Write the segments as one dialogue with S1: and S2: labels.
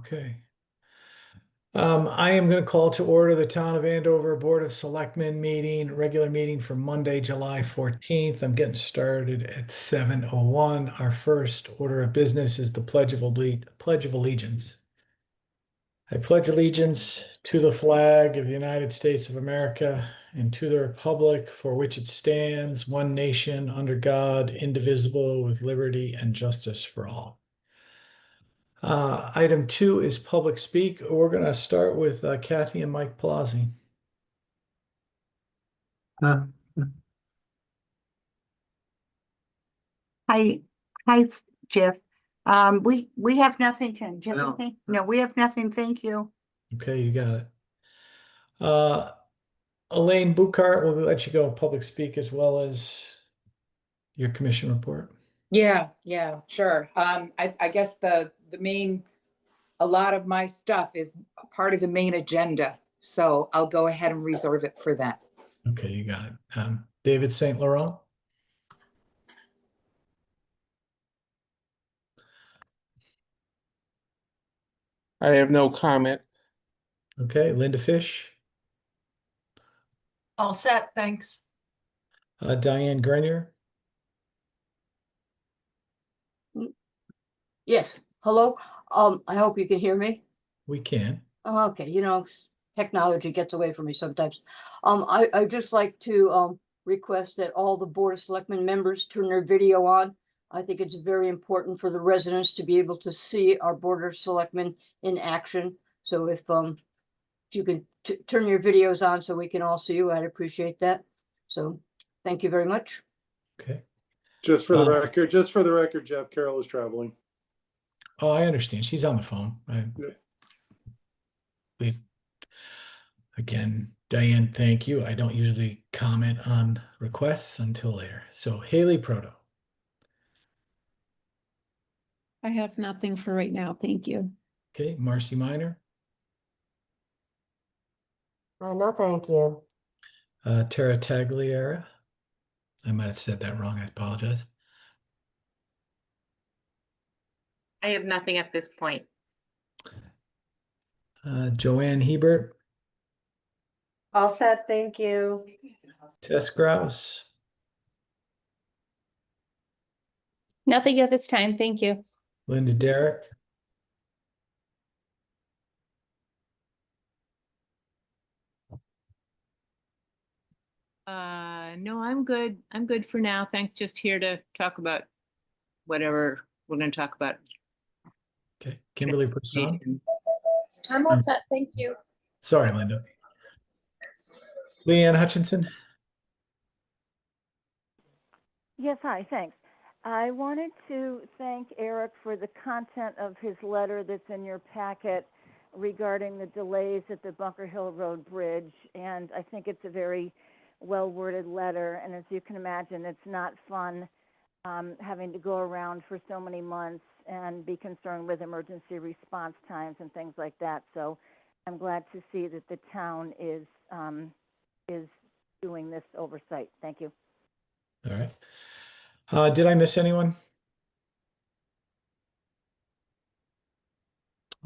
S1: Okay. I am going to call to order the Town of Andover Board of Selectmen meeting, regular meeting for Monday, July 14th. I'm getting started at 7:01. Our first order of business is the Pledge of Allegiance. I pledge allegiance to the flag of the United States of America and to the republic for which it stands, one nation, under God, indivisible, with liberty and justice for all. Item 2 is public speak. We're going to start with Kathy and Mike Palazzi.
S2: Hi, Jeff. We have nothing, Tim. Do you have anything? No, we have nothing. Thank you.
S1: Okay, you got it. Elaine Buchart, we'll let you go public speak as well as your commission report.
S3: Yeah, sure. I guess the main, a lot of my stuff is part of the main agenda, so I'll go ahead and reserve it for that.
S1: Okay, you got it. David St. Laurent.
S4: I have no comment.
S1: Okay, Linda Fish.
S5: All set, thanks.
S1: Diane Grenier.
S6: Yes, hello. I hope you can hear me.
S1: We can.
S6: Okay, technology gets away from me sometimes. I'd just like to request that all the Board of Selectmen members turn their video on. I think it's very important for the residents to be able to see our Board of Selectmen in action. So if you can turn your videos on so we can all see you, I'd appreciate that. So thank you very much.
S1: Okay.
S7: Just for the record, Jeff, Carol is traveling.
S1: Oh, I understand. She's on the phone. Again, Diane, thank you. I don't usually comment on requests until later. So Haley Proto.
S8: I have nothing for right now. Thank you.
S1: Okay, Marcy Minor.
S9: No, thank you.
S1: Tara Tagliera. I might have said that wrong. I apologize.
S10: I have nothing at this point.
S1: Joanne Hebert.
S9: All set, thank you.
S1: Tess Grouse.
S8: Nothing at this time. Thank you.
S1: Linda Derrick.
S10: No, I'm good. I'm good for now. Thanks. Just here to talk about whatever we're going to talk about.
S1: Okay, Kimberly Person.
S5: I'm all set, thank you.
S1: Sorry, Linda. Leanne Hutchinson.
S11: Yes, hi, thanks. I wanted to thank Eric for the content of his letter that's in your packet regarding the delays at the Bunker Hill Road Bridge. And I think it's a very well-worded letter. And as you can imagine, it's not fun having to go around for so many months and be concerned with emergency response times and things like that. So I'm glad to see that the town is doing this oversight. Thank you.
S1: All right. Did I miss anyone?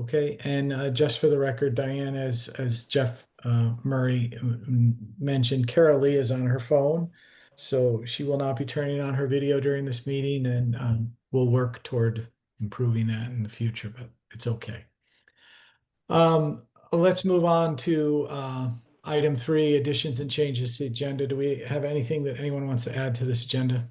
S1: Okay, and just for the record, Diane, as Jeff Murray mentioned, Carol Lee is on her phone, so she will not be turning on her video during this meeting, and we'll work toward improving that in the future, but it's okay. Let's move on to item 3, additions and changes to the agenda. Do we have anything that anyone wants to add to this agenda?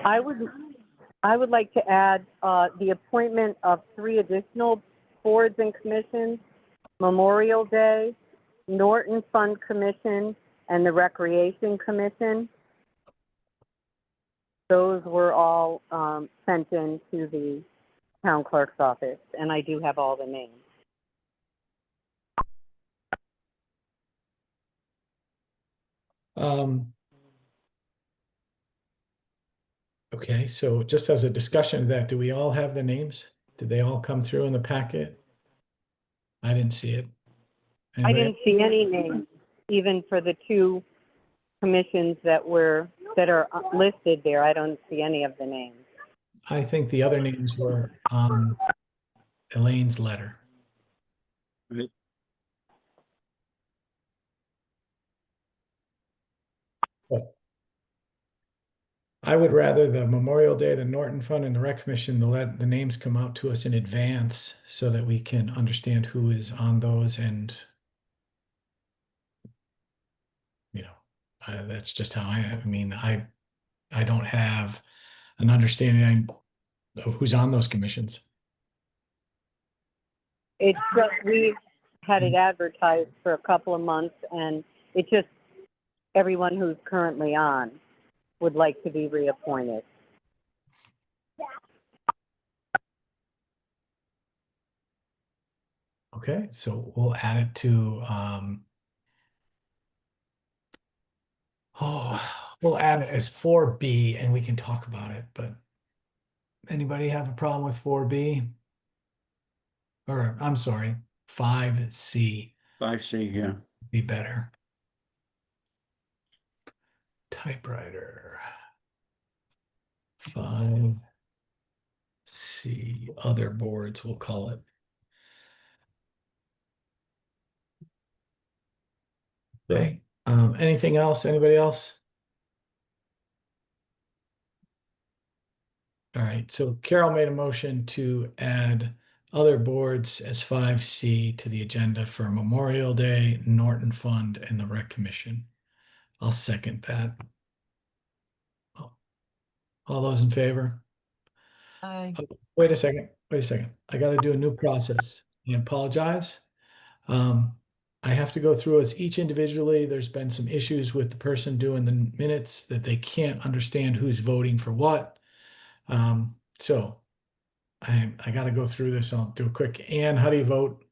S12: I would like to add the appointment of 3 additional boards and commissions: Memorial Day, Norton Fund Commission, and the Recreation Commission. Those were all sent in to the town clerk's office, and I do have all the names.
S1: Okay, so just as a discussion of that, do we all have the names? Did they all come through in the packet? I didn't see it.
S12: I didn't see any names, even for the 2 commissions that are listed there. I don't see any of the names.
S1: I think the other names were on Elaine's letter. I would rather the Memorial Day, the Norton Fund, and the Rec Commission to let the names come out to us in advance so that we can understand who is on those and, you know, that's just how I mean, I don't have an understanding of who's on those commissions.
S12: It's just, we had it advertised for a couple of months, and it just, everyone who's currently on would like to be reappointed.
S1: Okay, so we'll add it to, we'll add it as 4B and we can talk about it, but anybody have a problem with 4B? Or, I'm sorry, 5C
S13: 5C, yeah.
S1: be better. Typewriter. 5C, other boards, we'll call it. Okay, anything else? Anybody else? All right, so Carol made a motion to add other boards as 5C to the agenda for Memorial Day, Norton Fund, and the Rec Commission. I'll second that. All those in favor?
S6: Aye.
S1: Oh, wait a second. I got to do a new process. I apologize. I have to go through as each individually. There's been some issues with the person doing the minutes that they can't understand who's voting for what. So I got to go through this. I'll do a quick. Ann, how do you vote?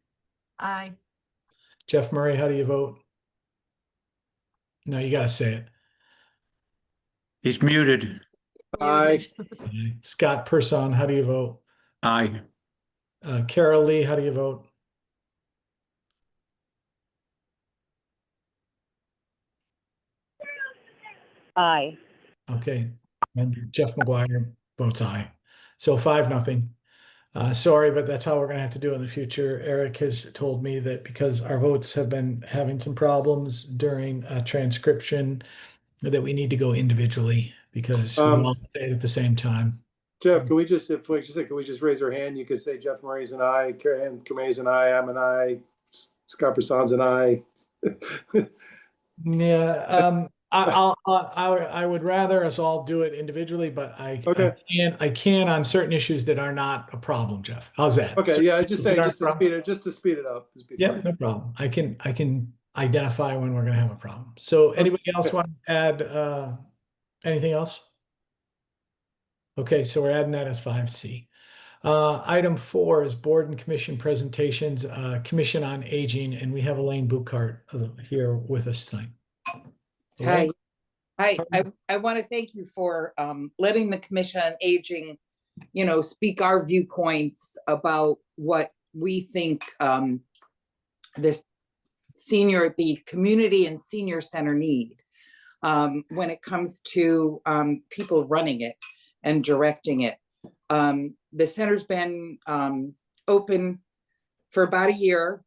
S6: Aye.
S1: Jeff Murray, how do you vote? No, you got to say it.
S13: He's muted.
S7: Aye.
S1: Okay. Scott Person, how do you vote?
S13: Aye.
S1: Carol Lee, how do you vote?
S12: Aye.
S1: Okay, and Jeff McGuire votes aye. So 5-0. Sorry, but that's how we're gonna have to do it in the future. Eric has told me that because our votes have been having some problems during transcription, that we need to go individually because we all say it at the same time.
S7: Jeff, can we just, if like you said, can we just raise our hand? You could say Jeff Murray's an aye, Karen Kamei's an aye, I'm an aye, Scott Person's an aye.
S1: Yeah, I would rather us all do it individually, but
S7: Okay.
S1: I can on certain issues that are not a problem, Jeff. How's that?
S7: Okay, yeah, just saying,
S1: Certain
S7: just to
S1: issues that
S7: speed it, just to speed it up. Just be
S1: Yeah,
S7: fine.
S1: no problem. I can identify when we're gonna have a problem. So anybody else want to add anything else? Okay, so we're adding that as 5C. Item 4 is board and commission presentations, Commission on Aging, and we have Elaine Buchart here with us tonight.
S3: Hi.
S1: Elaine?
S3: I want to thank you for letting the Commission on Aging, speak our viewpoints about what we think the community and senior center need when it comes to people running it and directing it. The center's been open for about a year.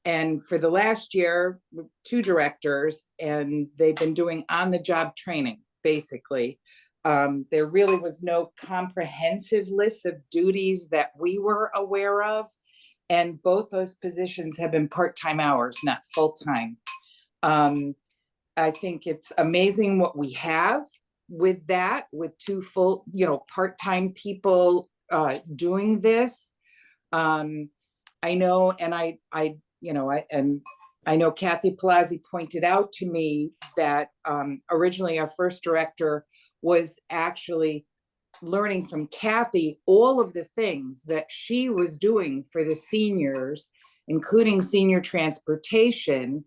S3: And for the last year, 2 directors, and they've been doing on-the-job training, basically. There really was no comprehensive list of duties that we were aware of. And both those positions have been part-time hours, not full-time. I think it's amazing what we have with that, with 2 full, part-time people doing this. I know, and I know Kathy Palazzi pointed out to me that originally our first director was actually learning from Kathy all of the things that she was doing for the seniors, including senior transportation,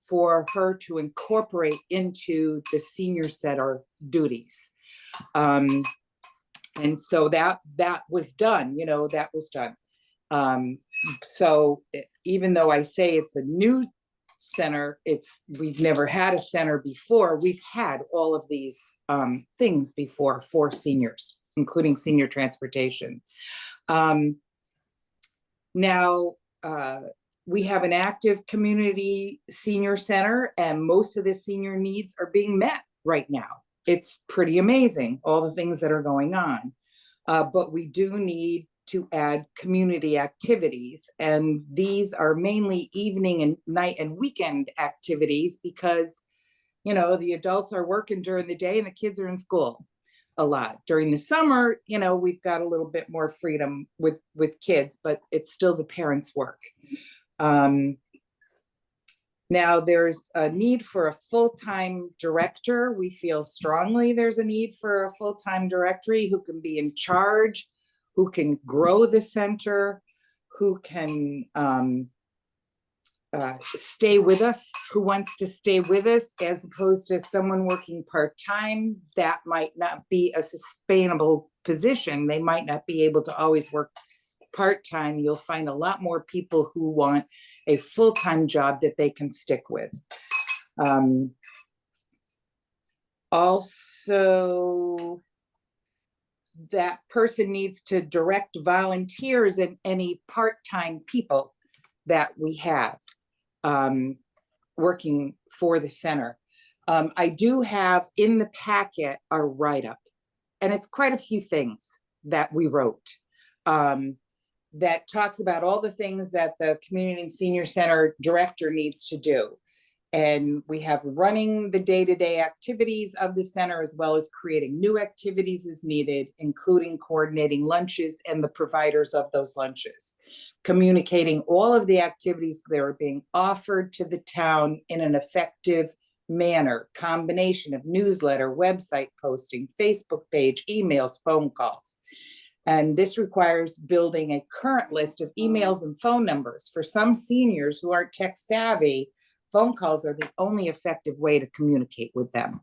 S3: for her to incorporate into the senior center duties. And so that was done, that was done. So even though I say it's a new center, we've never had a center before. We've had all of these things before for seniors, including senior transportation. Now, we have an active community senior center, and most of the senior needs are being met right now. It's pretty amazing, all the things that are going on. But we do need to add community activities, and these are mainly evening and night and weekend activities because, you know, the adults are working during the day and the kids are in school a lot. During the summer, you know, we've got a little bit more freedom with kids, but it's still the parents' work. Now there's a need for a full-time director. We feel strongly there's a need for a full-time directory who can be in charge, who can grow the center, who can stay with us, who wants to stay with us, as opposed to someone working part-time. That might not be a sustainable position. They might not be able to always work part-time. You'll find a lot more people who want a full-time job that they can stick with. Also, that person needs to direct volunteers and any part-time people that we have working for the center. I do have in the packet a write-up, and it's quite a few things that we wrote. That talks about all the things that the Community and Senior Center director needs to do. And we have running the day-to-day activities of the center, as well as creating new activities as needed, including coordinating lunches and the providers of those lunches, communicating all of the activities that are being offered to the town in an effective manner, combination of newsletter, website posting, Facebook page, emails, phone calls. And this requires building a current list of emails and phone numbers. For some seniors who aren't tech savvy, phone calls are the only effective way to communicate with them.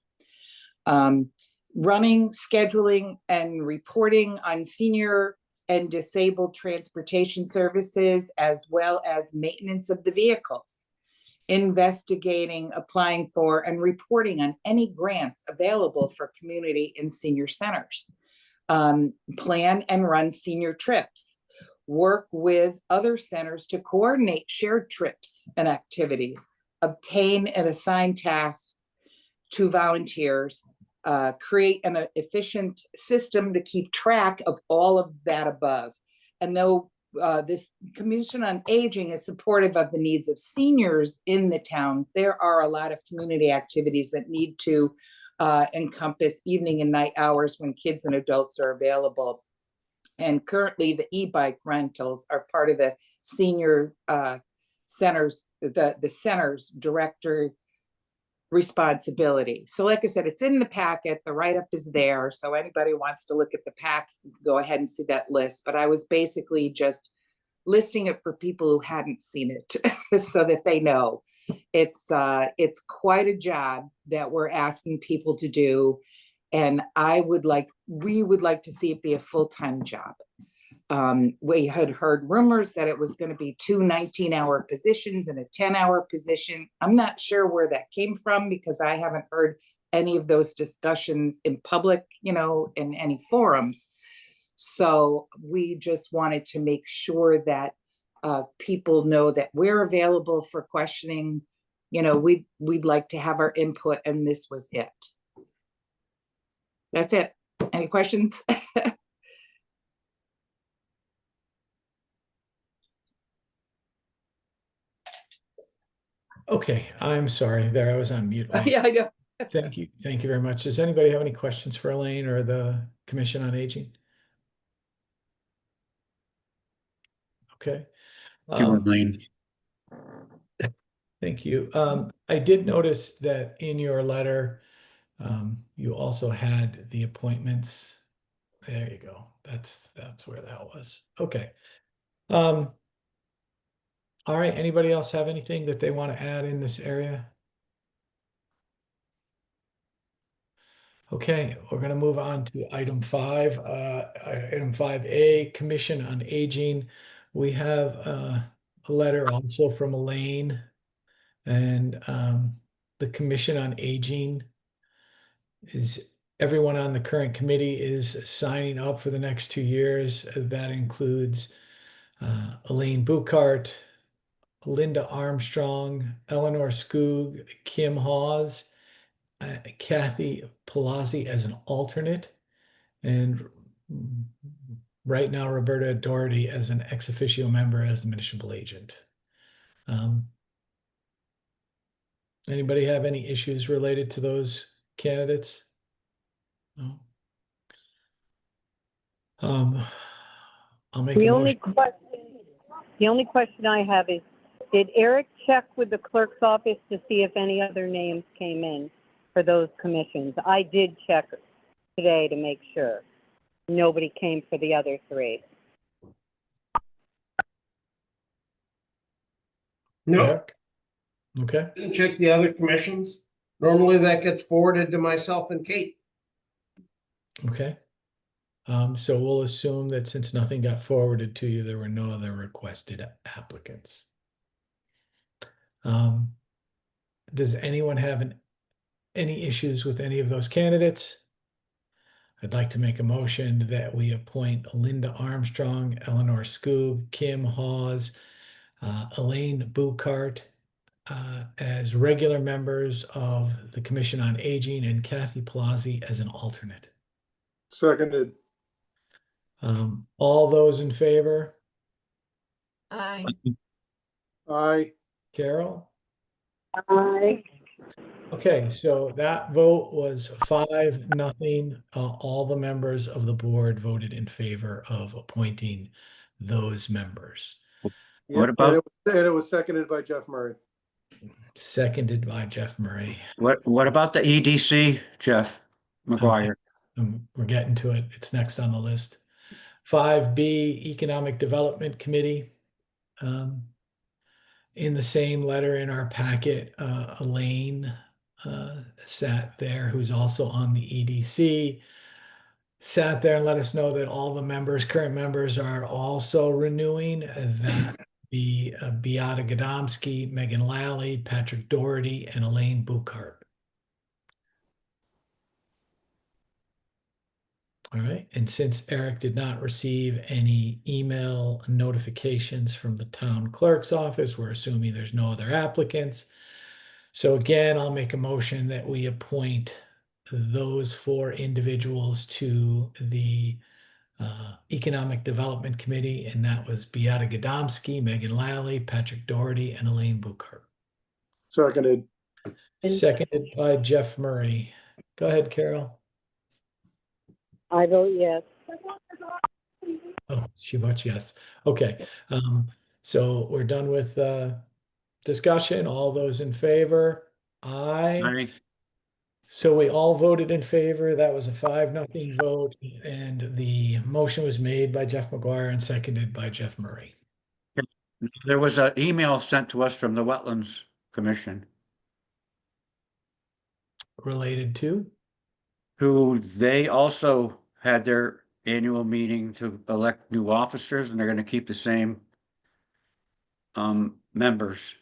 S3: Running, scheduling, and reporting on senior and disabled transportation services, as well as maintenance of the vehicles. Investigating, applying for, and reporting on any grants available for community and senior centers. Plan and run senior trips, work with other centers to coordinate shared trips and activities, obtain and assign tasks to volunteers, create an efficient system to keep track of all of that above. And though this Commission on Aging is supportive of the needs of seniors in the town, there are a lot of community activities that need to encompass evening and night hours when kids and adults are available. And currently the e-bike rentals are part of the senior centers, the center's director responsibility. So like I said, it's in the packet, the write-up is there. So anybody wants to look at the pack, go ahead and see that list. But I was basically just listing it for people who hadn't seen it so that they know. It's quite a job that we're asking people to do. And we would like to see it be a full-time job. We had heard rumors that it was going to be 2 19-hour positions and a 10-hour position. I'm not sure where that came from because I haven't heard any of those discussions in public, you know, in any forums. So we just wanted to make sure that people know that we're available for questioning. You know, we'd like to have our input, and this was it. That's it. Any questions?
S1: Okay, I'm sorry there. I was on mute.
S3: Yeah, I know.
S1: Thank you. Thank you very much. Does anybody have any questions for Elaine or the Commission on Aging? Okay.
S13: Thank you, Elaine.
S1: Thank you. I did notice that in your letter, you also had the appointments. There you go. That's where that was. Okay. All right. Anybody else have anything that they want to add in this area? Okay, we're going to move on to item 5. Item 5A, Commission on Aging. We have a letter also from Elaine, and the Commission on Aging is everyone on the current committee is signing up for the next 2 years. That includes Elaine Buchart, Linda Armstrong, Eleanor Skoog, Kim Hawes, Kathy Palazzi as an alternate, and right now Roberta Doherty as an ex officio member as the municipal agent. Anybody have any issues related to those candidates? No. I'll make a motion.
S12: The only question I have is, did Eric check with the clerk's office to see if any other names came in for those commissions? I did check today to make sure. Nobody came for the other three.
S14: No,
S1: Eric? Okay.
S14: didn't check the other commissions. Normally that gets forwarded to myself and Kate.
S1: Okay. So we'll assume that since nothing got forwarded to you, there were no other requested applicants. Does anyone have any issues with any of those candidates? I'd like to make a motion that we appoint Linda Armstrong, Eleanor Skoog, Kim Hawes, Elaine Buchart as regular members of the Commission on Aging, and Kathy Palazzi as an alternate.
S7: Seconded.
S1: All those in favor?
S5: Aye.
S7: Aye.
S1: Carol?
S12: Aye.
S1: Okay, so that vote was 5-0. All the members of the board voted in favor of appointing those members.
S13: What about,
S7: And it was seconded by Jeff Murray.
S1: Seconded by Jeff Murray.
S13: what about the EDC, Jeff McGuire?
S1: We're getting to it. It's next on the list. 5B, Economic Development Committee. In the same letter in our packet, Elaine sat there, who's also on the EDC, sat there and let us know that all the members, current members, are also renewing. That be Beata Gadomski, Megan Lally, Patrick Doherty, and Elaine Buchart. All right, and since Eric did not receive any email notifications from the town clerk's office, we're assuming there's no other applicants. So again, I'll make a motion that we appoint those 4 individuals to the Economic Development Committee, and that was Beata Gadomski, Megan Lally, Patrick Doherty, and Elaine Buchart.
S7: Seconded.
S1: Seconded by Jeff Murray. Go ahead, Carol.
S12: I vote yes.
S1: Oh, she votes yes. Okay. So we're done with discussion. All those in favor? Aye.
S13: Aye.
S1: So we all voted in favor. That was a 5-0 vote, and the motion was made by Jeff McGuire and seconded by Jeff Murray.
S13: There was an email sent to us from the Wetlands Commission,
S1: Related to?
S13: who they also had their annual meeting to elect new officers, and they're going to keep the same members.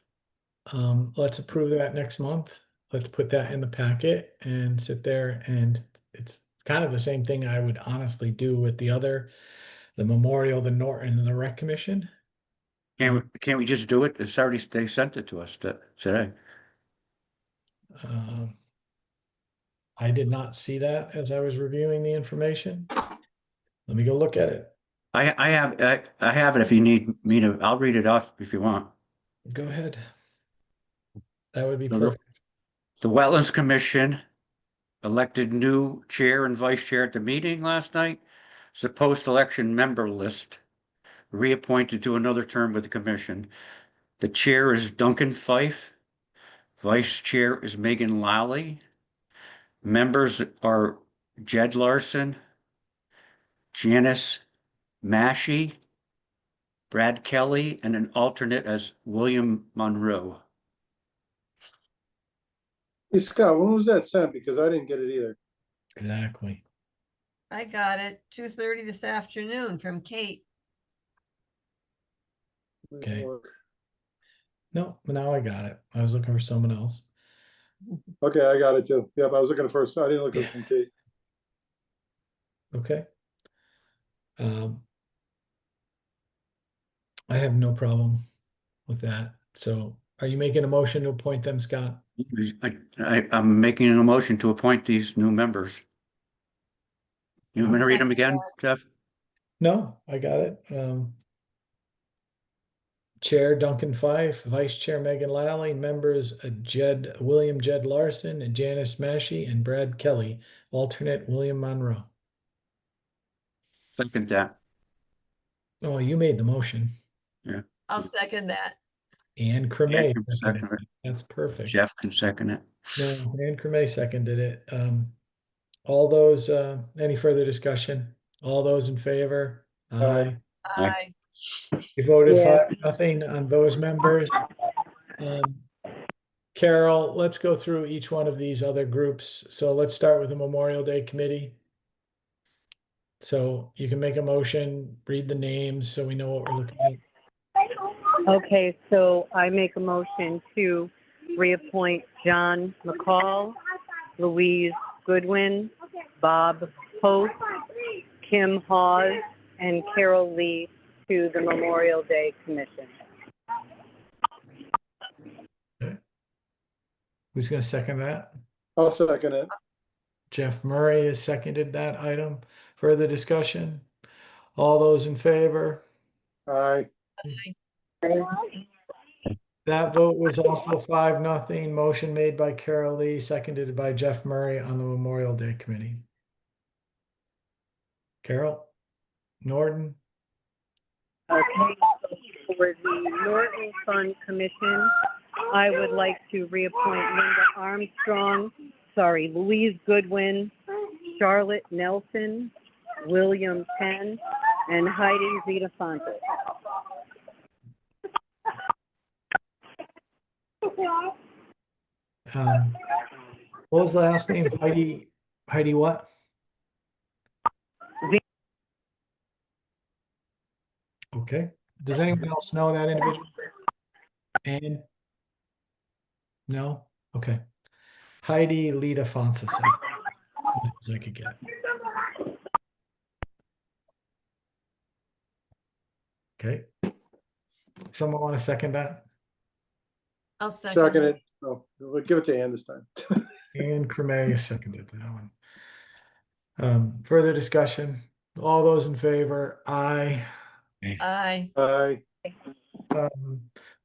S1: Let's approve that next month. Let's put that in the packet and sit there, and it's kind of the same thing I would honestly do with the Memorial, the Norton, and the Rec Commission.
S13: Can't we just do it? It's already, they sent it to us today.
S1: I did not see that as I was reviewing the information. Let me go look at it.
S13: I have it if you need me to. I'll read it off if you want.
S1: Go ahead. That would be
S13: So
S1: perfect.
S13: The Wetlands Commission elected new chair and vice chair at the meeting last night. It's a post-election member list, reappointed to another term with the commission. The chair is Duncan Fife. Vice chair is Megan Lally. Members are Jed Larson, Janice Massey, Brad Kelly, and an alternate as William Monroe.
S7: Hey, Scott, when was that sent? Because I didn't get it either.
S1: Exactly.
S15: I got it 2:30 this afternoon from Kate.
S1: Okay. No, now I got it. I was looking for someone else.
S7: Okay, I got it too. Yep, I was looking first. I didn't look at it from Kate.
S1: Okay. I have no problem with that. So are you making a motion to appoint them, Scott?
S13: I'm making a motion to appoint these new members. You want me to read them again, Jeff?
S1: No, I got it. Chair Duncan Fife, Vice Chair Megan Lally, members William Jed Larson, and Janice Massey, and Brad Kelly, alternate William Monroe.
S13: Second that.
S1: Oh, you made the motion.
S13: Yeah.
S15: I'll second that.
S1: And
S13: Ann
S1: Creme
S13: can
S1: seconded
S13: second
S1: it.
S13: it.
S1: That's perfect.
S13: Jeff can second it.
S1: No, Ann Creme seconded it. All those, any further discussion? All those in favor? Aye.
S15: Aye.
S1: You voted
S12: Yeah.
S1: 5-0 on those members. Carol, let's go through each one of these other groups. So let's start with the Memorial Day Committee. So you can make a motion, read the names so we know what we're looking at.
S12: Okay, so I make a motion to reappoint John McCall, Louise Goodwin, Bob Post, Kim Hawes, and Carol Lee to the Memorial Day Commission.
S1: Who's going to second that?
S7: I'll second it.
S1: Jeff Murray has seconded that item. Further discussion? All those in favor?
S7: Aye.
S1: That vote was also 5-0. Motion made by Carol Lee, seconded by Jeff Murray on the Memorial Day Committee. Carol? Norton?
S12: Okay, so for the Norton Fund Commission, I would like to reappoint Louise Goodwin, Charlotte Nelson, William Penn, and Heidi Zeta Fontes.
S1: What was the last name? Heidi what? Okay. Does anyone else know that individual? Ann? No? Okay. Heidi Lita Fonses. As I could get. Okay. Someone want to second that?
S15: I'll
S7: Second it. Oh, we'll give it to Ann this time.
S1: Ann Creme seconded that one. Further discussion? All those in favor? Aye.
S15: Aye.
S7: Aye.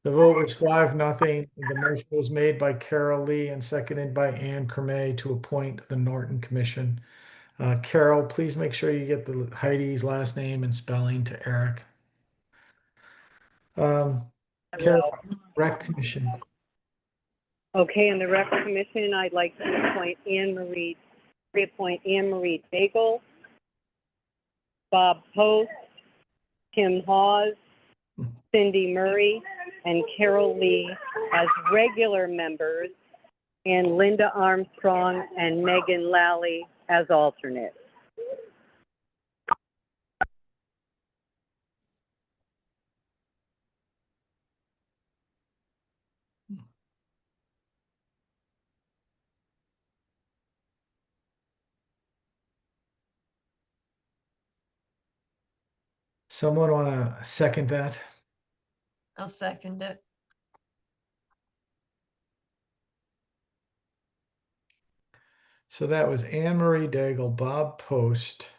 S1: The vote was 5-0. The motion was made by Carol Lee and seconded by Ann Creme to appoint the Norton Commission. Carol, please make sure you get the Heidi's last name and spelling to Eric. Carol, Rec Commission.
S12: Okay, and the Rec Commission, I'd like to reappoint Anne Marie Daigle, Bob Post, Kim Hawes, Cindy Murray, and Carol Lee as regular members, and Linda Armstrong and Megan Lally as alternates.
S1: Someone want to second that?
S15: I'll second it.
S1: So that was Anne Marie Daigle, Bob Post,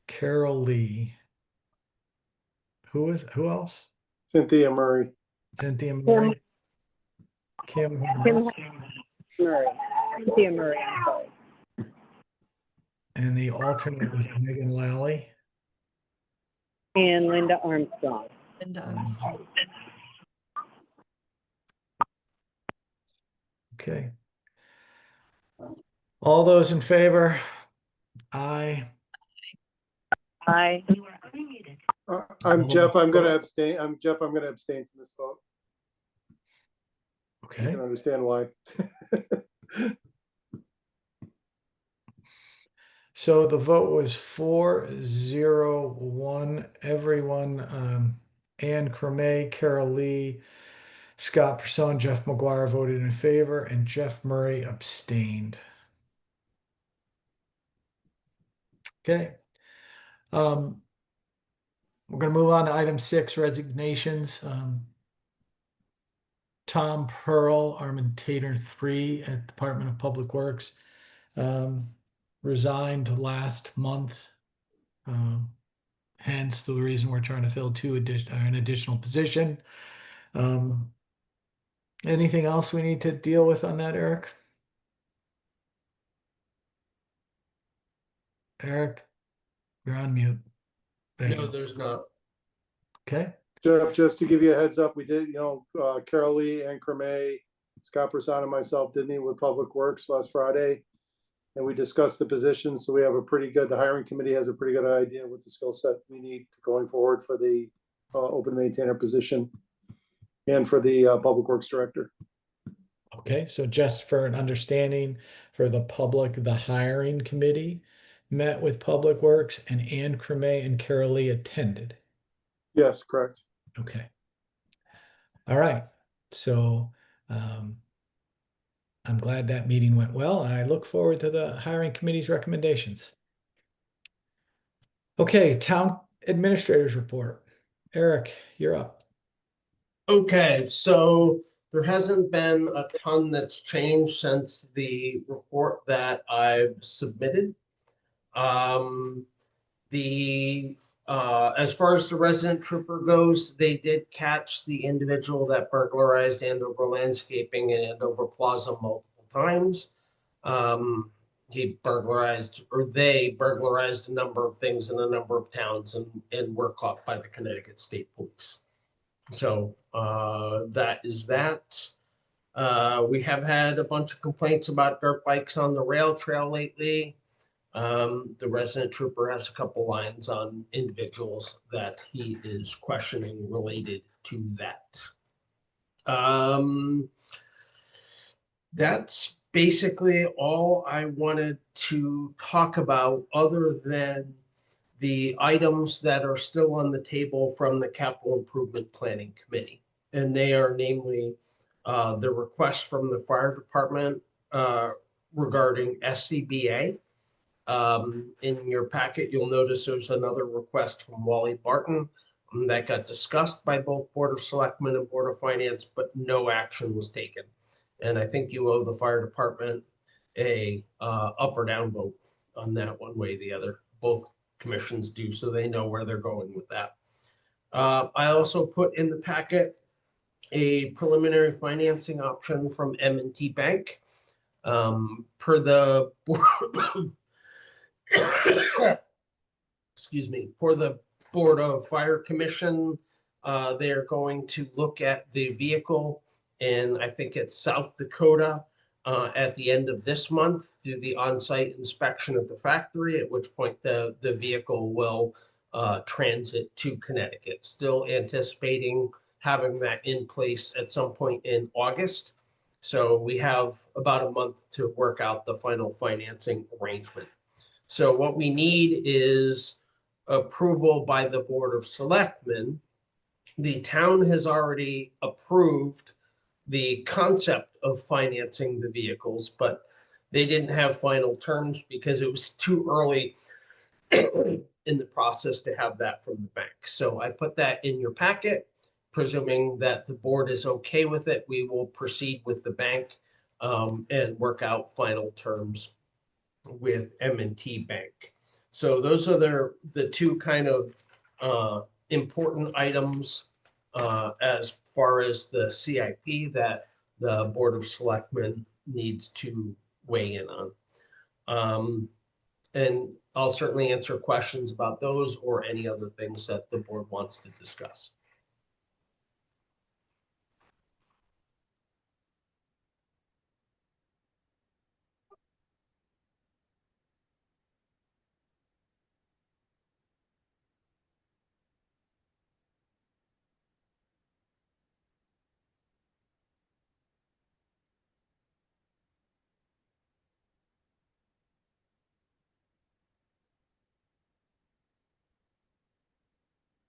S1: Carol Lee. Who else?
S7: Cynthia Murray.
S1: Cynthia Murray. Kim
S12: Murray. Cynthia Murray, I'm sorry.
S1: And the alternate was Megan Lally.
S12: And Linda Armstrong.
S15: Linda Armstrong.
S1: Okay. All those in favor? Aye.
S12: Aye.
S7: I'm Jeff. I'm going to abstain. I'm going to abstain from this vote.
S1: Okay.
S7: I can understand why.
S1: So the vote was 4-0-1. Everyone, Ann Creme, Carol Lee, Scott Person, Jeff McGuire voted in favor, and Jeff Murray abstained. Okay. We're going to move on to item 6, resignations. Tom Pearl, Armentator 3 at Department of Public Works, resigned last month. Hence the reason we're trying to fill an additional position. Anything else we need to deal with on that, Eric? Eric, you're on mute. There you
S14: No,
S1: go.
S14: there's not.
S1: Okay.
S7: Jeff, just to give you a heads up, we did, Carol Lee and Creme, Scott Person and myself did meet with Public Works last Friday. And we discussed the positions, so we have the hiring committee has a pretty good idea what the skill set we need going forward for the open maintainer position and for the Public Works Director.
S1: Okay, so just for an understanding for the public, the hiring committee met with Public Works and Ann Creme and Carol Lee attended.
S7: Yes, correct.
S1: Okay. All right. So I'm glad that meeting went well. I look forward to the hiring committee's recommendations. Okay, town administrators report. Eric, you're up.
S14: Okay, so there hasn't been a ton that's changed since the report that I've submitted. As far as the resident trooper goes, they did catch the individual that burglarized Andover Landscaping and Andover Plaza multiple times. They burglarized a number of things in a number of towns and were caught by the Connecticut State Police. So that is that. We have had a bunch of complaints about dirt bikes on the rail trail lately. The resident trooper has a couple lines on individuals that he is questioning related to that. That's basically all I wanted to talk about, other than the items that are still on the table from the Capital Improvement Planning Committee. And they are namely the request from the fire department regarding SCBA. In your packet, you'll notice there's another request from Wally Barton that got discussed by both Board of Selectmen and Board of Finance, but no action was taken. And I think you owe the fire department a up or down vote on that, one way or the other. Both commissions do, so they know where they're going with that. I also put in the packet a preliminary financing option from M&T Bank. Per the board, excuse me, for the Board of Fire Commission, they are going to look at the vehicle, and I think it's South Dakota, at the end of this month, do the on-site inspection at the factory, at which point the vehicle will transit to Connecticut. Still anticipating having that in place at some point in August. So we have about a month to work out the final financing arrangement. So what we need is approval by the Board of Selectmen. The town has already approved the concept of financing the vehicles, but they didn't have final terms because it was too early in the process to have that from the bank. So I put that in your packet, presuming that the board is okay with it. We will proceed with the bank and work out final terms with M&T Bank. So those are the two kind of important items as far as the CIP that the Board of Selectmen needs to weigh in on. And I'll certainly answer questions about those or any other things that the board wants to discuss.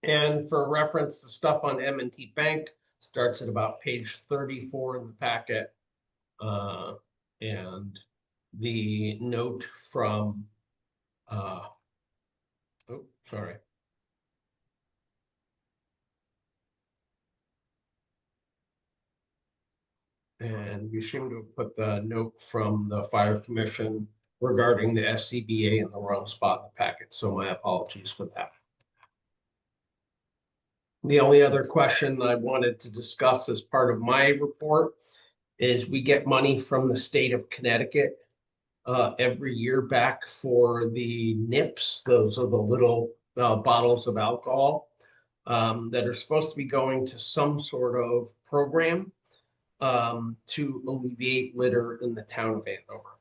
S14: And for reference, the stuff on M&T Bank starts at about page 34 in the packet. And the note from, sorry. And we seem to have put the note from the fire commission regarding the SCBA in the wrong spot in the packet, so my apologies for that. The only other question I wanted to discuss as part of my report is we get money from the state of Connecticut every year back for the NIPS. Those are the little bottles of alcohol that are supposed to be going to some sort of program to alleviate litter in the town of Andover.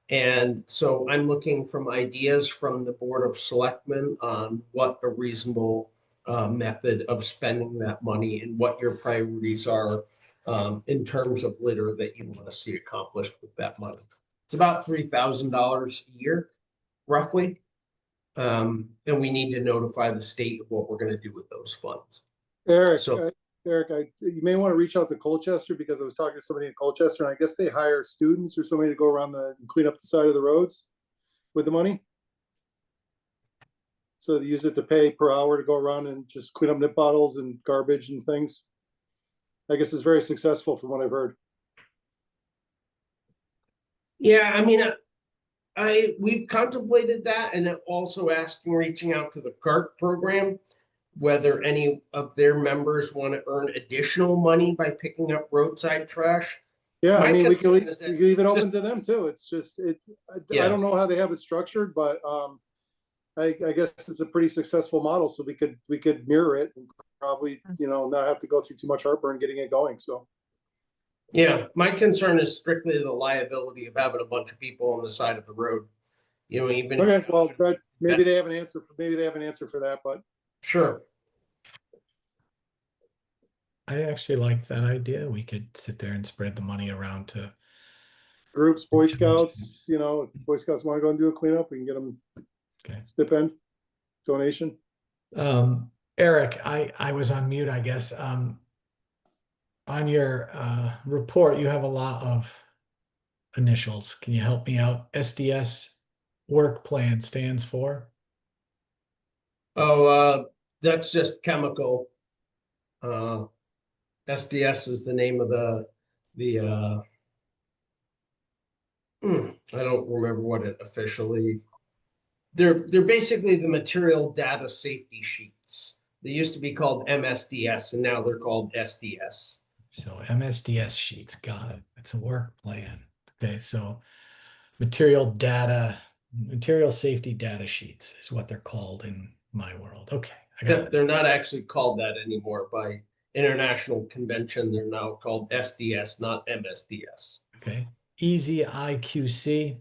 S14: And so I'm looking from ideas from the Board of Selectmen on what a reasonable method of spending that money and what your priorities are in terms of litter that you want to see accomplished with that money. It's about $3,000 a year, roughly. And we need to notify the state of what we're going to do with those funds.
S7: Eric,
S14: So
S7: you may want to reach out to Colchester, because I was talking to somebody in Colchester, and I guess they hire students or somebody to go around and clean up the side of the roads with the money. So they use it to pay per hour to go around and just clean up nip bottles and garbage and things. I guess it's very successful from what I've heard.
S14: yeah, I mean, we've contemplated that, and also reaching out to the CART program, whether any of their members want to earn additional money by picking up roadside trash.
S7: Yeah,
S14: My
S7: I mean, we can
S14: concern is that
S7: leave it open
S14: just-
S7: to them too. It's just, I
S14: Yeah.
S7: don't know how they have it structured, but I guess it's a pretty successful model, so we could mirror it and probably, not have to go through too much heartburn getting it going, so.
S14: Yeah, my concern is strictly the liability of having a bunch of people on the side of the road. Even.
S7: Okay, well, maybe they have an answer for that, but.
S14: Sure.
S1: I actually like that idea. We could sit there and spread the money around to
S7: Groups, Boy Scouts, if Boy Scouts want to go and do a cleanup, we can get them stipend, donation.
S1: Eric, I was on mute, I guess. On your report, you have a lot of initials. Can you help me out? SDS work plan stands for?
S14: Oh, that's just chemical. SDS is the name of I don't remember what it officially. They're basically the material data safety sheets. They used to be called MSDS, and now they're called SDS.
S1: So MSDS sheets, got it. It's a work plan. Okay, so material safety data sheets is what they're called in my world. Okay, I got it.
S14: They're not actually called that anymore by international convention. They're now called SDS, not MSDS.
S1: Okay, easy IQC.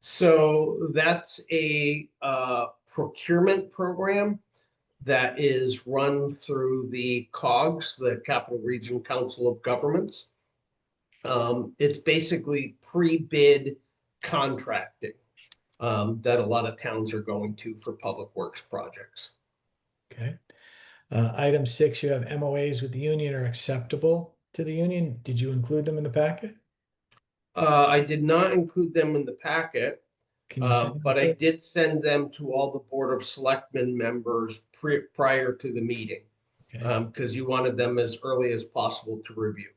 S14: So that's a procurement program that is run through the COGS, the Capital Region Council of Governments. It's basically pre-bid contracting that a lot of towns are going to for public works projects.
S1: Okay. Item 6, you have MOAs with the union are acceptable to the union. Did you include them in the packet?
S14: I did not include them in the packet,
S1: Can you send them
S14: but I
S1: to-
S14: did send them to all the Board of Selectmen members prior to the meeting. Because you wanted them as early as possible to review.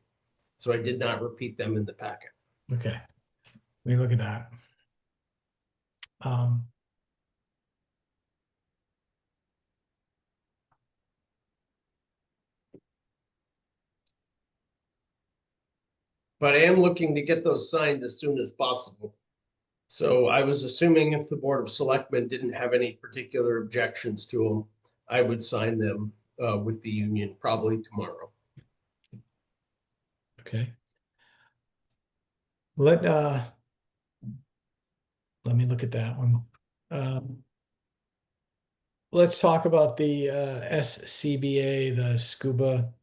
S14: So I did not repeat them in the packet.
S1: Okay. Let me look at that.
S14: But I am looking to get those signed as soon as possible. So I was assuming if the Board of Selectmen didn't have any particular objections to them, I would sign them with the union probably tomorrow.
S1: Okay. Let me look at that one. Let's talk about the SCBA, the scuba.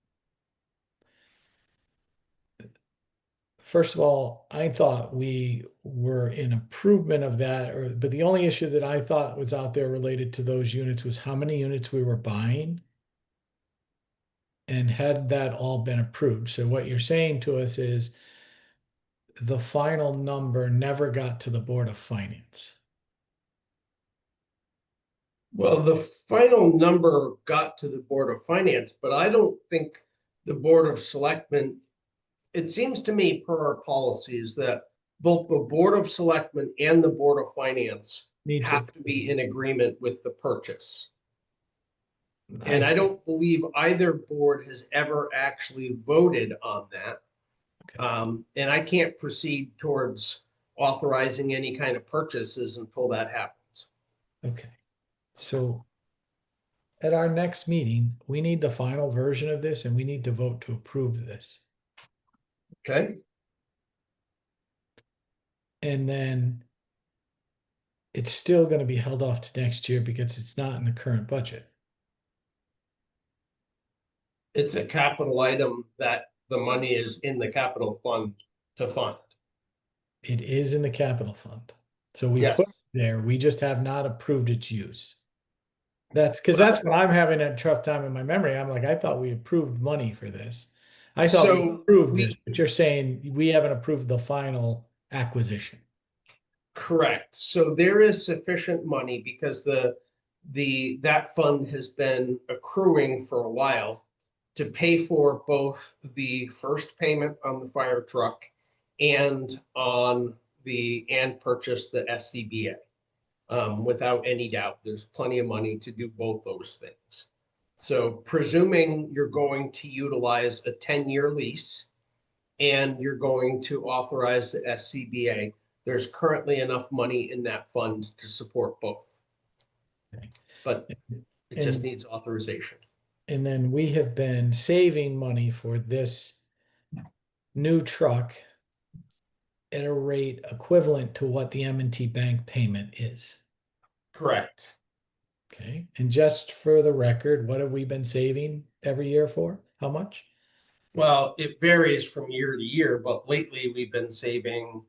S1: First of all, I thought we were in improvement of that, but the only issue that I thought was out there related to those units was how many units we were buying. And had that all been approved. So what you're saying to us is the final number never got to the Board of Finance.
S14: Well, the final number got to the Board of Finance, but I don't think the Board of Selectmen it seems to me per our policies that both the Board of Selectmen and the Board of Finance
S1: Need to,
S14: have to be in agreement with the purchase. And
S1: I,
S14: I don't believe either board has ever actually voted on that. And I can't proceed towards authorizing any kind of purchases until that happens.
S1: okay. So at our next meeting, we need the final version of this and we need to vote to approve this.
S14: Okay,
S1: And then it's still going to be held off to next year because it's not in the current budget.
S14: it's a capital item that the money is in the capital fund to fund.
S1: It is in the capital fund. So we
S14: Yes.
S1: put it there, we just have not approved its use. That's because that's what I'm having a tough time in my memory. I'm like, I thought we approved money for this. I thought we
S14: So
S1: approved this, but you're saying we haven't approved the final acquisition.
S14: Correct. So there is sufficient money because that fund has been accruing for a while to pay for both the first payment on the fire truck and purchase the SCBA. Without any doubt, there's plenty of money to do both those things. So presuming you're going to utilize a 10-year lease and you're going to authorize the SCBA, there's currently enough money in that fund to support both.
S1: Okay.
S14: But it just
S1: And-
S14: needs authorization.
S1: And then we have been saving money for this new truck at a rate equivalent to what the M&T Bank payment is.
S14: Correct.
S1: Okay. And just for the record, what have we been saving every year for? How much?
S14: Well, it varies from year to year, but lately we've been saving,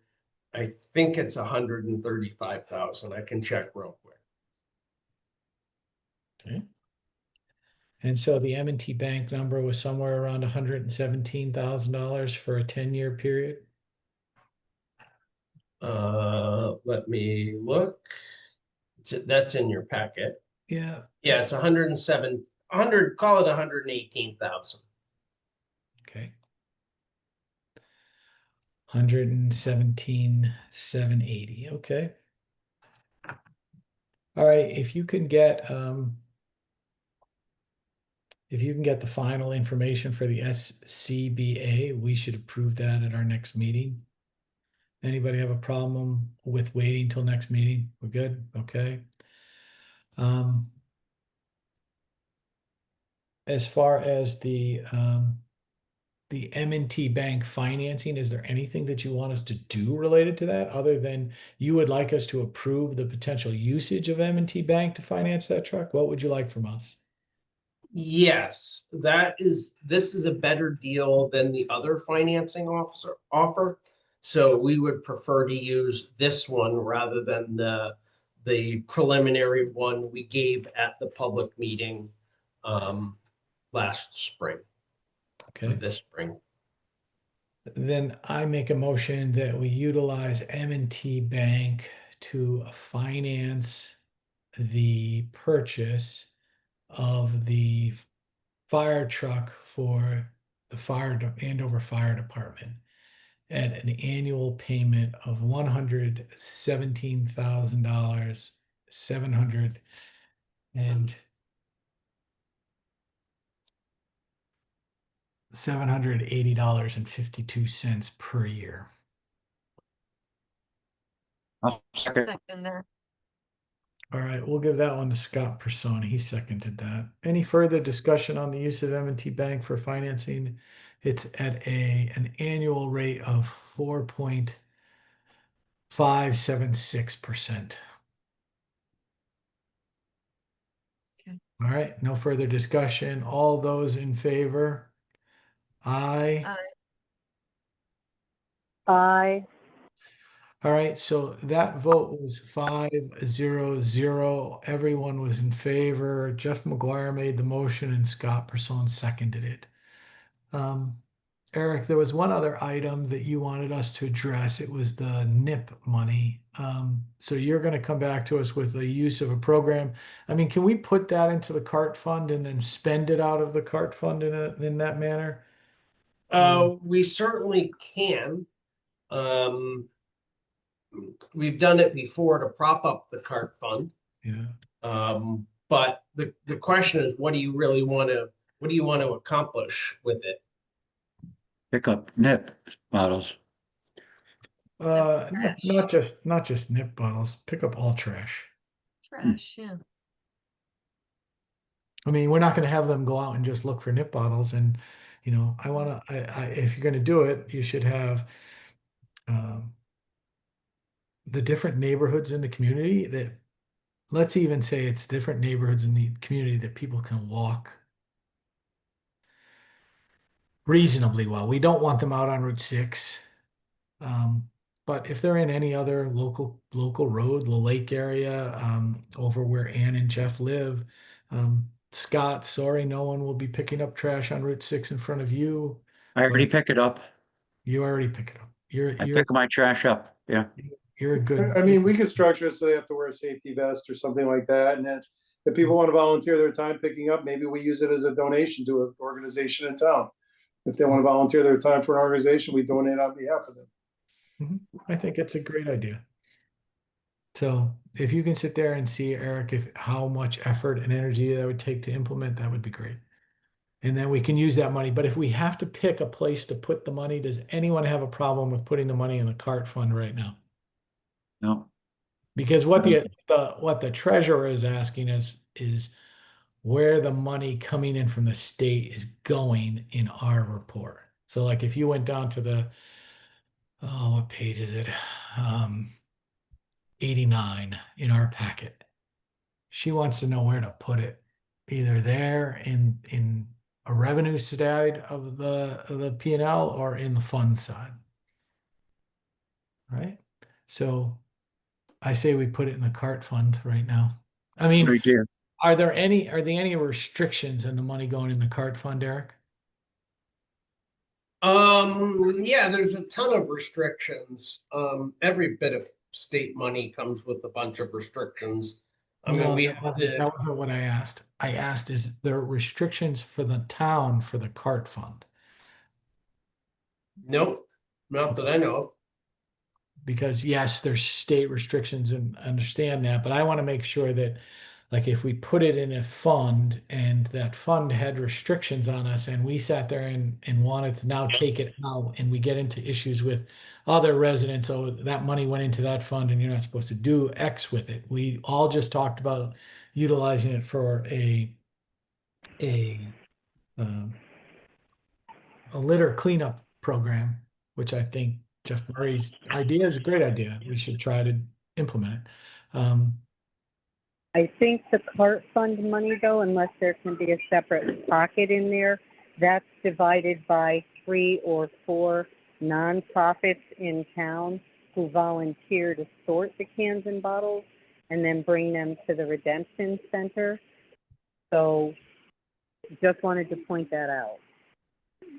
S14: I think it's 135,000. I can check real quick.
S1: Okay. And so the M&T Bank number was somewhere around $117,000 for a 10-year period.
S14: Let me look. That's in your packet.
S1: Yeah.
S14: Yeah, it's 107, 100, call it 118,000.
S1: Okay. 117,780. Okay. All right. If you can get the final information for the SCBA, we should approve that at our next meeting. Anybody have a problem with waiting till next meeting? We're good? Okay. As far as the M&T Bank financing, is there anything that you want us to do related to that other than you would like us to approve the potential usage of M&T Bank to finance that truck? What would you like from us?
S14: Yes, this is a better deal than the other financing offer. So we would prefer to use this one rather than the preliminary one we gave at the public meeting last spring.
S1: Okay.
S14: This spring.
S1: Then I make a motion that we utilize M&T Bank to finance the purchase of the fire truck for the Andover Fire Department at an annual payment of $117,000, 700 and $780.52 per year.
S13: I'll second.
S15: Second there.
S1: All right, we'll give that one to Scott Persona. He seconded that. Any further discussion on the use of M&T Bank for financing? It's at an annual rate of 4.576%.
S15: Okay.
S1: All right, no further discussion. All those in favor? Aye.
S12: Aye.
S1: All right, so that vote was 5-0-0. Everyone was in favor. Jeff McGuire made the motion and Scott Person seconded it. Eric, there was one other item that you wanted us to address. It was the NIP money. So you're going to come back to us with the use of a program. I mean, can we put that into the CART fund and then spend it out of the CART fund in that manner?
S14: We certainly can. We've done it before to prop up the cart fund.
S1: Yeah.
S14: But the question is, what do you want to accomplish with it?
S13: Pick up nip bottles.
S1: Not just nip bottles, pick up all trash.
S15: Trash, yeah.
S1: I mean, we're not gonna have them go out and just look for nip bottles and, if you're gonna do it, you should have um, the different neighborhoods in the community that, let's even say it's different neighborhoods in the community that people can walk reasonably well. We don't want them out on Route 6. But if they're in any other local road, the lake area, over where Ann and Jeff live, Scott, sorry, no one will be picking up trash on Route 6 in front of you.
S13: I already
S1: But
S13: pick it up.
S1: you already pick it up.
S13: I pick my trash up. Yeah.
S1: You're a good.
S7: I mean, we could structure it so they have to wear a safety vest or something like that. And if people want to volunteer their time picking up, maybe we use it as a donation to an organization in town. If they want to volunteer their time for an organization, we donate on behalf of them.
S1: I think it's a great idea. So if you can sit there and see, Eric, how much effort and energy that would take to implement, that would be great. And then we can use that money. But if we have to pick a place to put the money, does anyone have a problem with putting the money in the cart fund right now?
S13: No.
S1: Because what the treasurer is asking is where the money coming in from the state is going in our report. So like if you went down to what page is it? 89 in our packet. She wants to know where to put it, either there in a revenue side of the P&L or in the fund side. Right? So I say we put it in the cart fund right now. I mean,
S13: Right there.
S1: are there any restrictions in the money going in the cart fund, Eric?
S14: Yeah, there's a ton of restrictions. Every bit of state money comes with a bunch of restrictions. I mean,
S1: No,
S14: we
S1: that
S14: have
S1: wasn't what I asked. I asked, is there restrictions for the town for the cart fund?
S14: nope, not that I know of.
S1: Because yes, there's state restrictions and I understand that, but I want to make sure that like if we put it in a fund and that fund had restrictions on us and we sat there and wanted to now take it out and we get into issues with other residents, oh, that money went into that fund and you're not supposed to do X with it. We all just talked about utilizing it for a um, a litter cleanup program, which I think Jeff Murray's idea is a great idea. We should try to implement it.
S12: I think the cart fund money though, unless there can be a separate pocket in there, that's divided by 3 or 4 nonprofits in town who volunteer to sort the cans and bottles and then bring them to the redemption center. So just wanted to point that out.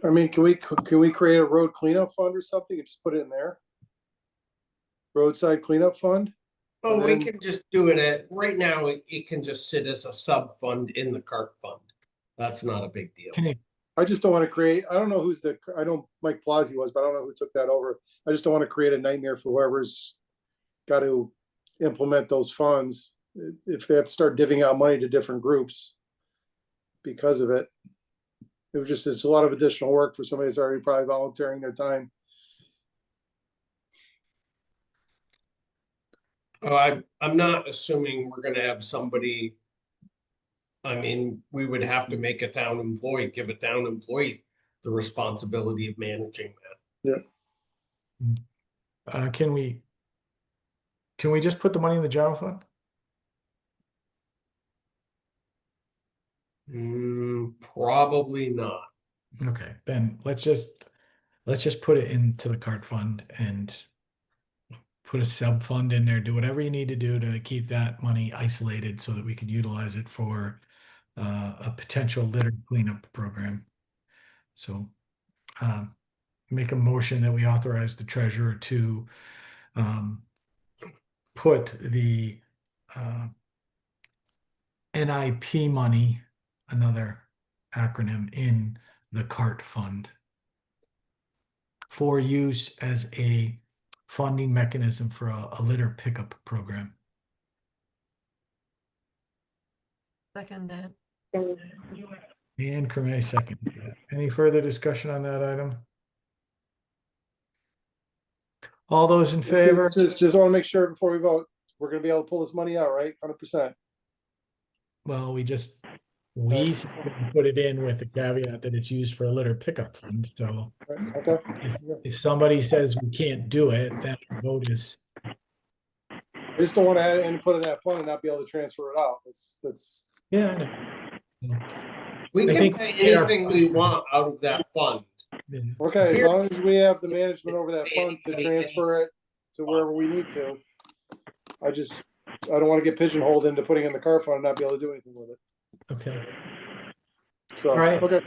S7: I mean, can we create a road cleanup fund or something and just put it in there? Roadside cleanup fund?
S14: Oh,
S7: And
S14: we
S7: then-
S14: can just do it right now, it can just sit as a sub fund in the cart fund. That's not a big deal.
S7: I just don't want to create, I don't know I know Mike Plazzi was, but I don't know who took that over. I just don't want to create a nightmare for whoever's got to implement those funds. If they have to start divvying out money to different groups because of it. It's a lot of additional work for somebody that's already probably volunteering their time.
S14: Oh, I'm not assuming we're gonna have somebody. I mean, we would have to make a town employee, give a town employee the responsibility of managing that.
S7: Yeah.
S1: Can we just put the money in the general fund?
S14: Probably not.
S1: Okay, then let's just put it into the cart fund and put a sub fund in there. Do whatever you need to do to keep that money isolated so that we can utilize it for a potential litter cleanup program. So, make a motion that we authorize the treasurer to put the NIP money, another acronym, in the cart fund. for use as a funding mechanism for a litter pickup program.
S15: Second that.
S1: And Creme second. Any further discussion on that item? All those in favor?
S7: Just want to make sure before we vote, we're gonna be able to pull this money out, right? 100%.
S1: Well, we put it in with the caveat that it's used for a litter pickup fund, so
S7: Okay.
S1: if somebody says we can't do it, then our vote is,
S7: I just don't want to have input in that fund and not be able to transfer it out. That's.
S1: yeah, I know.
S14: We
S1: I
S14: can
S1: think
S14: pay
S1: we are-
S14: anything we want out of that fund.
S7: Okay, as long as we have the management over that fund to transfer it to wherever we need to. I don't want to get pigeonholed into putting in the car fund and not be able to do anything with it.
S1: Okay.
S7: So,
S1: All right.
S7: okay.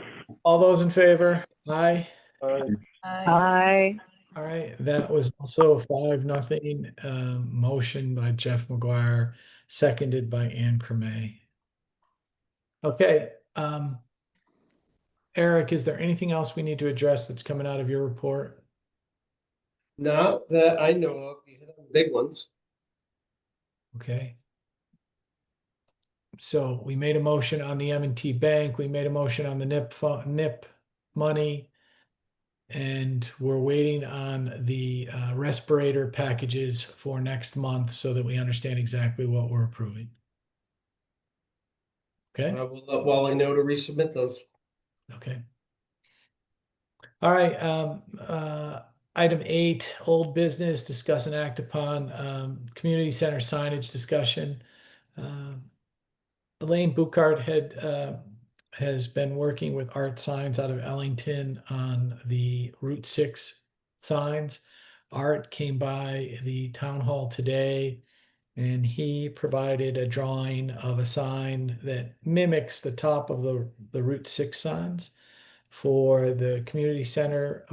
S1: All those in favor? Aye.
S12: Aye.
S1: All right, that was also 5-0, motion by Jeff McGuire, seconded by Ann Creme. Okay, Eric, is there anything else we need to address that's coming out of your report?
S14: Not that I know of, you hit on the big ones.
S1: Okay. So we made a motion on the M&T Bank, we made a motion on the NIP money, and we're waiting on the respirator packages for next month so that we understand exactly what we're approving. Okay.
S14: I will let Wally know to resubmit those.
S1: Okay. All right. Item 8, old business, discuss and act upon community center signage discussion. Elaine Buchart has been working with Art Signs out of Ellington on the Route 6 signs. Art came by the town hall today and he provided a drawing of a sign that mimics the top of the Route 6 signs for the community center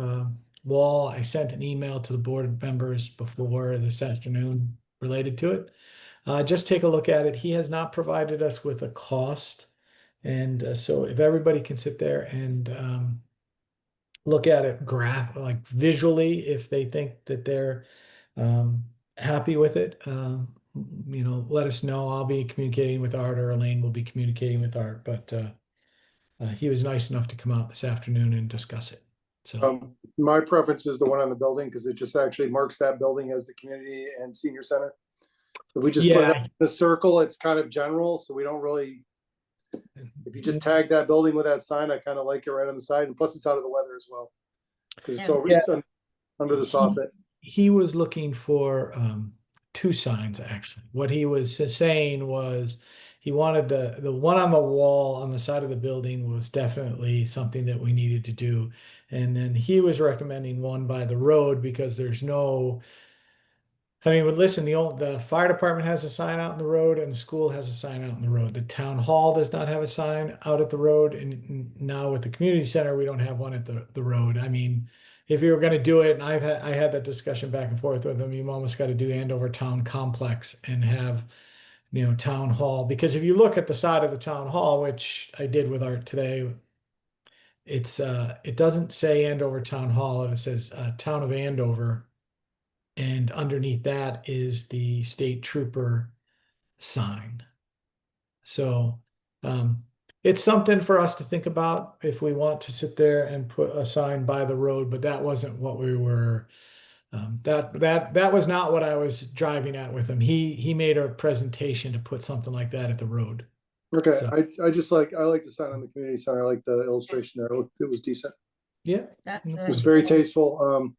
S1: wall. I sent an email to the board members before this afternoon related to it. Just take a look at it. He has not provided us with a cost. And so if everybody can sit there and look at it like visually, if they think that they're happy with it, let us know. I'll be communicating with Art, or Elaine will be communicating with Art, but he was nice enough to come out this afternoon and discuss it. So
S7: my preference is the one on the building because it just actually marks that building as the community and senior center. If we just put it in the circle, it's kind of general, so we don't really. If you just tag that building with that sign, I kind of like it right on the side, and plus it's out of the weather as well because it's under the soffit.
S1: He was looking for 2 signs actually. What he was saying was he wanted the one on the wall on the side of the building was definitely something that we needed to do, and then he was recommending one by the road because there's no. I mean, listen, the fire department has a sign out in the road and the school has a sign out in the road. The town hall does not have a sign out at the road. And now with the community center, we don't have one at the road. I mean, if you were going to do it, and I had that discussion back and forth with them, you almost got to do Andover Town Complex and have, town hall. Because if you look at the side of the town hall, which I did with Art today, it doesn't say Andover Town Hall. It says Town of Andover. And underneath that is the state trooper sign. So it's something for us to think about if we want to sit there and put a sign by the road, but that wasn't what we were. That was not what I was driving at with him. He made a presentation to put something like that at the road.
S7: Okay,
S1: So,
S7: I like the sign on the community center. I like the illustration there. It was decent.
S1: Yeah,
S7: it was very tasteful.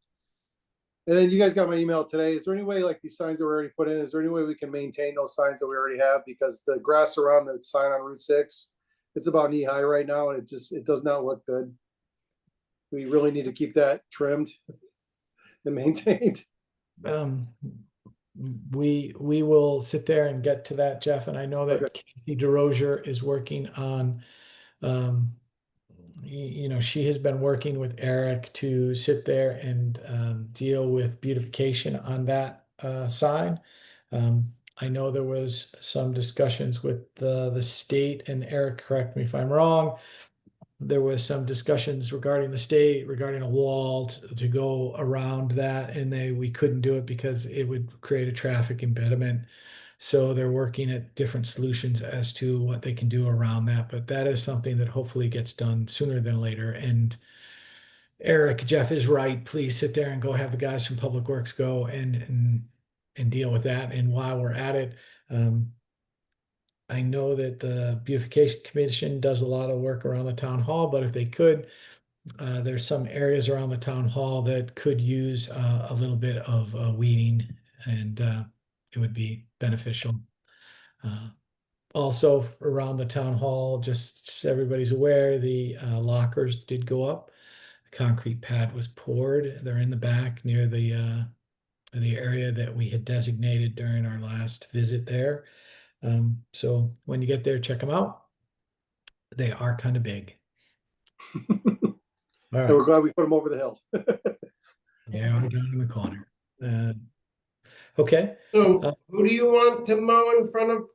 S7: And then you guys got my email today. Is there any way, like these signs that we already put in, is there any way we can maintain those signs that we already have? Because the grass around the sign on Route 6, it's about knee high right now, and it does not look good. We really need to keep that trimmed and maintained.
S1: We will sit there and get to that, Jeff. And I know that Kathy DeRozier is working on she has been working with Eric to sit there and deal with beautification on that sign. I know there was some discussions with the state, and Eric, correct me if I'm wrong, there was some discussions regarding the state, regarding a wall to go around that, and we couldn't do it because it would create a traffic impediment. So they're working at different solutions as to what they can do around that, but that is something that hopefully gets done sooner than later. And Eric, Jeff is right. Please sit there and go have the guys from Public Works go and deal with that. And while we're at it, I know that the Beautification Commission does a lot of work around the town hall, but if they could, there's some areas around the town hall that could use a little bit of weeding, and it would be beneficial. Also around the town hall, just so everybody's aware, the lockers did go up. The concrete pad was poured. They're in the back near the area that we had designated during our last visit there. So when you get there, check them out. They are kind of big. All
S7: And we're
S1: right.
S7: glad we put them over the hill.
S1: They are down in the corner. Okay.
S14: So who do you want to mow in front of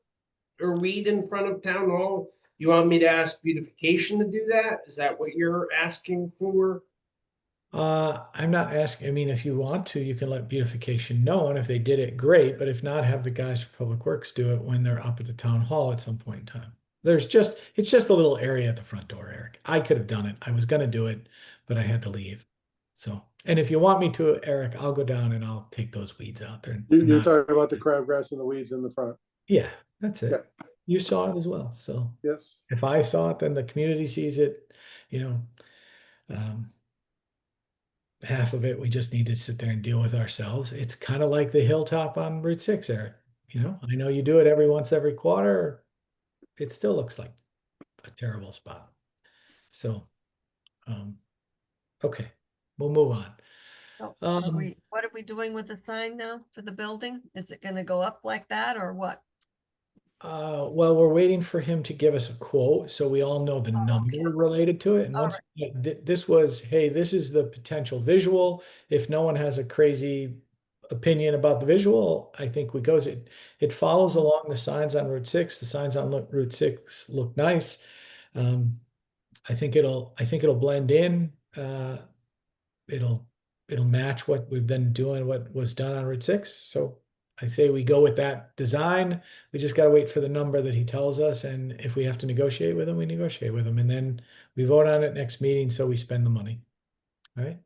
S14: or weed in front of town hall? You want me to ask beautification to do that? Is that what you're asking for?
S1: I'm not asking, I mean, if you want to, you can let beautification know, and if they did it, great, but if not, have the guys from Public Works do it when they're up at the town hall at some point in time. It's just a little area at the front door, Eric. I could have done it. I was gonna do it, but I had to leave. So, and if you want me to, Eric, I'll go down and I'll take those weeds out there.
S7: You're talking about the crabgrass and the weeds in the front.
S1: Yeah, that's it.
S7: Yeah.
S1: You saw it as well. So
S7: Yes.
S1: if I saw it, then the community sees it, you know. Half of it we just need to sit there and deal with ourselves. It's kind of like the hilltop on Route 6, Eric. I know you do it every quarter. It still looks like a terrible spot. So, okay, we'll move on.
S15: So what are we doing with the sign now for the building? Is it gonna go up like that or what?
S1: Well, we're waiting for him to give us a quote, so we all know the number
S15: okay.
S1: related to it. And
S15: All
S1: once this was, hey, this is the potential visual. If no one has a crazy opinion about the visual, I think we goes. It follows along the signs on Route 6. The signs on Route 6 look nice. I think it'll blend in. It'll match what we've been doing, what was done on Route 6. So I say we go with that design. We just got to wait for the number that he tells us. And if we have to negotiate with him, we negotiate with him. And then we vote on it next meeting. So we spend the money. All right.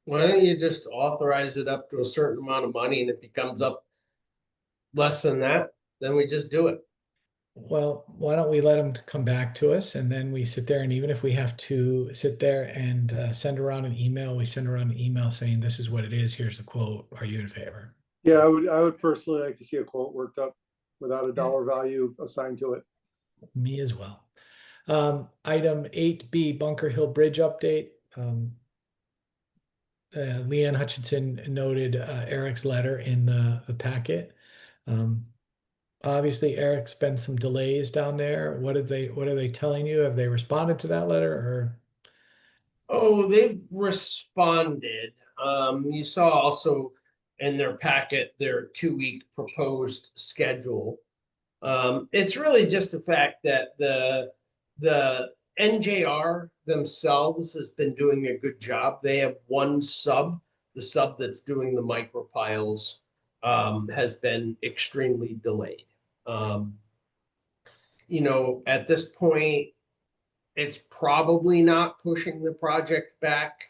S14: Why don't you just authorize it up to a certain amount of money, and if it comes up less than that, then we just do it.
S1: Well, why don't we let him come back to us, and then we sit there, and even if we have to sit there and send around an email, we send around an email saying, this is what it is. Here's the quote. Are you in favor?
S7: Yeah, I would personally like to see a quote worked up without a dollar value assigned to it.
S1: Me as well. Item 8B, Bunker Hill Bridge update. Leanne Hutchinson noted Eric's letter in the packet. Obviously, Eric's been some delays down there. What are they telling you? Have they responded to that letter or?
S14: Oh, they've responded. You saw also in their packet their 2-week proposed schedule. It's really just the fact that the NJR themselves has been doing a good job. They have one sub, the sub that's doing the micropiles, has been extremely delayed. At this point, it's probably not pushing the project back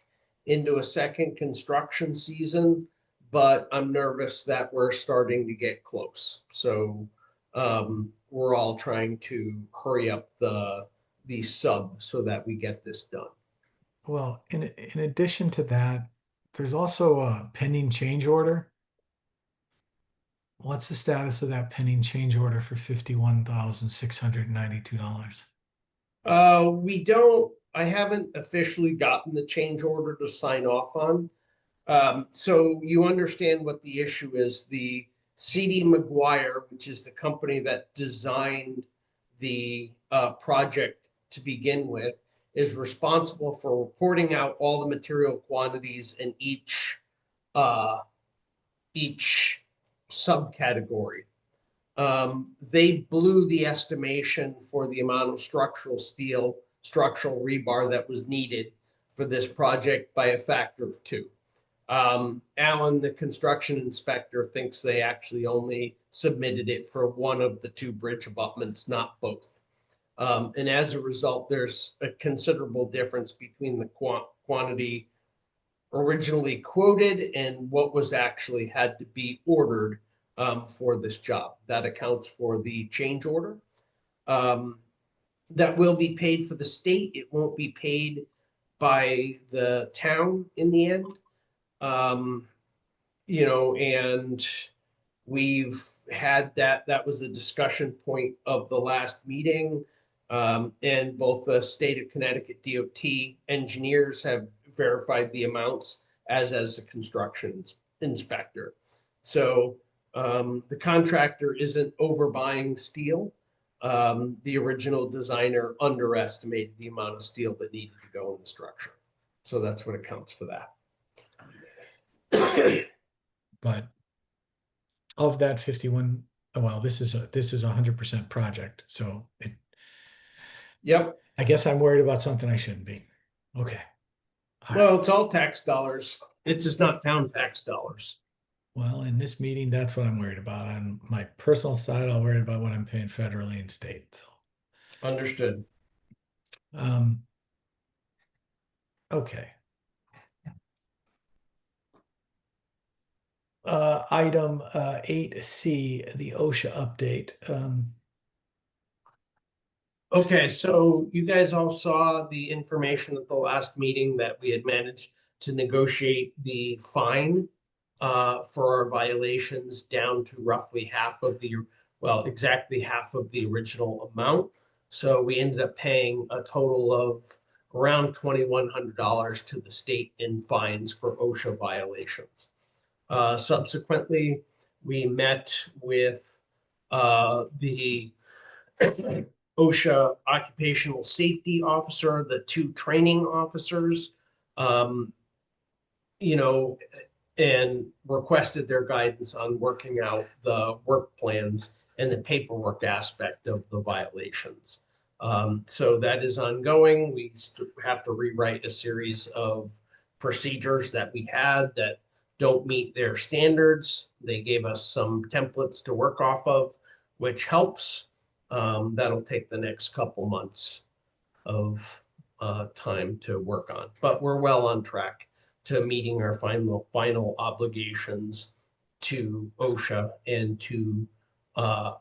S14: into a second construction season, but I'm nervous that we're starting to get close. So we're all trying to hurry up the sub so that we get this done.
S1: Well, in addition to that, there's also a pending change order. What's the status of that pending change order for $51,692?
S14: I haven't officially gotten the change order to sign off on. So you understand what the issue is. The CD McGuire, which is the company that designed the project to begin with, is responsible for reporting out all the material quantities in each subcategory. They blew the estimation for the amount of structural steel structural rebar that was needed for this project by a factor of 2. Alan, the construction inspector, thinks they actually only submitted it for one of the 2 bridge abutments, not both. And as a result, there's a considerable difference between the quantity originally quoted and what was actually had to be ordered for this job. That accounts for the change order. That will be paid for the state. It won't be paid by the town in the end. You know, and we've had that was a discussion point of the last meeting. And both the state of Connecticut DOT engineers have verified the amounts as a construction inspector. So the contractor isn't overbuying steel. The original designer underestimated the amount of steel that needed to go in the structure. So that's what accounts for that.
S1: But of that 51, well, this is a 100% project. So
S14: Yep.
S1: I guess I'm worried about something I shouldn't be. Okay.
S14: Well, it's all tax dollars. It's just not town tax dollars.
S1: Well, in this meeting, that's what I'm worried about. On my personal side, I'll worry about what I'm paying federally and state. So,
S14: Understood.
S1: Okay. Item 8C, the OSHA update.
S14: Okay, so you guys all saw the information at the last meeting that we had managed to negotiate the fine for our violations down to roughly half of the, well, exactly half of the original amount. So we ended up paying a total of around $2,100 to the state in fines for OSHA violations. Subsequently, we met with the OSHA occupational safety officer, the 2 training officers, you know, and requested their guidance on working out the work plans and the paperwork aspect of the violations. So that is ongoing. We have to rewrite a series of procedures that we had that don't meet their standards. They gave us some templates to work off of, which helps. That'll take the next couple months of time to work on, but we're well on track to meeting our final obligations to OSHA and to Con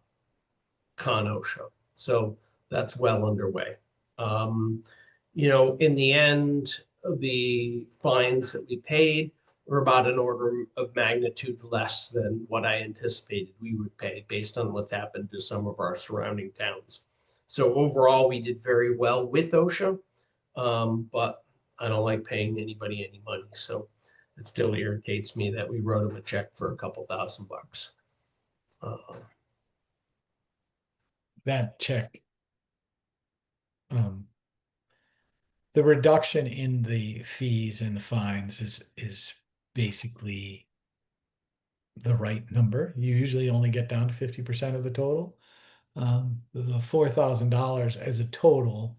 S14: OSHA. So that's well underway. You know, in the end, the fines that we paid were about an order of magnitude less than what I anticipated we would pay based on what's happened to some of our surrounding towns. So overall, we did very well with OSHA, but I don't like paying anybody any money. So it still irritates me that we wrote them a check for a couple $1,000.
S1: That check. The reduction in the fees and the fines is basically the right number. You usually only get down to 50% of the total. The $4,000 as a total,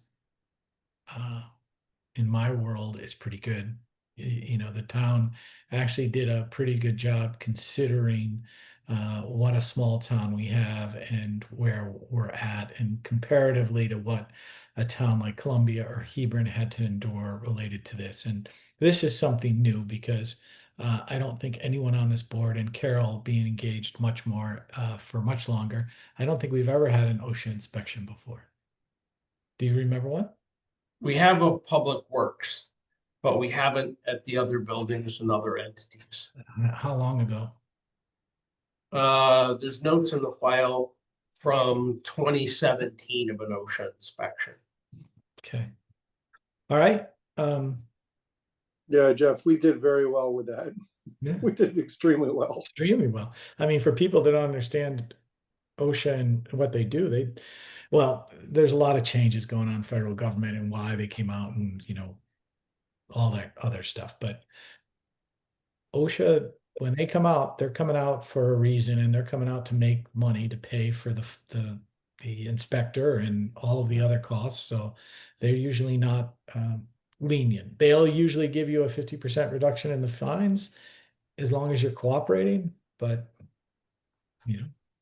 S1: in my world, is pretty good. You know, the town actually did a pretty good job considering what a small town we have and where we're at, and comparatively to what a town like Columbia or Hebron had to endure related to this. And this is something new because I don't think anyone on this board, and Carol being engaged much more for much longer, I don't think we've ever had an OSHA inspection before. Do you remember one?
S14: We have a Public Works, but we haven't at the other buildings and other entities.
S1: How long ago?
S14: There's notes in the file from 2017 of an OSHA inspection.
S1: Okay. All right.
S7: Yeah, Jeff, we did very well with that.
S1: Yeah.
S7: We did extremely well.
S1: Extremely well. I mean, for people that don't understand OSHA and what they do, well, there's a lot of changes going on in federal government and why they came out and, you know, all that other stuff. But OSHA, when they come out, they're coming out for a reason, and they're coming out to make money to pay for the the inspector and all of the other costs. So they're usually not lenient. They'll usually give you a 50% reduction in the fines as long as you're cooperating. But,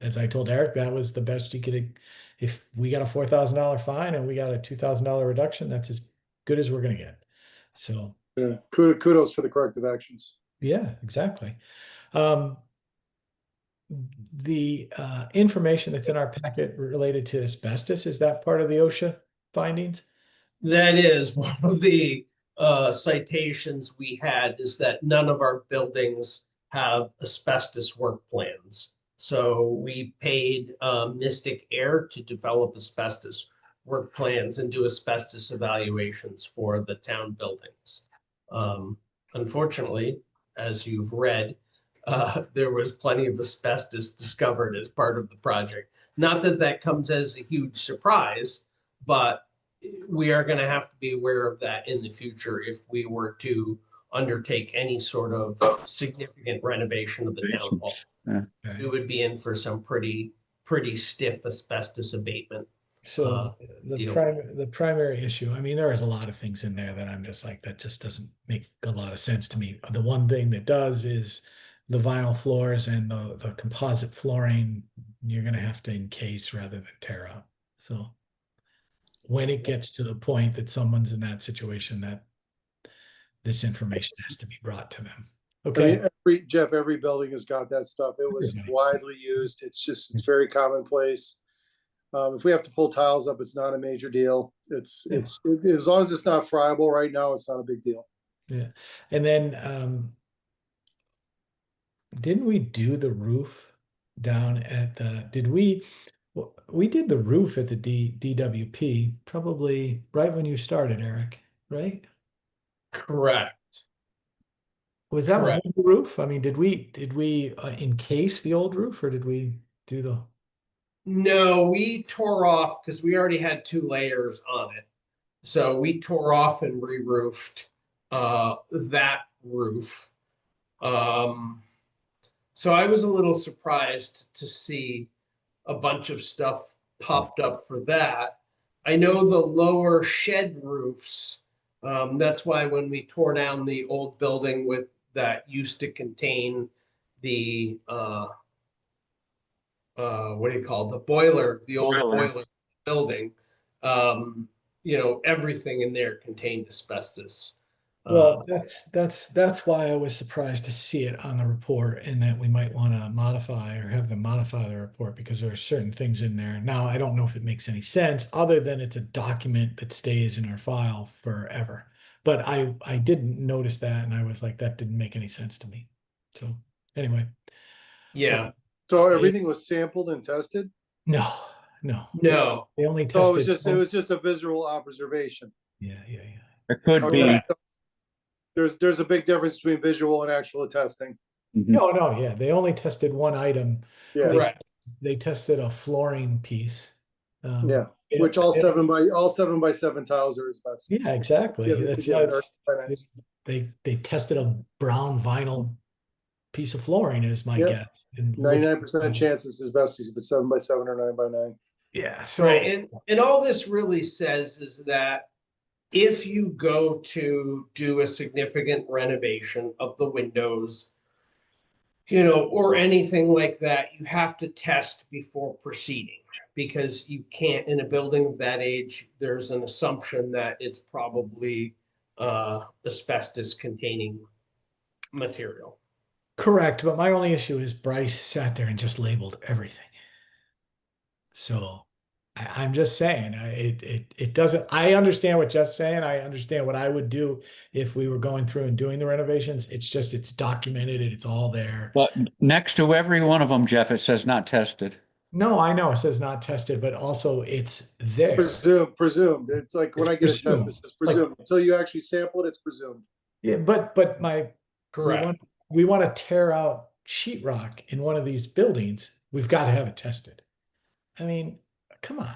S1: as I told Eric, that was the best you could. If we got a $4,000 fine and we got a $2,000 reduction, that's as good as we're going to get. So
S7: Yeah, kudos for the corrective actions.
S1: yeah, exactly. The information that's in our packet related to asbestos, is that part of the OSHA findings?
S14: That is one of the citations we had, is that none of our buildings have asbestos work plans. So we paid Mystic Air to develop asbestos work plans and do asbestos evaluations for the town buildings. Unfortunately, as you've read, there was plenty of asbestos discovered as part of the project. Not that that comes as a huge surprise, but we are going to have to be aware of that in the future if we were to undertake any sort of significant renovation of the town hall.
S13: Yeah.
S1: Okay.
S14: We would be in for some pretty stiff asbestos abatement.
S1: So
S14: deal.
S1: the primary issue, I mean, there is a lot of things in there that I'm just like, that just doesn't make a lot of sense to me. The one thing that does is the vinyl floors and the composite flooring, you're going to have to encase rather than tear up. So when it gets to the point that someone's in that situation, that this information has to be brought to them.
S7: I
S1: Okay.
S7: mean, every building has got that stuff. It was
S1: Everybody.
S7: widely used. It's very commonplace. If we have to pull tiles up, it's not a major deal. As long as it's not friable right now, it's not a big deal.
S1: Yeah. And then didn't we do the roof down at we did the roof at the DWP probably right when you started, Eric, right?
S14: Correct.
S1: Was that
S14: Correct.
S1: one the roof? I mean, did we encase the old roof, or did we do the?
S14: No, we tore off because we already had 2 layers on it. So we tore off and re-roofed that roof. So I was a little surprised to see a bunch of stuff popped up for that. I know the lower shed roofs. That's why when we tore down the old building that used to contain the what do you call it? The boiler, the old boiler building. Everything in there contained asbestos.
S1: Well, that's why I was surprised to see it on the report, and that we might want to modify or have them modify the report, because there are certain things in there. Now, I don't know if it makes any sense other than it's a document that stays in our file forever. But I didn't notice that, and I was like, that didn't make any sense to me. So anyway,
S14: Yeah.
S7: So everything was sampled and tested?
S1: no. They only
S7: So
S1: tested.
S7: it was just a visual observation.
S1: Yeah.
S13: It could
S7: Okay.
S13: be.
S7: There's a big difference between visual and actual testing.
S1: No, yeah. They only tested one item.
S7: Yeah.
S14: Correct.
S1: They tested a flooring piece.
S7: Yeah. Which all 7 by 7 tiles are asbestos.
S1: Yeah, exactly. They tested a brown vinyl piece of flooring, is my
S7: Yep.
S1: guess. And
S7: 99% chance it's asbestos, but 7 by 7 or 9 by 9.
S1: yeah. So
S14: Right. And all this really says is that if you go to do a significant renovation of the windows, or anything like that, you have to test before proceeding, because you can't, in a building of that age, there's an assumption that it's probably asbestos containing material.
S1: correct, but my only issue is Bryce sat there and just labeled everything. So I'm just saying, it doesn't. I understand what Jeff's saying. I understand what I would do if we were going through and doing the renovations. It's just, it's documented and it's all there.
S13: But next to every one of them, Jeff, it says not tested.
S1: No, I know it says not tested, but also it's there.
S7: Presumed. It's like when I get a test,
S1: Presumed.
S7: it says presumed. Until you actually sample it, it's presumed.
S1: Yeah, but
S14: Correct.
S1: we want to tear out sheetrock in one of these buildings. We've got to have it tested. I mean, come on.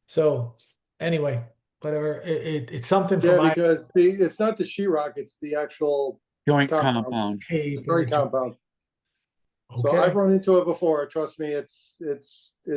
S1: So anyway, whatever. It's something for
S7: Yeah, because it's not the sheetrock, it's the actual
S13: Joint compound.
S7: Joint compound. So
S1: Okay.
S7: I've run into it before. Trust me, it's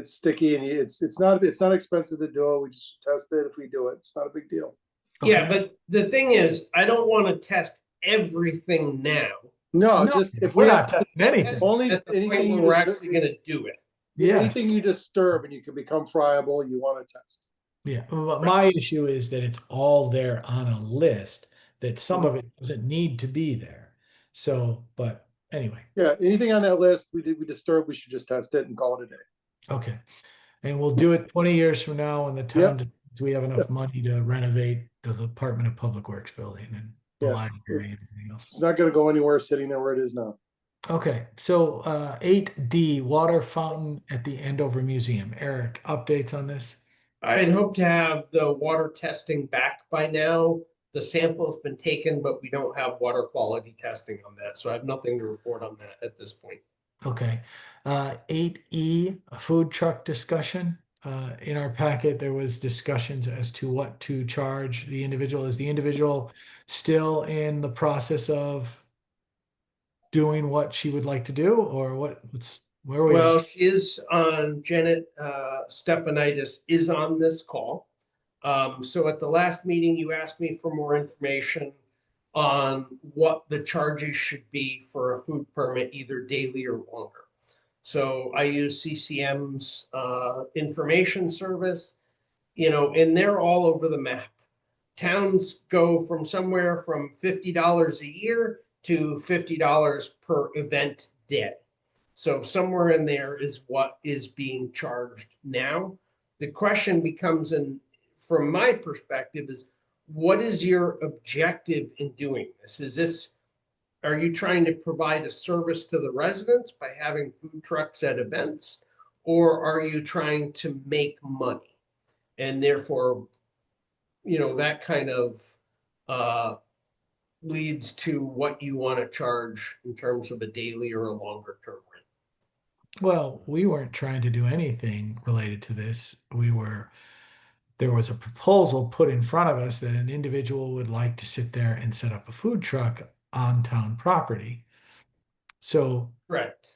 S7: sticky and it's not expensive to do it. We just test it if we do it. It's not a big deal.
S14: Yeah, but the thing is, I don't want to test everything now.
S7: No,
S1: No,
S7: just if
S1: we're
S7: we
S1: not
S7: have
S1: testing anything.
S7: only
S14: At the point
S7: anything
S14: where
S7: you
S14: we're
S7: just
S14: actually gonna do it.
S1: Yes.
S7: anything you disturb and you can become friable, you want to test.
S1: Yeah, but my issue is that it's all there on a list, that some of it doesn't need to be there. So, but anyway,
S7: Yeah, anything on that list we disturb, we should just test it and call it a day.
S1: okay. And we'll do it 20 years from now when the town,
S7: Yep.
S1: do we have enough money to renovate the Department of Public Works building and the
S7: Yeah.
S1: library and everything else.
S7: It's not going to go anywhere sitting there where it is now.
S1: Okay, so 8D, water fountain at the Andover Museum. Eric, updates on this?
S14: I'd hope to have the water testing back by now. The sample's been taken, but we don't have water quality testing on that, so I have nothing to report on that at this point.
S1: Okay. 8E, a food truck discussion. In our packet, there was discussions as to what to charge the individual. Is the individual still in the process of doing what she would like to do, or where are we
S14: Well,
S1: at?
S14: she is on, Janet Stepanitis is on this call. So at the last meeting, you asked me for more information on what the charges should be for a food permit, either daily or longer. So I use CCM's information service, and they're all over the map. Towns go from somewhere from $50 a year to $50 per event day. So somewhere in there is what is being charged now. The question becomes, from my perspective, is what is your objective in doing this? Are you trying to provide a service to the residents by having food trucks at events? Or are you trying to make money? And therefore, that kind of leads to what you want to charge in terms of a daily or a longer term rent.
S1: Well, we weren't trying to do anything related to this. There was a proposal put in front of us that an individual would like to sit there and set up a food truck on town property. So,
S14: Correct.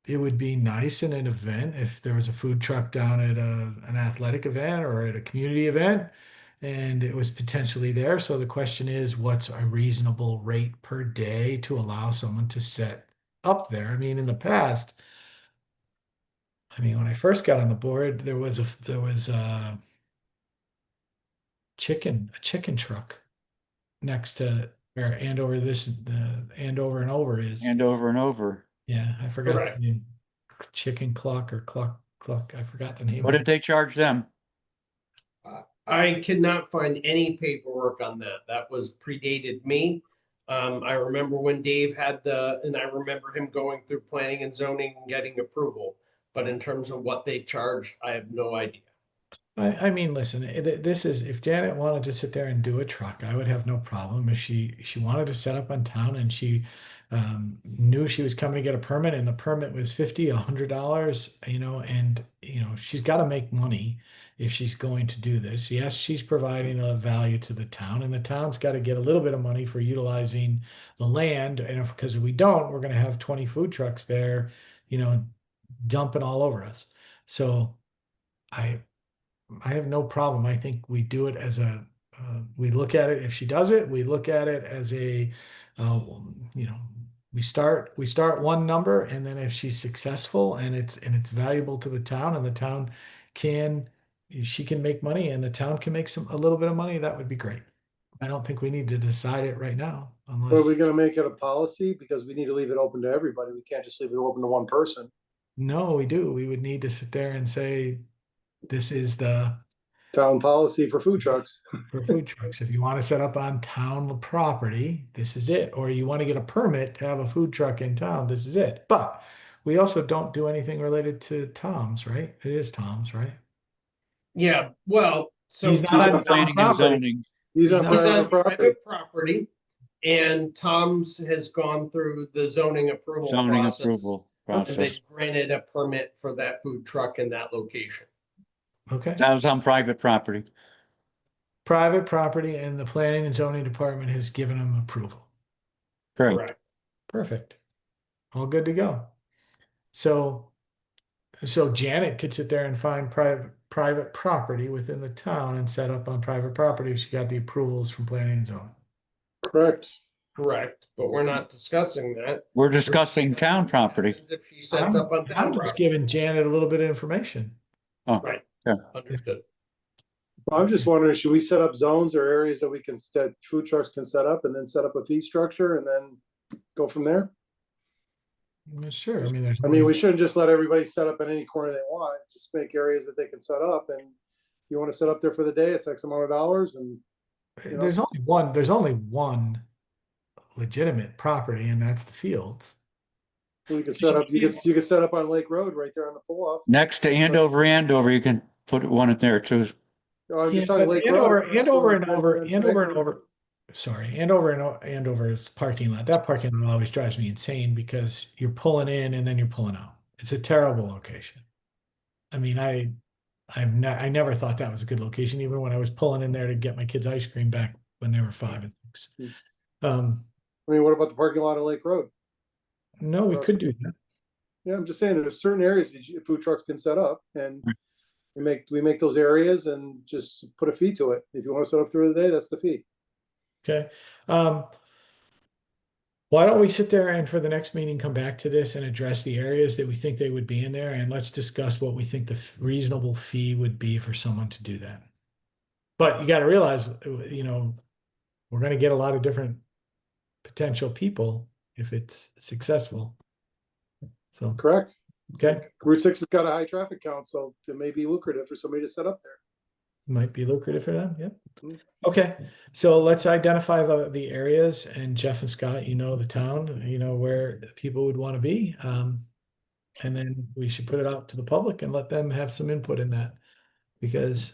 S1: It would be nice in an event if there was a food truck down at an athletic event or at a community event and it was potentially there. So the question is, what's a reasonable rate per day to allow someone to set up there? I mean, in the past, when I first got on the board, there was a chicken truck next to where the Andover and Over is.
S13: And over and over.
S1: Yeah, I forgot
S14: Correct.
S1: the name. Chicken Cluck or Cluck. I forgot the name.
S13: What did they charge them?
S14: I could not find any paperwork on that. That was predated me. I remember when Dave had and I remember him going through planning and zoning and getting approval. But in terms of what they charged, I have no idea.
S1: Listen, this is, if Janet wanted to sit there and do a truck, I would have no problem. If she wanted to set up on town and she knew she was coming to get a permit and the permit was $50, $100, and she's got to make money if she's going to do this. Yes, she's providing a value to the town, and the town's got to get a little bit of money for utilizing the land. And because if we don't, we're going to have 20 food trucks there, dumping all over us. So I have no problem. I think we do it as we look at it. If she does it, we look at it as uh, we start one number, and then if she's successful and it's valuable to the town, and the town she can make money, and the town can make a little bit of money, that would be great. I don't think we need to decide it right now, unless.
S7: Are we going to make it a policy? Because we need to leave it open to everybody. We can't just leave it open to one person.
S1: No, we do. We would need to sit there and say, this is the
S7: town policy for food trucks.
S1: For food trucks. If you want to set up on town property, this is it. Or you want to get a permit to have a food truck in town, this is it. But we also don't do anything related to Tom's, right? It is Tom's, right?
S14: Yeah, well, so
S1: He's not on
S13: planning and zoning.
S7: He's on private property.
S14: private property, and Tom's has gone through the zoning approval process. And they've granted a permit for that food truck in that location.
S1: Okay.
S13: That was on private property.
S1: Private property, and the planning and zoning department has given them approval.
S13: Correct.
S1: Perfect. all good to go. So Janet could sit there and find private property within the town and set up on private property if she got the approvals from planning and zoning.
S7: Correct.
S14: Correct, but we're not discussing that.
S13: We're discussing town property.
S14: If she sets up on
S1: I'm
S14: town
S1: just
S14: property.
S1: giving Janet a little bit of information.
S13: Oh,
S14: Right.
S13: yeah.
S14: Understood.
S7: Well, I'm just wondering, should we set up zones or areas that we can food trucks can set up and then set up a fee structure and then go from there?
S1: Sure. I mean,
S7: we shouldn't just let everybody set up in any corner they want. Just make areas that they can set up, and you want to set up there for the day, it's X amount of dollars, and
S1: there's only one legitimate property, and that's the fields.
S7: we could set up. You could set up on Lake Road right there on the pull off.
S13: Next to Andover, you can put one in there too.
S7: I'm just talking Lake Road.
S1: Andover's parking lot. That parking lot always drives me insane because you're pulling in and then you're pulling out. It's a terrible location. I mean, I never thought that was a good location, even when I was pulling in there to get my kids ice cream back when they were 5 and 6.
S7: What about the parking lot of Lake Road?
S1: No, we could do that.
S7: Yeah, I'm just saying there's certain areas that food trucks can set up, and we make those areas and just put a fee to it. If you want to set up through the day, that's the fee.
S1: Okay. Why don't we sit there and for the next meeting come back to this and address the areas that we think they would be in there, and let's discuss what we think the reasonable fee would be for someone to do that. But you got to realize, we're going to get a lot of different potential people if it's successful. So
S7: correct.
S1: Okay.
S7: Route 6 has got a high traffic count, so it may be lucrative for somebody to set up there.
S1: Might be lucrative for them. Yep. Okay. So let's identify the areas, and Jeff and Scott, the town, where people would want to be. And then we should put it out to the public and let them have some input in that, because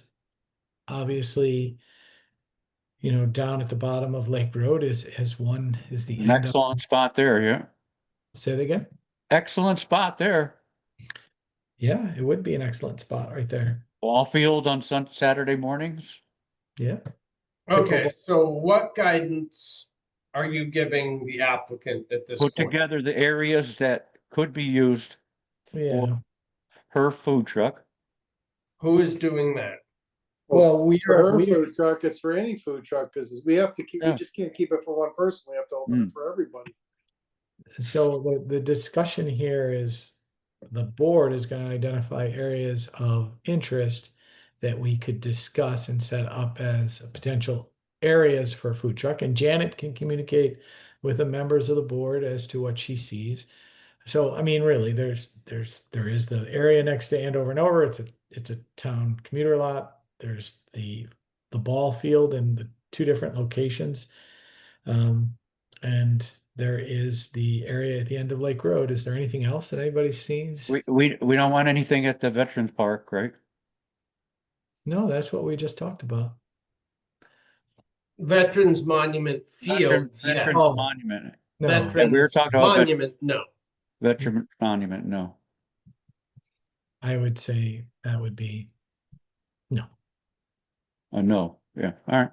S1: obviously, down at the bottom of Lake Road is the
S13: An
S1: end
S13: excellent spot there. Yeah.
S1: Say that again.
S13: Excellent spot there.
S1: Yeah, it would be an excellent spot right there.
S13: Ball field on Saturday mornings.
S1: Yeah.
S14: Okay, so what guidance are you giving the applicant at this
S13: Put
S14: point?
S13: together the areas that could be used for her food truck.
S14: Who is doing that?
S1: Well,
S7: food truck. It's for any food truck, because we have to keep. We just can't keep it for one person. We have to open it for everybody.
S1: So the discussion here is the board is going to identify areas of interest that we could discuss and set up as potential areas for a food truck. And Janet can communicate with the members of the board as to what she sees. So, I mean, really, there is the area next to Andover and Over. It's a town commuter lot. There's the ball field in the 2 different locations. And there is the area at the end of Lake Road. Is there anything else that anybody sees?
S13: We don't want anything at the Veterans Park, right?
S1: No, that's what we just talked about.
S14: Veterans Monument Field.
S13: Veterans Monument.
S1: No.
S14: Veterans
S13: we were talking about
S14: Monument, no.
S13: Veteran Monument, no.
S1: I would say that would be no.
S13: No. Yeah. All right.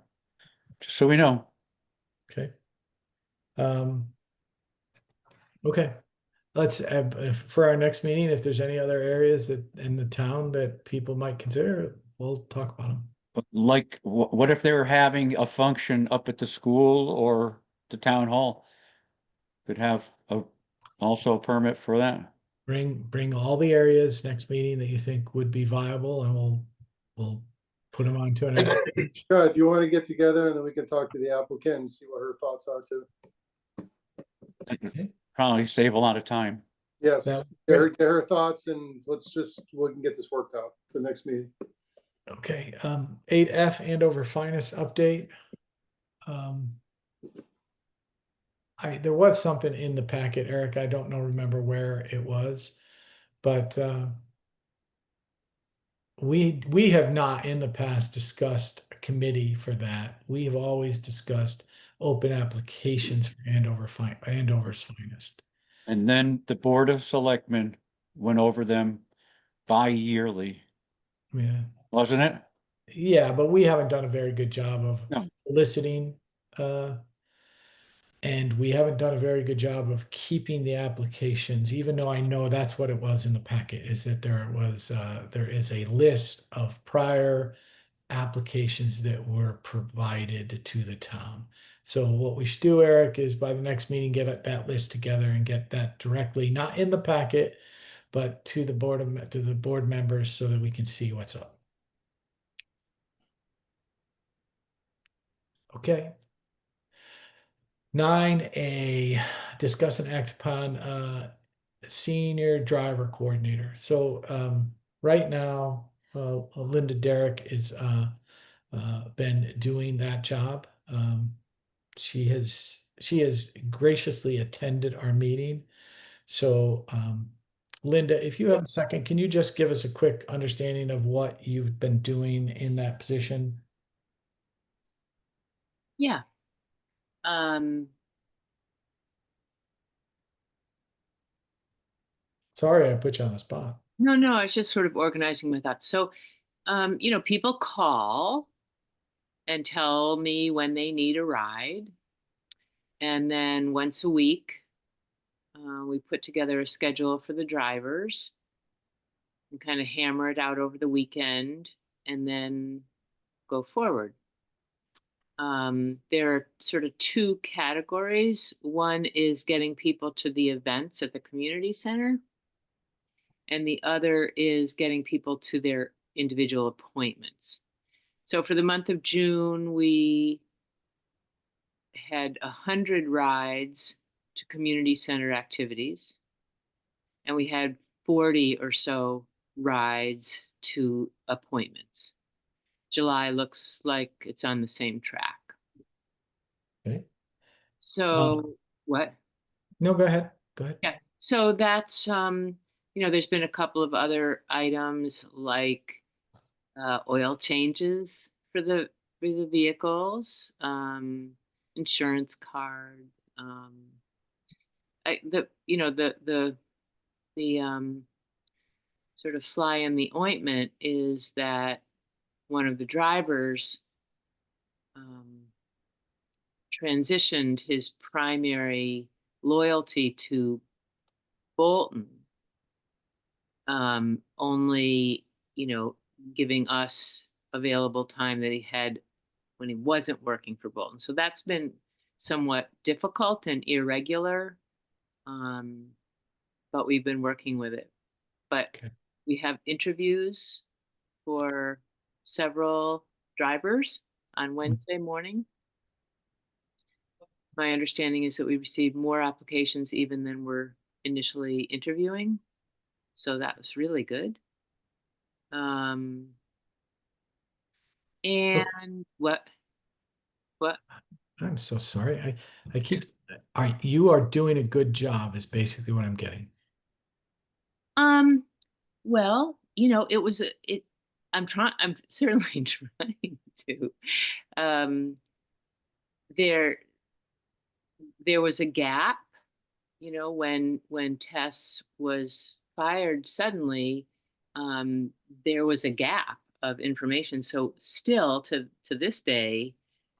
S13: Just so we know.
S1: Okay. Okay. Let's for our next meeting, if there's any other areas that in the town that people might consider, we'll talk about them.
S13: Like, what if they were having a function up at the school or the town hall? Could have also a permit for that.
S1: Bring all the areas next meeting that you think would be viable, and we'll put them onto an.
S7: Do you want to get together and then we can talk to the applicant and see what her thoughts are too?
S1: Okay.
S13: Probably save a lot of time.
S7: Yes, get her thoughts, and we can get this worked out for the next meeting.
S1: Okay, 8F Andover Finest update. There was something in the packet, Eric. I don't remember where it was, but we have not in the past discussed a committee for that. We have always discussed open applications for Andover's Finest.
S13: And then the Board of Selectmen went over them bi-yearly.
S1: Yeah.
S13: Wasn't it?
S1: Yeah, but we haven't done a very good job of soliciting And we haven't done a very good job of keeping the applications, even though I know that's what it was in the packet, is that there is a list of prior applications that were provided to the town. So what we should do, Eric, is by the next meeting, get that list together and get that directly, not in the packet, but to the board members so that we can see what's up. Okay. 9A, discuss and act upon senior driver coordinator. So right now, Linda Derrick is been doing that job. She has graciously attended our meeting. So Linda, if you have a second, can you just give us a quick understanding of what you've been doing in that position?
S10: Yeah. Um,
S1: Sorry, I put you on the spot.
S10: no, I was just sort of organizing my thoughts. So, people call and tell me when they need a ride. And then once a week, we put together a schedule for the drivers and kind of hammer it out over the weekend and then go forward. There are sort of two categories. One is getting people to the events at the community center, and the other is getting people to their individual appointments. So for the month of June, we had 100 rides to community center activities, and we had 40 or so rides to appointments. July looks like it's on the same track.
S1: Okay.
S10: So what?
S1: No, go ahead. Go ahead.
S10: Yeah. So that's there's been a couple of other items like oil changes for the vehicles, insurance card, the sort of fly in the ointment is that one of the drivers transitioned his primary loyalty to Bolton, only, giving us available time that he had when he wasn't working for Bolton. So that's been somewhat difficult and irregular, but we've been working with it. But
S1: Okay.
S10: we have interviews for several drivers on Wednesday morning. My understanding is that we received more applications even than we're initially interviewing. So that was really good. And what?
S1: I'm so sorry. You are doing a good job is basically what I'm getting.
S10: Well, I'm certainly trying to. There was a gap, when Tess was fired suddenly, there was a gap of information. So still to this day,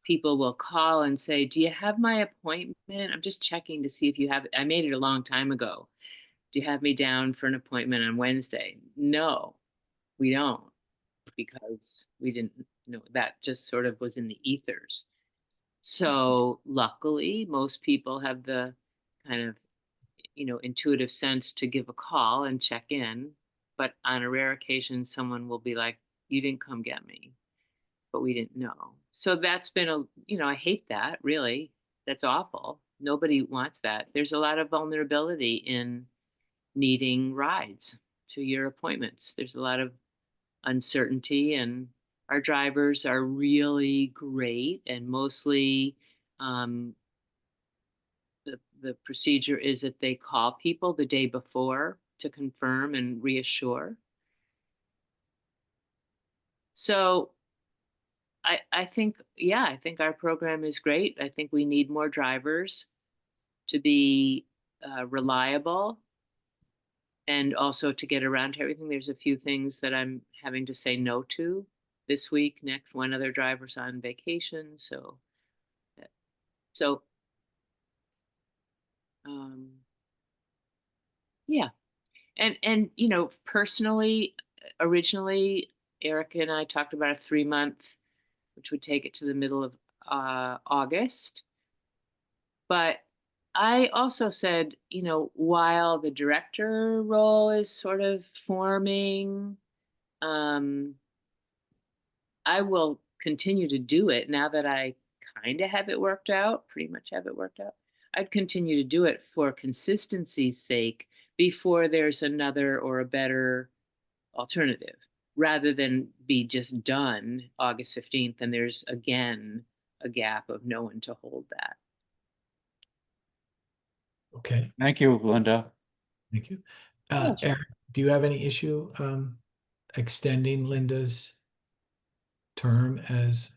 S10: people will call and say, "Do you have my appointment? I'm just checking to see if you have it. I made it a long time ago. Do you have me down for an appointment on Wednesday?" No, we don't, because we didn't know. That just sort of was in the ethers. So luckily, most people have the kind of, intuitive sense to give a call and check in. But on a rare occasion, someone will be like, "You didn't come get me," but we didn't know. So that's been I hate that, really. That's awful. Nobody wants that. There's a lot of vulnerability in needing rides to your appointments. There's a lot of uncertainty, and our drivers are really great, and mostly the procedure is that they call people the day before to confirm and reassure. So I think, yeah, I think our program is great. I think we need more drivers to be reliable and also to get around to everything. There's a few things that I'm having to say no to this week. Next, one other driver's on vacation. So Yeah. And personally, originally, Erica and I talked about a 3-month, which would take it to the middle of August. But I also said, while the director role is sort of forming, I will continue to do it now that I kind of have it worked out, pretty much have it worked out. I'd continue to do it for consistency's sake before there's another or a better alternative, rather than be just done August 15th and there's again a gap of no one to hold that.
S1: Okay,
S13: Thank you, Linda.
S1: thank you. Eric, do you have any issue extending Linda's term as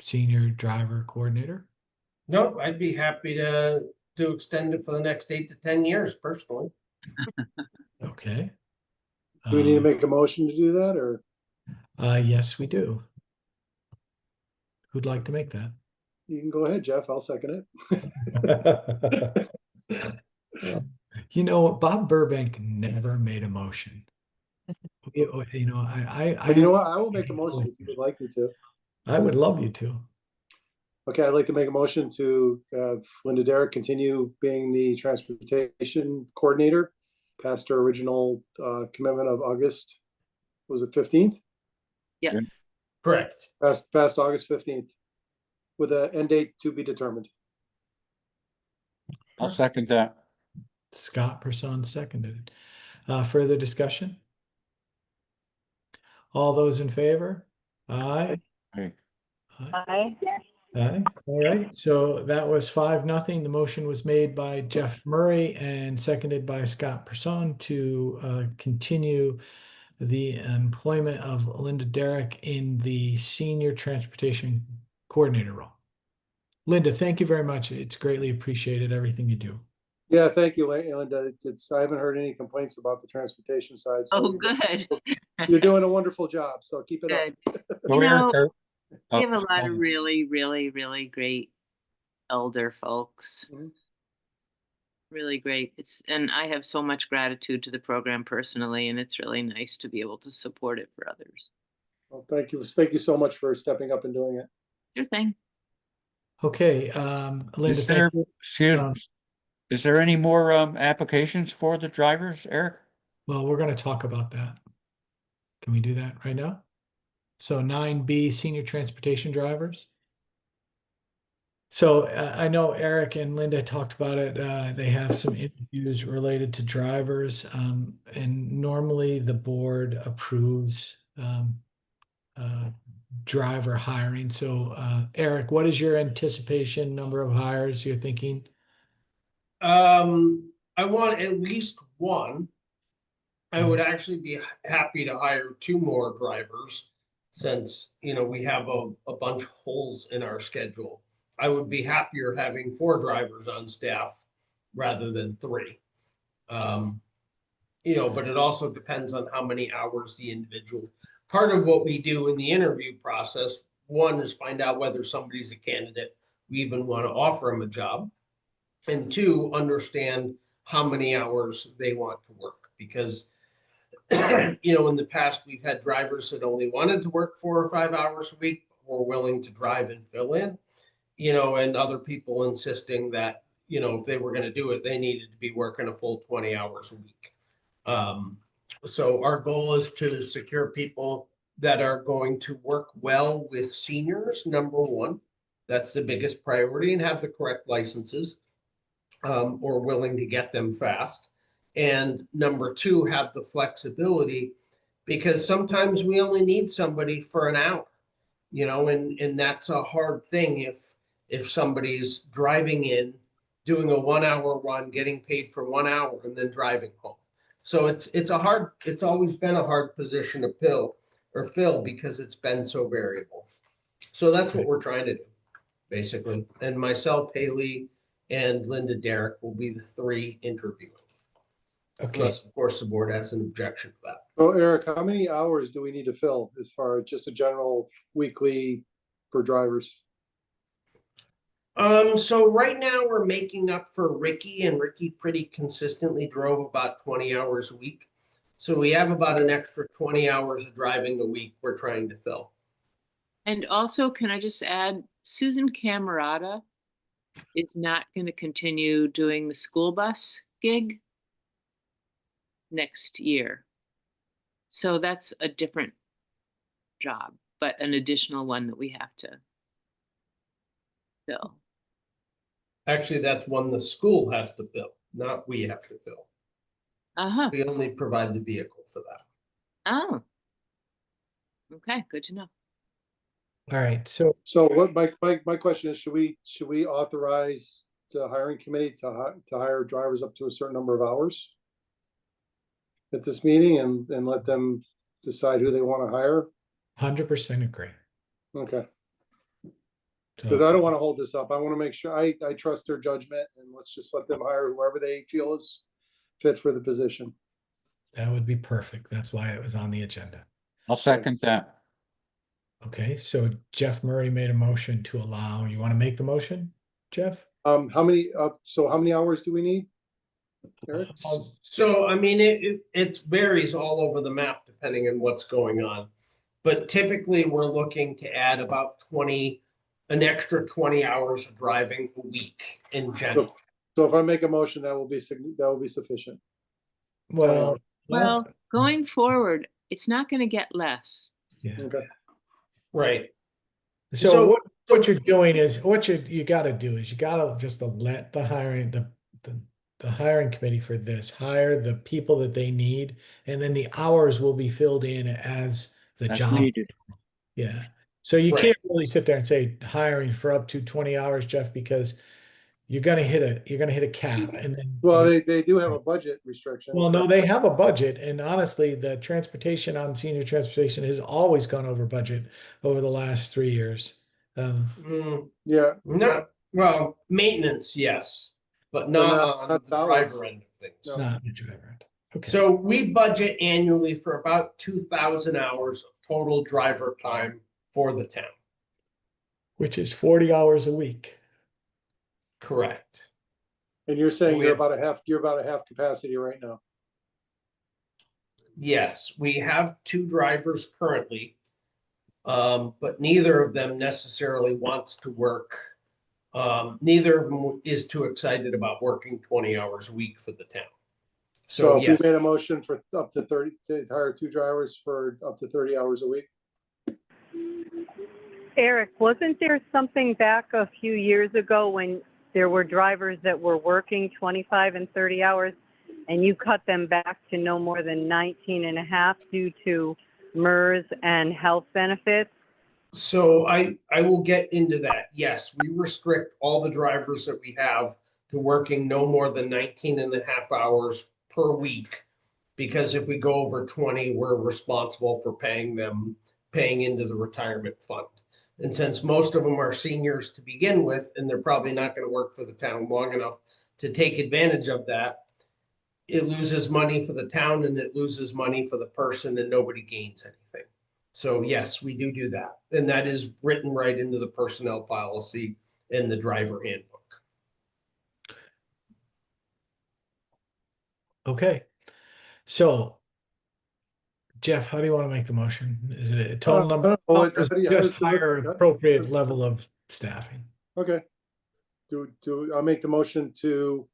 S1: senior driver coordinator?
S14: No, I'd be happy to extend it for the next 8 to 10 years personally.
S1: Okay.
S7: Do we need to make a motion to do that, or?
S1: Yes, we do. Who'd like to make that?
S7: You can go ahead, Jeff. I'll second it.
S1: You know, Bob Burbank never made a motion. You know,
S7: But you know what? I will make a motion if you would like me to.
S1: I would love you to.
S7: Okay, I'd like to make a motion to have Linda Derrick continue being the transportation coordinator past her original commitment of August, was it 15th?
S10: Yeah.
S14: Correct.
S7: Past August 15th, with an end date to be determined.
S13: I'll second that.
S1: Scott Person seconded it. Further discussion? All those in favor? Aye.
S13: Hey,
S12: Aye.
S1: Aye. All right. So that was 5-0. The motion was made by Jeff Murray and seconded by Scott Person to continue the employment of Linda Derrick in the senior transportation coordinator role. Linda, thank you very much. It's greatly appreciated, everything you do.
S7: Yeah, thank you, Linda. I haven't heard any complaints about the transportation side. So
S10: Oh, good.
S7: you're doing a wonderful job. So keep it
S10: Good.
S7: up.
S13: Go,
S10: You
S13: Eric.
S10: know,
S13: Oh,
S10: We have a lot
S13: sorry.
S10: of really, really, really great elder folks.
S7: Mhm.
S10: Really great. And I have so much gratitude to the program personally, and it's really nice to be able to support it for others.
S7: Well, thank you. Thank you so much for stepping up and doing it.
S10: Sure thing.
S1: Okay, Linda,
S13: Is there,
S1: thank you.
S13: excuse, is there any more applications for the drivers, Eric?
S1: Well, we're going to talk about that. Can we do that right now? So 9B, senior transportation drivers. So I know Eric and Linda talked about it. They have some interviews related to drivers, and normally the board approves driver hiring. So Eric, what is your anticipation number of hires you're thinking?
S14: I want at least one. I would actually be happy to hire 2 more drivers since, we have a bunch of holes in our schedule. I would be happier having 4 drivers on staff rather than 3. But it also depends on how many hours the individual. Part of what we do in the interview process, one is find out whether somebody's a candidate we even want to offer them a job. And 2, understand how many hours they want to work, because in the past, we've had drivers that only wanted to work 4 or 5 hours a week, were willing to drive and fill in, and other people insisting that, if they were going to do it, they needed to be working a full 20 hours a week. So our goal is to secure people that are going to work well with seniors, number one. That's the biggest priority, and have the correct licenses, or willing to get them fast. And number 2, have the flexibility, because sometimes we only need somebody for an hour, and that's a hard thing if somebody's driving in, doing a 1-hour run, getting paid for 1 hour, and then driving home. So it's always been a hard position to fill because it's been so variable. So that's what we're trying to do, basically. And myself, Haley, and Linda Derrick will be the 3 interviewing.
S1: Okay.
S14: Unless, of course, the board has an objection to that.
S7: Well, Eric, how many hours do we need to fill as far as just a general weekly for drivers?
S14: So right now we're making up for Ricky, and Ricky pretty consistently drove about 20 hours a week. So we have about an extra 20 hours of driving a week we're trying to fill.
S10: And also, can I just add, Susan Camerata is not going to continue doing the school bus gig next year. So that's a different job, but an additional one that we have to fill.
S14: Actually, that's one the school has to fill, not we have to fill.
S10: Uh-huh.
S14: We only provide the vehicle for that.
S10: Oh. Okay, good to know.
S1: All right, so
S7: what my question is, should we authorize the hiring committee to hire drivers up to a certain number of hours at this meeting and let them decide who they want to hire?
S1: 100% agree.
S7: Okay.
S1: So
S7: Because I don't want to hold this up. I want to make sure I trust their judgment, and let's just let them hire whoever they feel is fit for the position.
S1: that would be perfect. That's why it was on the agenda.
S13: I'll second that.
S1: Okay, so Jeff Murray made a motion to allow, you want to make the motion, Jeff?
S7: How many hours do we need, Eric?
S14: So, I mean, it varies all over the map depending on what's going on. But typically, we're looking to add about an extra 20 hours of driving a week in general.
S7: So if I make a motion, that will be sufficient.
S1: Well,
S10: Well, going forward, it's not going to get less.
S1: yeah.
S7: Okay.
S14: Right.
S1: So what you're doing is, what you got to do is you got to just let the hiring committee for this hire the people that they need, and then the hours will be filled in as the
S13: That's
S1: job.
S13: needed.
S1: Yeah. So you
S14: Right.
S1: can't really sit there and say hiring for up to 20 hours, Jeff, because you're gonna hit a cap, and then
S7: Well, they do have a budget restriction.
S1: well, no, they have a budget, and honestly, the transportation on senior transportation has always gone over budget over the last 3 years.
S7: Yeah.
S14: Well, maintenance, yes, but
S7: But
S14: not
S7: not
S14: on the
S7: hours.
S14: driver end of things.
S7: No.
S1: Not the driver end. Okay.
S14: So we budget annually for about 2,000 hours of total driver time for the town.
S1: Which is 40 hours a week.
S14: Correct.
S7: And you're saying
S14: We
S7: you're
S14: have-
S7: about a half capacity right now.
S14: Yes, we have 2 drivers currently, but neither of them necessarily wants to work. Neither of them is too excited about working 20 hours a week for the town.
S7: So if we
S14: yes,
S7: made a motion for up to 30, to hire 2 drivers for up to 30 hours a week.
S12: Eric, wasn't there something back a few years ago when there were drivers that were working 25 and 30 hours and you cut them back to no more than 19 and a half due to MERS and health benefits?
S14: so I will get into that. Yes, we restrict all the drivers that we have to working no more than 19 and a half hours per week. Because if we go over 20, we're responsible for paying into the retirement fund. And since most of them are seniors to begin with, and they're probably not going to work for the town long enough to take advantage of that, it loses money for the town and it loses money for the person, and nobody gains anything. So yes, we do that. And that is written right into the personnel policy and the driver handbook.
S1: Okay. So Jeff, how do you want to make the motion? Is it a total number?
S7: Well,
S1: Or
S7: how do you-
S1: just
S7: how does-
S1: hire appropriate level of staffing?
S7: Okay. I'll make the motion to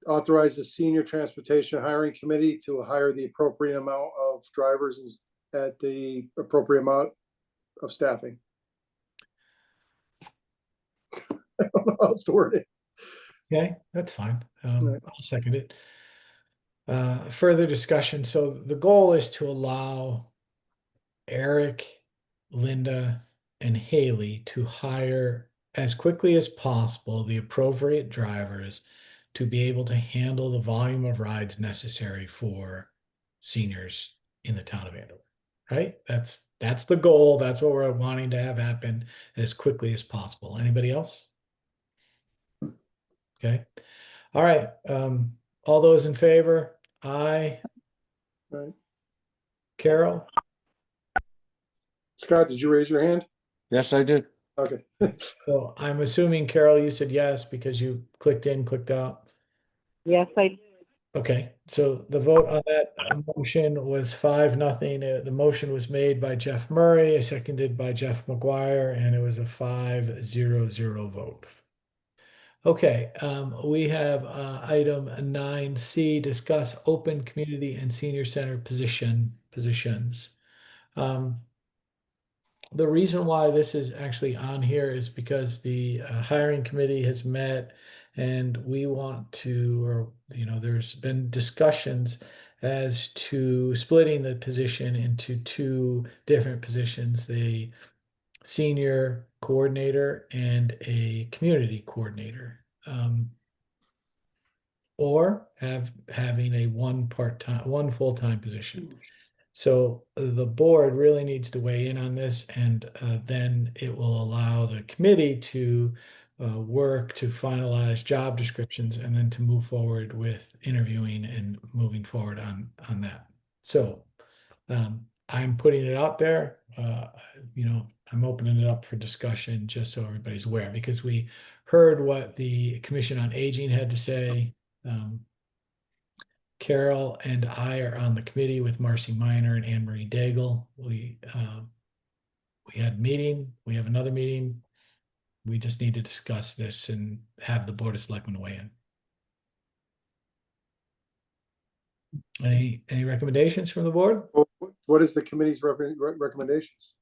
S7: authorize the senior transportation hiring committee to hire the appropriate amount of drivers at the appropriate amount of staffing. I don't know how else to word it.
S1: Okay, that's fine.
S7: Right.
S1: I'll second it. Further discussion. So the goal is to allow Eric, Linda, and Haley to hire as quickly as possible the appropriate drivers to be able to handle the volume of rides necessary for seniors in the town of Andover. Right? That's the goal. That's what we're wanting to have happen as quickly as possible. Anybody else? Okay. All right. All those in favor? Aye.
S7: Right.
S1: Carol?
S7: Scott, did you raise your hand?
S13: Yes, I did.
S7: Okay.
S1: So I'm assuming, Carol, you said yes because you clicked in, clicked out.
S12: Yes, I,
S1: Okay, so the vote on that motion was 5-0. The motion was made by Jeff Murray, seconded by Jeff McGuire, and it was a 5-0-0 vote. Okay, we have item 9C, discuss open community and senior center positions. The reason why this is actually on here is because the hiring committee has met and we want to, or, there's been discussions as to splitting the position into two different positions, the senior coordinator and a community coordinator. Or having a one full-time position. So the board really needs to weigh in on this, and then it will allow the committee to work to finalize job descriptions and then to move forward with interviewing and moving forward on that. So I'm putting it out there. I'm opening it up for discussion just so everybody's aware, because we heard what the Commission on Aging had to say. Carol and I are on the committee with Marcy Miner and Anne Marie Daigle. We had a meeting. We have another meeting. We just need to discuss this and have the Board of Selectmen weigh in. Any recommendations from the board?
S7: What is the committee's recommendations?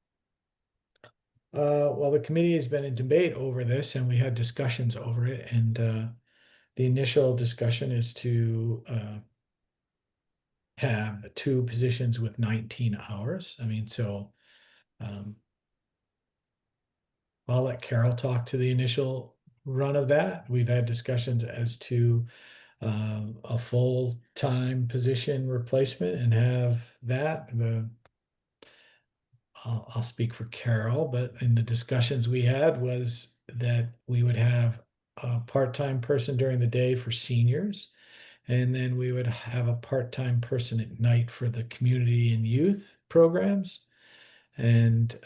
S1: Well, the committee has been in debate over this, and we had discussions over it. And the initial discussion is to have two positions with 19 hours. I mean, so I'll let Carol talk to the initial run of that. We've had discussions as to a full-time position replacement and have that. I'll speak for Carol, but in the discussions we had was that we would have a part-time person during the day for seniors, and then we would have a part-time person at night for the community and youth programs. And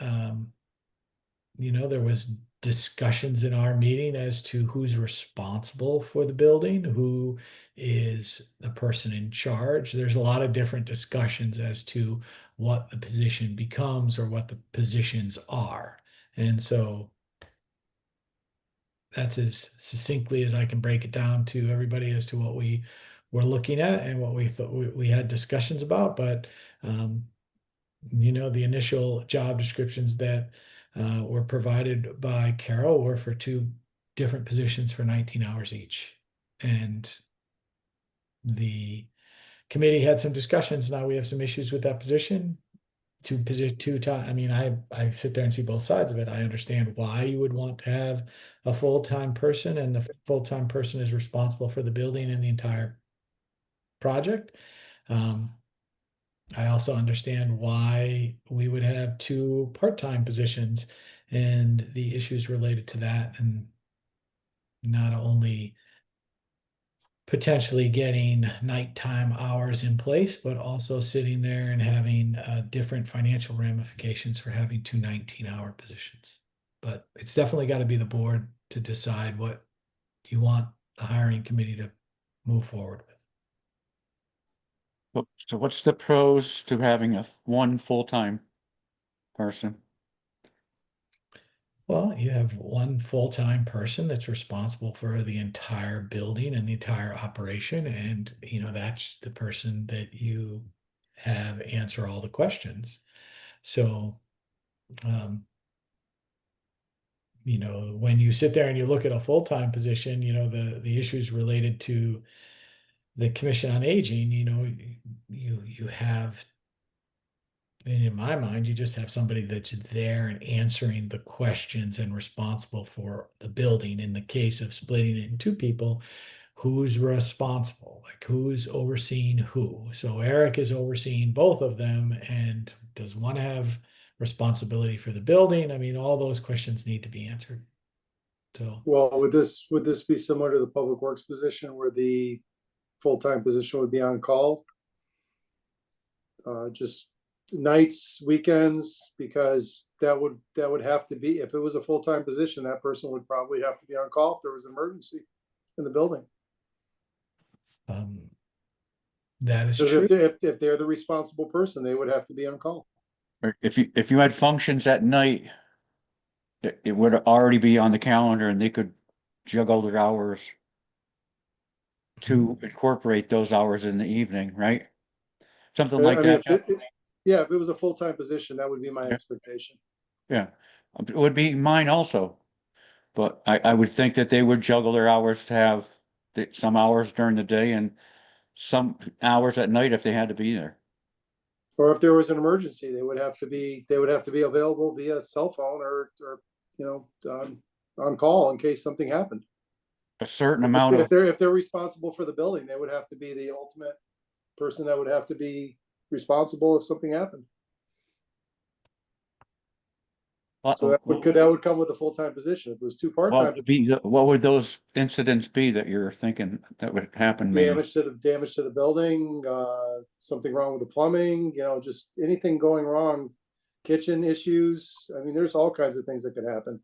S1: there was discussions in our meeting as to who's responsible for the building, who is the person in charge. There's a lot of different discussions as to what the position becomes or what the positions are. And so that's as succinctly as I can break it down to everybody as to what we were looking at and what we thought we had discussions about. But the initial job descriptions that were provided by Carol were for two different positions for 19 hours each. And the committee had some discussions. Now we have some issues with that position. I mean, I sit there and see both sides of it. I understand why you would want to have a full-time person, and the full-time person is responsible for the building and the entire project. I also understand why we would have two part-time positions and the issues related to that, and not only potentially getting nighttime hours in place, but also sitting there and having different financial ramifications for having two 19-hour positions. But it's definitely got to be the board to decide what you want the hiring committee to move forward with.
S13: So what's the pros to having one full-time person?
S1: Well, you have one full-time person that's responsible for the entire building and the entire operation, and that's the person that you have answer all the questions. So, when you sit there and you look at a full-time position, the issues related to the Commission on Aging, you have. And in my mind, you just have somebody that's there and answering the questions and responsible for the building. In the case of splitting it in two people, who's responsible? Like, who's overseeing who? So Eric is overseeing both of them, and does one have responsibility for the building? I mean, all those questions need to be answered. So,
S7: Well, would this be similar to the public works position where the full-time position would be on call? Just nights, weekends, because that would have to be, if it was a full-time position, that person would probably have to be on call if there was an emergency in the building.
S1: That is
S7: Because
S1: true.
S7: if they're the responsible person, they would have to be on call.
S13: Or if you had functions at night, it would already be on the calendar and they could juggle their hours to incorporate those hours in the evening, right? Something like
S7: I mean,
S13: that.
S7: yeah, if it was a full-time position, that would be my
S13: Yeah.
S7: expectation.
S13: Yeah, it would be mine also. But I would think that they would juggle their hours to have some hours during the day and some hours at night if they had to be there.
S7: Or if there was an emergency, they would have to be available via cell phone or on call in case something happened.
S13: A certain amount of,
S7: If they're responsible for the building, they would have to be the ultimate person that would have to be responsible if something happened. So that would come with a full-time position. If it was two part-time,
S13: what would those incidents be that you're thinking that would happen? Maybe?
S7: damage to the building, something wrong with the plumbing, just anything going wrong, kitchen issues. I mean, there's all kinds of things that could happen.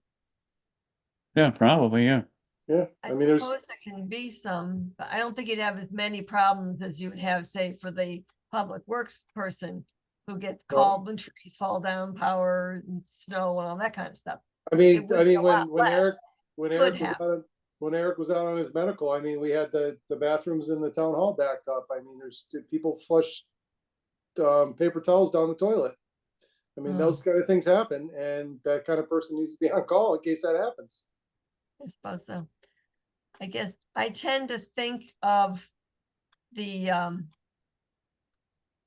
S13: Yeah, probably, yeah.
S7: Yeah,
S15: I
S7: I mean, there's,
S15: suppose there can be some, but I don't think you'd have as many problems as you would have, say, for the public works person who gets called when trees fall down, power, and snow, and all that kind of stuff.
S7: I mean,
S15: It would be a lot
S7: when Eric
S15: Could
S7: when Eric was out on his medical, I mean, we had the bathrooms in the town hall backed up. I mean, there's people flush paper towels down the toilet. I mean, those kind of things happen, and that kind of person needs to be on call in case that happens.
S15: I suppose so. I guess I tend to think of the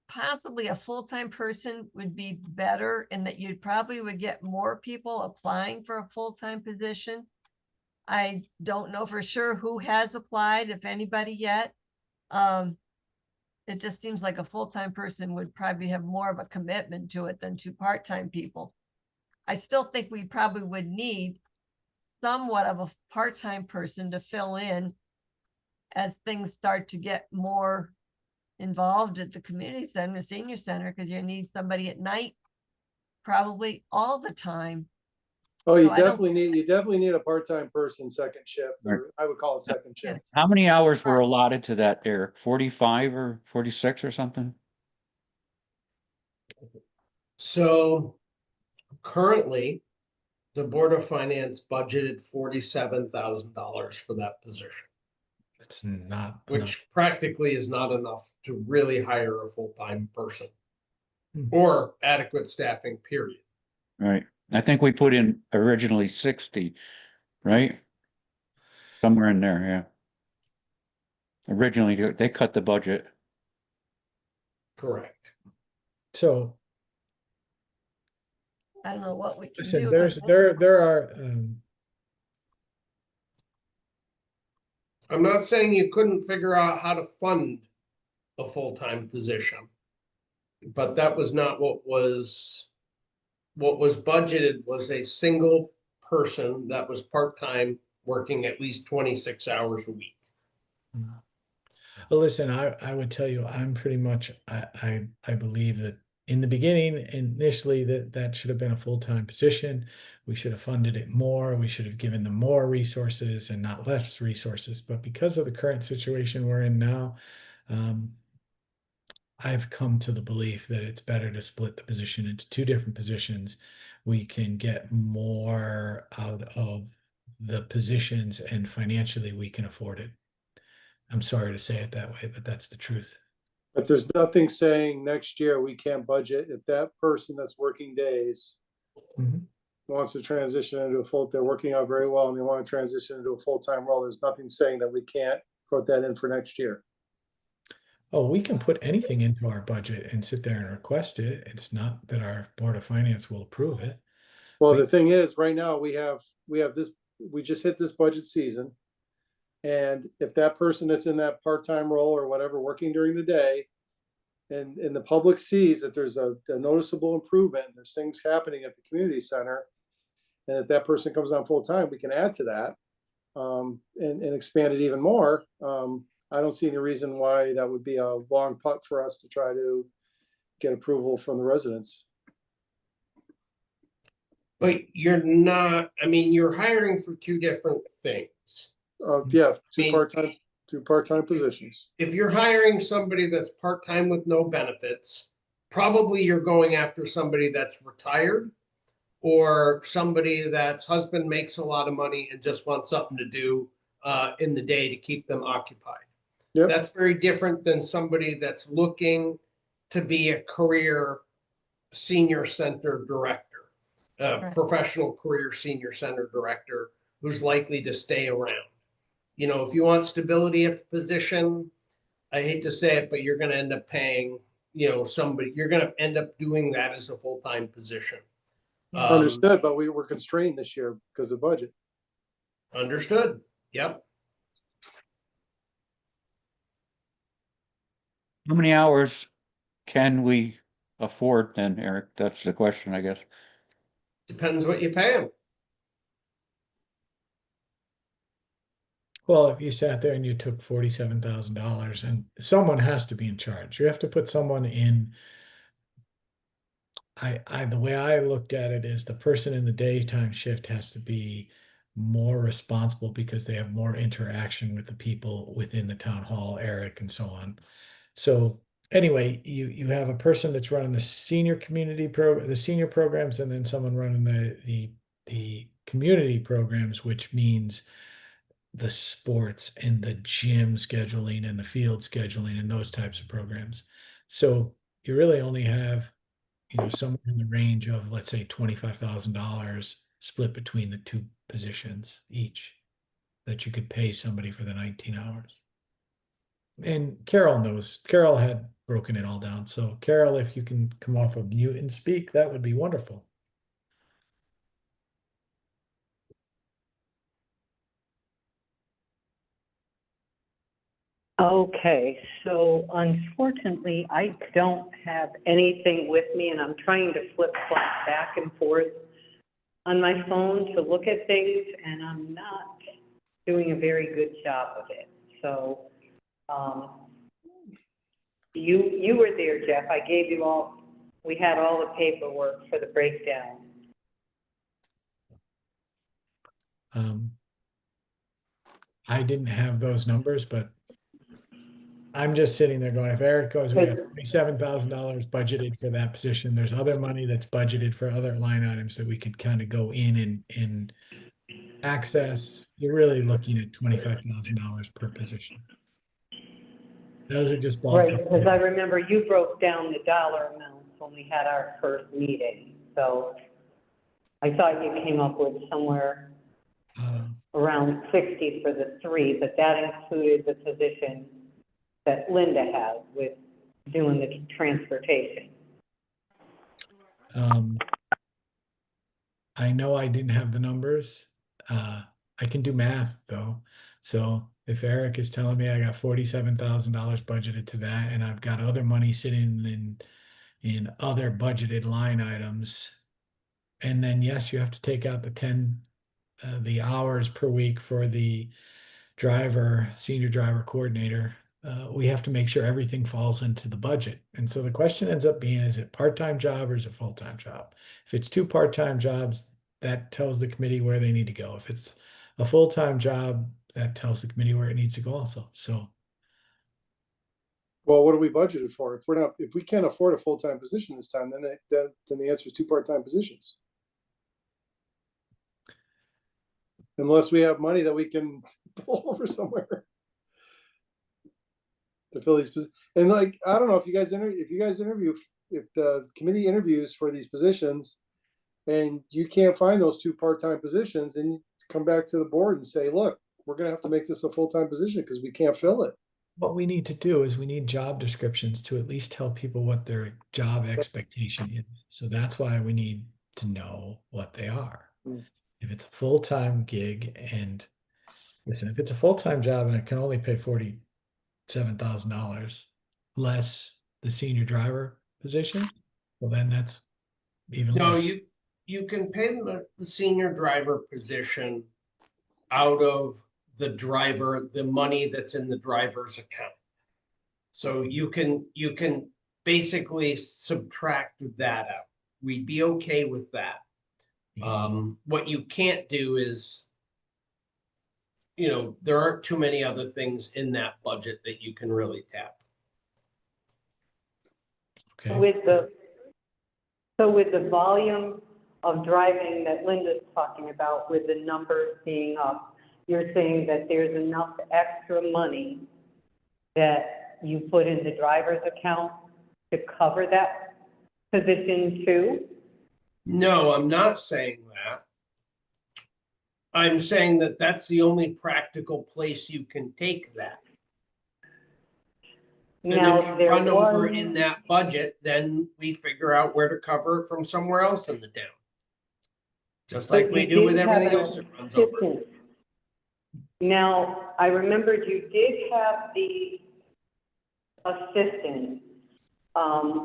S15: possibly a full-time person would be better in that you'd probably would get more people applying for a full-time position. I don't know for sure who has applied, if anybody yet. It just seems like a full-time person would probably have more of a commitment to it than two part-time people. I still think we probably would need somewhat of a part-time person to fill in as things start to get more involved at the community center, senior center, because you need somebody at night probably all the time.
S7: Oh,
S15: So
S7: you
S15: I don't-
S7: definitely need a part-time person, second shift, or I would call it second shift.
S13: How many hours were allotted to that, Eric? 45 or 46 or something?
S14: So currently, the Board of Finance budgeted $47,000 for that position,
S1: It's not enough.
S14: which practically is not enough to really hire a full-time person
S1: Hmm.
S14: or adequate staffing, period.
S13: Right. I think we put in originally 60, right? Somewhere in there, yeah. Originally, they cut the budget.
S14: Correct.
S1: So
S15: I don't know what we can
S1: listen,
S15: do.
S1: there are
S14: I'm not saying you couldn't figure out how to fund a full-time position, but that was not what was budgeted. Was a single person that was part-time working at least 26 hours a week.
S1: Well, listen, I would tell you, I'm pretty much, I believe that in the beginning, initially, that should have been a full-time position. We should have funded it more. We should have given them more resources and not less resources. But because of the current situation we're in now, I've come to the belief that it's better to split the position into two different positions. We can get more out of the positions, and financially we can afford it. I'm sorry to say it that way, but that's the truth.
S7: But there's nothing saying next year we can't budget if that person that's working days wants to transition into they're working out very well and they want to transition into a full-time role. There's nothing saying that we can't put that in for next year.
S1: Oh, we can put anything into our budget and sit there and request it. It's not that our Board of Finance will approve it.
S7: Well, the thing is, right now we have this, we just hit this budget season. And if that person that's in that part-time role or whatever, working during the day, and the public sees that there's a noticeable improvement, there's things happening at the community center, and if that person comes on full-time, we can add to that and expand it even more. I don't see any reason why that would be a long putt for us to try to get approval from the residents.
S14: But you're not, I mean, you're hiring for two different things.
S7: Yeah,
S14: mean-
S7: two part-time positions.
S14: If you're hiring somebody that's part-time with no benefits, probably you're going after somebody that's retired or somebody that's husband makes a lot of money and just wants something to do in the day to keep them occupied.
S7: Yep.
S14: That's very different than somebody that's looking to be a career senior center director,
S15: Right.
S14: professional career senior center director who's likely to stay around. You know, if you want stability at the position, I hate to say it, but you're going to end up paying, you know, somebody, you're going to end up doing that as a full-time position.
S7: Understood, but we were constrained this year because of budget.
S14: Understood. Yep.
S13: How many hours can we afford then, Eric? That's the question, I guess.
S14: Depends what you pay them.
S1: Well, if you sat there and you took $47,000 and someone has to be in charge, you have to put someone in. The way I looked at it is the person in the daytime shift has to be more responsible because they have more interaction with the people within the town hall, Eric, and so on. So anyway, you have a person that's running the senior the senior programs, and then someone running the community programs, which means the sports and the gym scheduling and the field scheduling and those types of programs. So you really only have, somewhere in the range of, let's say, $25,000 split between the two positions each that you could pay somebody for the 19 hours. And Carol had broken it all down. So Carol, if you can come off of mute and speak, that would be wonderful.
S12: Okay, so unfortunately, I don't have anything with me, and I'm trying to flip-flop back and forth on my phone to look at things, and I'm not doing a very good job of it. So, you were there, Jeff. I gave you all, we had all the paperwork for the breakdown.
S1: I didn't have those numbers, but I'm just sitting there going, if Eric goes, we got $27,000 budgeted for that position. There's other money that's budgeted for other line items that we could kind of go in and access. You're really looking at $25,000 per position. Those are just
S12: Right,
S1: ballpark.
S12: because I remember you broke down the dollar amounts when we had our first meeting. So I thought you came up with somewhere around 60 for the three, but that included the position that Linda has with doing the transportation.
S1: I know I didn't have the numbers. I can do math though. So if Eric is telling me I got $47,000 budgeted to that, and I've got other money sitting in other budgeted line items, and then yes, you have to take out the hours per week for the senior driver coordinator. We have to make sure everything falls into the budget. And so the question ends up being, is it part-time job or is it full-time job? If it's two part-time jobs, that tells the committee where they need to go. If it's a full-time job, that tells the committee where it needs to go also. So,
S7: well, what are we budgeted for? If we can't afford a full-time position this time, then the answer is two part-time positions. Unless we have money that we can pull over somewhere to fill these positions. And like, I don't know if you guys interview, if the committee interviews for these positions and you can't find those two part-time positions, and you come back to the board and say, look, we're going to have to make this a full-time position because we can't fill it.
S1: what we need to do is we need job descriptions to at least tell people what their job expectation is. So that's why we need to know what they are. If it's a full-time gig, and listen, if it's a full-time job and it can only pay $47,000 less the senior driver position, well, then that's even
S14: No,
S1: less.
S14: you can pay the senior driver position out of the money that's in the driver's account. So you can basically subtract that out. We'd be okay with that. What you can't do is, there aren't too many other things in that budget that you can really tap.
S1: Okay.
S12: So with the volume of driving that Linda's talking about, with the numbers being up, you're saying that there's enough extra money that you put in the driver's account to cover that position too?
S14: No, I'm not saying that. I'm saying that that's the only practical place you can take that. And
S12: Now,
S14: if you
S12: there
S14: run over
S12: was-
S14: in that budget, then we figure out where to cover it from somewhere else in the town. Just like
S12: But
S14: we
S12: you
S14: do with
S12: did have
S14: everything
S12: an
S14: else that runs over.
S12: assistant. Now, I remembered you did have the assistant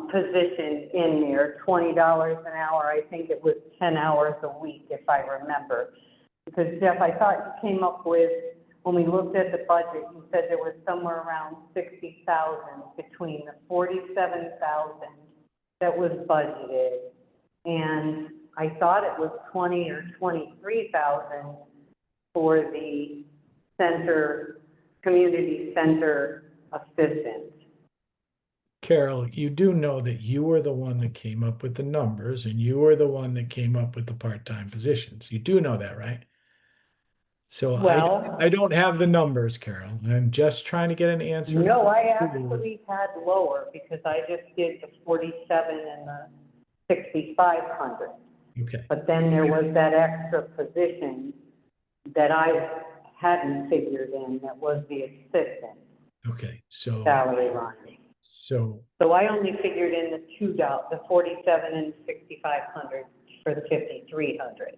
S12: position in there, $20 an hour. I think it was 10 hours a week, if I remember. Because Jeff, I thought you came up with, when we looked at the budget, you said there was somewhere around 60,000 between the 47,000 that was budgeted, and I thought it was 20 or 23,000 for the community center assistant.
S1: Carol, you do know that you were the one that came up with the numbers and you were the one that came up with the part-time positions. You do know that, right? So
S12: Well,
S1: I don't have the numbers, Carol. I'm just trying to get an answer.
S12: no, I actually had lower because I just did the 47 and the 6,500.
S1: Okay.
S12: But then there was that extra position that I hadn't figured in, that was the assistant
S1: Okay. So
S12: salary line.
S1: So
S12: I only figured in the 47 and 6,500 for the 5,300.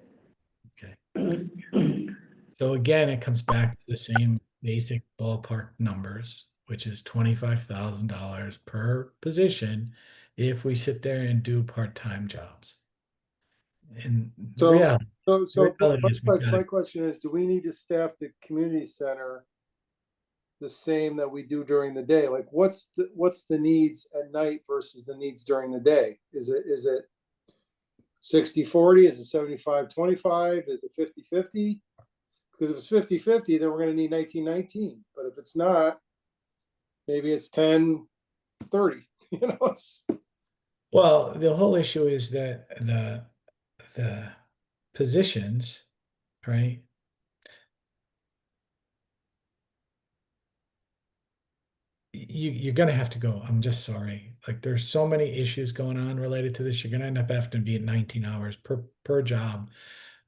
S1: okay. So again, it comes back to the same basic ballpark numbers, which is $25,000 per position if we sit there and do part-time jobs. And
S7: So
S1: reality is
S7: my question is, do we need to staff the community center the same that we do during the day? Like what's the needs at night versus the needs during the day? Is it 60-40? Is it 75-25? Is it 50-50? Because if it's 50-50, then we're going to need 19-19. But if it's not, maybe it's 10-30.
S1: Well, the whole issue is that the positions, right? You're going to have to go. I'm just sorry. Like there's so many issues going on related to this. You're going to end up having to be at 19 hours per job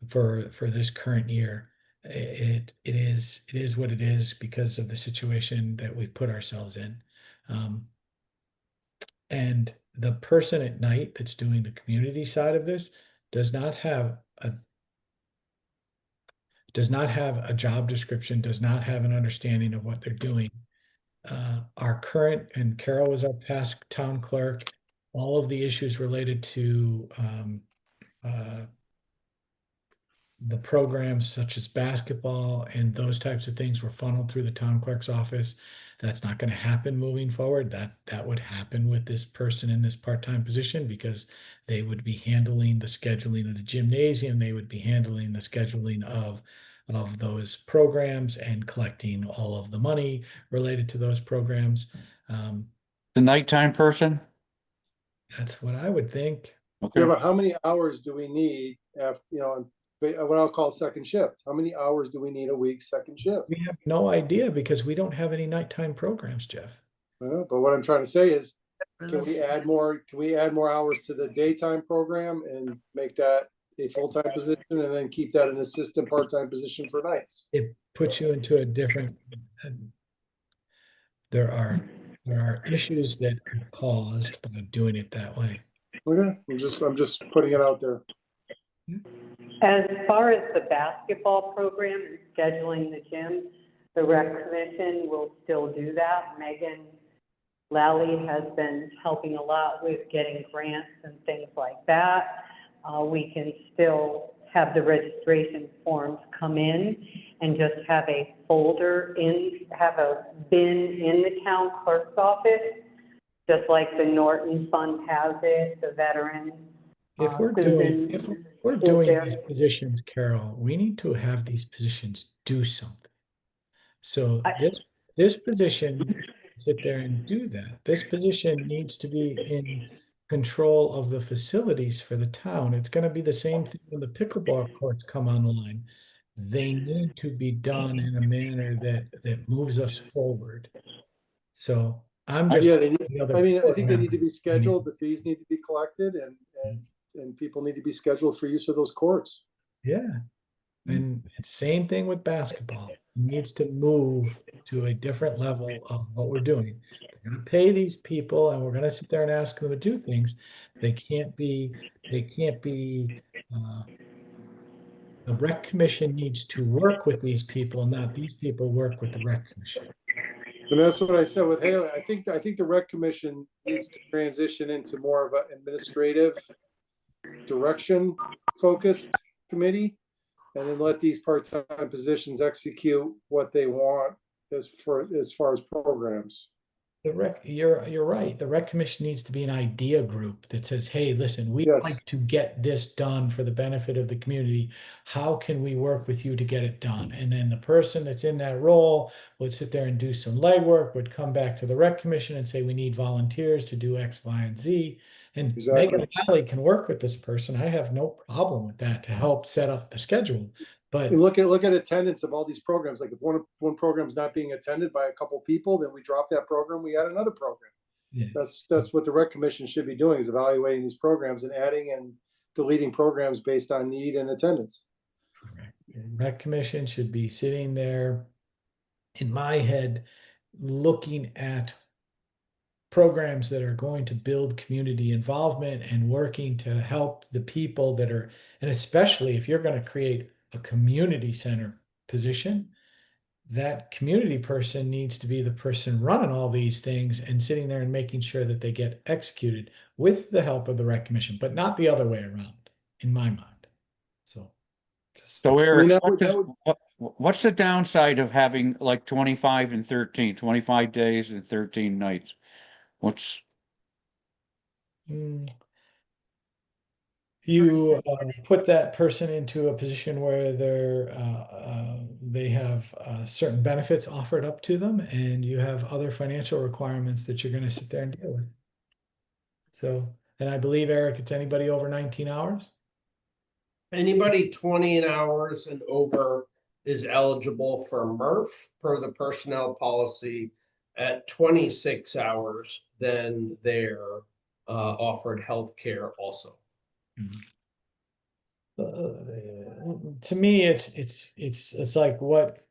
S1: for this current year. It is what it is because of the situation that we've put ourselves in. And the person at night that's doing the community side of this does not have a job description, does not have an understanding of what they're doing. Our current, and Carol was our past town clerk, all of the issues related to the programs such as basketball and those types of things were funneled through the town clerk's office. That's not going to happen moving forward. That would happen with this person in this part-time position because they would be handling the scheduling of the gymnasium. They would be handling the scheduling of those programs and collecting all of the money related to those programs.
S13: The nighttime person?
S1: That's what I would think.
S13: Okay.
S7: Yeah, but how many hours do we need after, what I'll call second shift? How many hours do we need a week second shift?
S1: We have no idea because we don't have any nighttime programs, Jeff.
S7: But what I'm trying to say is, can we add more hours to the daytime program and make that a full-time position and then keep that an assistant part-time position for nights?
S1: It puts you into a different, there are issues that are caused by doing it that way.
S7: Okay, I'm just putting it out there.
S12: As far as the basketball program and scheduling the gym, the rec commission will still do that. Megan Lally has been helping a lot with getting grants and things like that. We can still have the registration forms come in and just have a bin in the town clerk's office just like the Norton Fund has it, the veterans.
S1: If we're
S12: Susan,
S1: doing, if we're
S12: is
S1: doing
S12: there-
S1: these positions, Carol, we need to have these positions do something. So this position, sit there and do that. This position needs to be in control of the facilities for the town. It's gonna be the same thing when the pickleball courts come online. They need to be done in a manner that moves us forward. So I'm just.
S7: Yeah, they need,
S1: the other
S7: I mean, I
S1: board
S7: think they need to
S1: member.
S7: be scheduled, the fees need to be collected, and people need to be scheduled for use of those courts.
S1: Yeah. And same thing with basketball. It needs to move to a different level of what we're doing. We're gonna pay these people and we're gonna sit there and ask them to do things. They can't be, the rec commission needs to work with these people, not these people work with the rec commission.
S7: And that's what I said with Haley. I think the rec commission needs to transition into more of an administrative direction focused committee. And then let these part-time positions execute what they want as far as programs.
S1: You're right. The rec commission needs to be an idea group that says, hey, listen, we'd
S7: Yes.
S1: like to get this done for the benefit of the community. How can we work with you to get it done? And then the person that's in that role would sit there and do some legwork, would come back to the rec commission and say, we need volunteers to do X, Y, and Z. And
S7: Exactly.
S1: Megan Riley can work with this person. I have no problem with that to help set up the schedule. But
S7: And look at attendance of all these programs. Like if one program's not being attended by a couple people, then we drop that program, we add another program.
S1: yeah.
S7: That's what the rec commission should be doing, is evaluating these programs and adding and deleting programs based on need and attendance.
S1: Rec commission should be sitting there, in my head, looking at programs that are going to build community involvement and working to help the people that are, and especially if you're going to create a community center position, that community person needs to be the person running all these things and sitting there and making sure that they get executed with the help of the rec commission, but not the other way around, in my mind. So
S13: So Eric,
S7: that would-
S13: what's the downside of having like 25 and 13, 25 days and 13 nights? What's,
S1: you put that person into a position where they have certain benefits offered up to them, and you have other financial requirements that you're going to sit there and deal with. So, and I believe, Eric, it's anybody over 19 hours.
S14: Anybody 20 hours and over is eligible for MRF per the personnel policy. At 26 hours, then they're offered health care also.
S1: To me, it's like what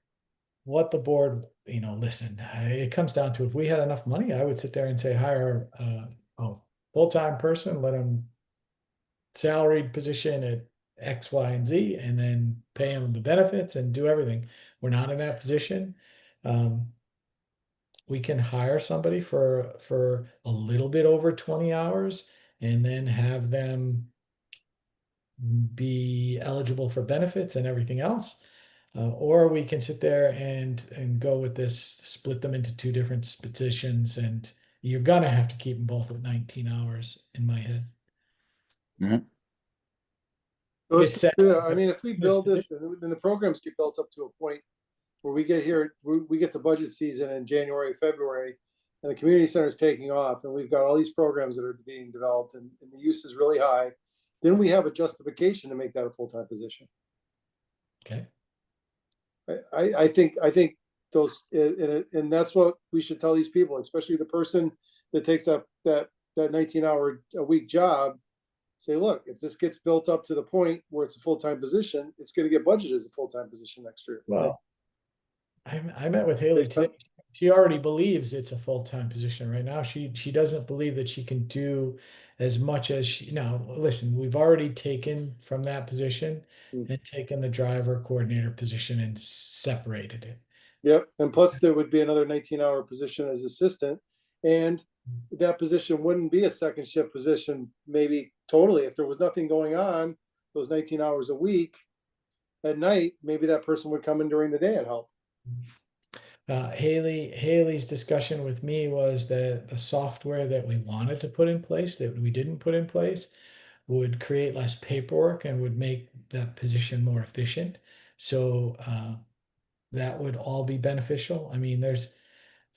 S1: the board, listen, it comes down to, if we had enough money, I would sit there and say, hire a full-time person, let them salaried position at X, Y, and Z, and then pay them the benefits and do everything. We're not in that position. We can hire somebody for a little bit over 20 hours and then have them be eligible for benefits and everything else. Or we can sit there and go with this, split them into two different positions, and you're gonna have to keep them both at 19 hours in my head. It's sad,
S7: Yeah, I mean, if we
S1: this
S7: build this, and then the programs get built up to a point where we get the budget season in January, February, and the community center is taking off, and we've got all these programs that are being developed, and the use is really high, then we have a justification to make that a full-time position.
S1: Okay.
S7: I think those, and that's what we should tell these people, especially the person that takes up that 19-hour a week job. Say, look, if this gets built up to the point where it's a full-time position, it's going to get budgeted as a full-time position next year.
S1: Well, I met with Haley today. She already believes it's a full-time position right now. She doesn't believe that she can do as much as she. Now, listen, we've already taken from that position and taken the driver coordinator position and separated it.
S7: Yep, and plus there would be another 19-hour position as assistant, and that position wouldn't be a second shift position, maybe totally. If there was nothing going on, those 19 hours a week at night, maybe that person would come in during the day and help.
S1: Haley's discussion with me was that the software that we wanted to put in place, that we didn't put in place, would create less paperwork and would make that position more efficient. So that would all be beneficial. I mean, there's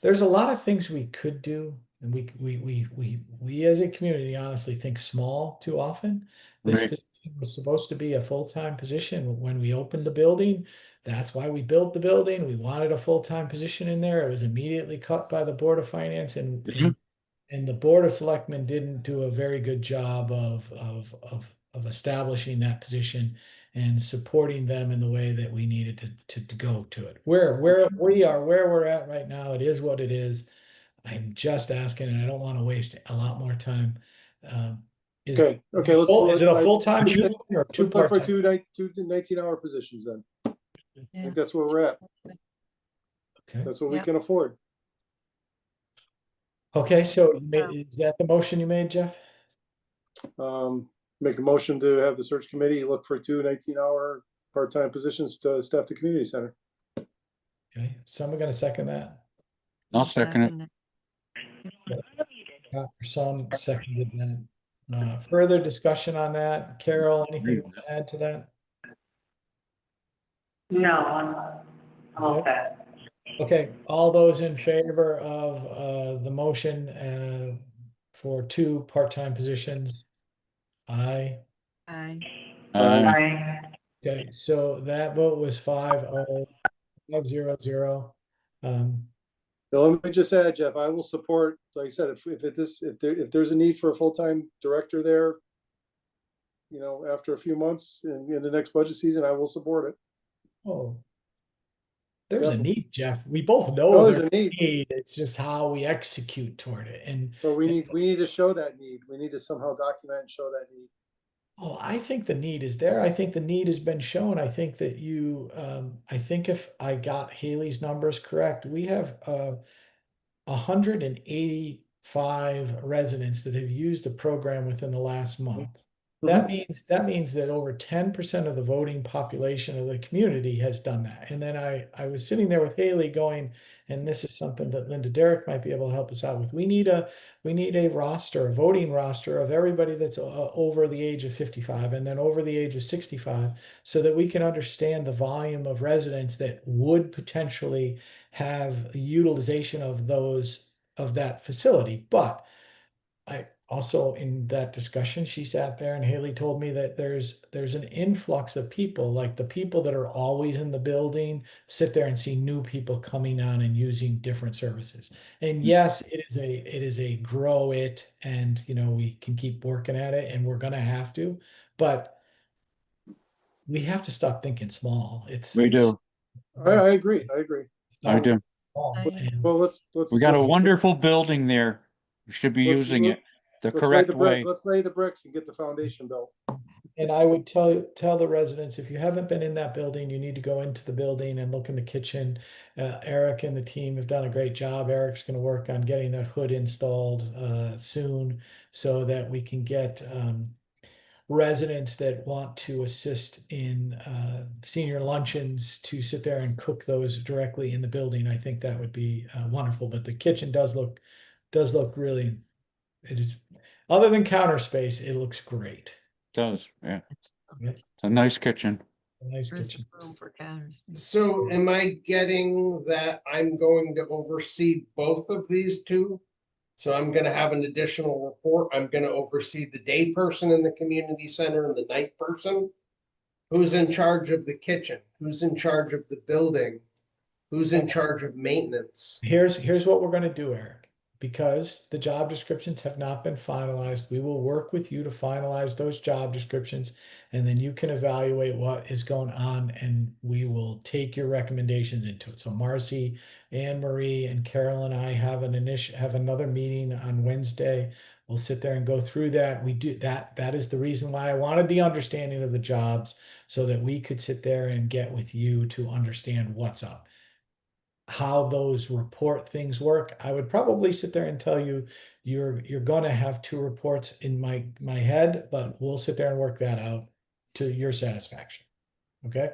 S1: a lot of things we could do, and we as a community honestly think small too often. This
S13: Right.
S1: position was supposed to be a full-time position when we opened the building. That's why we built the building. We wanted a full-time position in there. It was immediately cut by the Board of Finance, and the Board of Selectmen didn't do a very good job of establishing that position and supporting them in the way that we needed to go to it. Where we're at right now, it is what it is. I'm just asking, and I don't want to waste a lot more time. Is
S7: Okay, okay, let's.
S1: is it a full-time
S7: let's
S1: position or two
S7: look for
S1: part-time?
S7: two 19-hour positions then. I
S15: Yeah.
S7: think that's where we're at.
S1: Okay.
S7: That's what we
S15: Yep.
S7: can afford.
S1: Okay, so is that the motion you made, Jeff?
S7: Make a motion to have the search committee look for two 19-hour part-time positions to staff the community center.
S1: Okay, someone gonna second that?
S13: I'll second it.
S1: Some seconded that. Further discussion on that? Carol, anything you want to add to that?
S12: No, I'm all
S1: Okay.
S12: set.
S1: Okay, all those in favor of the motion for two part-time positions? Aye.
S15: Aye.
S13: Aye.
S1: Okay, so that vote was 5-0.
S7: Now, let me just add, Jeff, I will support, like I said, if there's a need for a full-time director there, after a few months in the next budget season, I will support it.
S1: Oh, there's a
S7: Definitely.
S1: need, Jeff. We both know
S7: No, there's
S1: there's
S7: a need.
S1: It's just how we execute toward it. And
S7: But we need to show that need. We need to somehow document and show that need.
S1: oh, I think the need is there. I think the need has been shown. I think that I think if I got Haley's numbers correct, we have 185 residents that have used the program within the last month. That means that over 10% of the voting population of the community has done that. And then I was sitting there with Haley going, and this is something that Linda Derrick might be able to help us out with. We need a roster, a voting roster of everybody that's over the age of 55 and then over the age of 65, so that we can understand the volume of residents that would potentially have utilization of that facility. But I also, in that discussion, she sat there and Haley told me that there's an influx of people, like the people that are always in the building sit there and see new people coming on and using different services. And yes, it is a grow it, and we can keep working at it, and we're gonna have to, but we have to stop thinking small.
S13: We do.
S7: I agree. I agree.
S13: I do.
S7: Well, let's
S13: We got a wonderful building there. We should be using it the correct way.
S7: Let's lay the bricks and get the foundation built.
S1: And I would tell the residents, if you haven't been in that building, you need to go into the building and look in the kitchen. Eric and the team have done a great job. Eric's going to work on getting that hood installed soon, so that we can get residents that want to assist in senior luncheons to sit there and cook those directly in the building. I think that would be wonderful. But the kitchen does look really, it is, other than counter space, it looks great.
S13: Does, yeah.
S1: Yeah.
S13: It's a nice kitchen.
S1: A nice kitchen.
S15: Room for counters.
S14: So am I getting that I'm going to oversee both of these two? So I'm gonna have an additional report. I'm gonna oversee the day person in the community center and the night person. Who's in charge of the kitchen? Who's in charge of the building? Who's in charge of maintenance?
S1: Here's what we're going to do, Eric. Because the job descriptions have not been finalized, we will work with you to finalize those job descriptions, and then you can evaluate what is going on, and we will take your recommendations into it. So Marcy, Anne Marie, and Carol and I have another meeting on Wednesday. We'll sit there and go through that. We do that. That is the reason why I wanted the understanding of the jobs, so that we could sit there and get with you to understand what's up. How those report things work, I would probably sit there and tell you you're going to have two reports in my head, but we'll sit there and work that out to your satisfaction. Okay.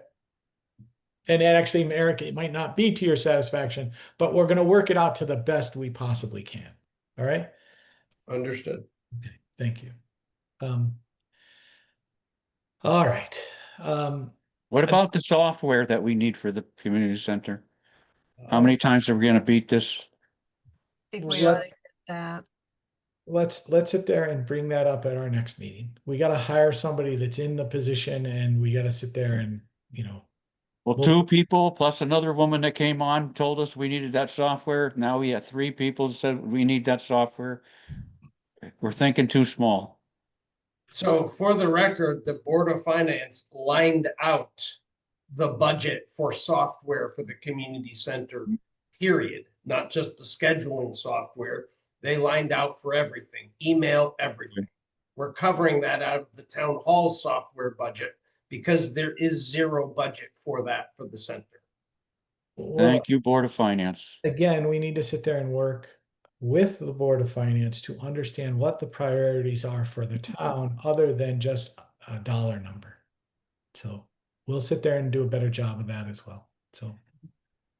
S1: And actually, Eric, it might not be to your satisfaction, but we're going to work it out to the best we possibly can. All right.
S14: Understood.
S1: Okay. Thank you. All right.
S13: What about the software that we need for the community center? How
S1: uh,
S13: many times are we gonna beat this?
S15: I think we
S1: Let-
S15: ought to get that.
S1: let's sit there and bring that up at our next meeting. We got to hire somebody that's in the position, and we got to sit there and,
S13: Well,
S1: Well-
S13: 2 people plus another woman that came on, told us we needed that software. Now we have 3 people said we need that software. We're thinking too small.
S14: So for the record, the Board of Finance lined out the budget for software for the community center, period, not just the scheduling software. They lined out for everything, email, everything. We're covering that out of the town hall software budget because there is zero budget for that for the center.
S1: well,
S13: Thank you, Board of Finance.
S1: again, we need to sit there and work with the Board of Finance to understand what the priorities are for the town, other than just a dollar number. So we'll sit there and do a better job of that as well. So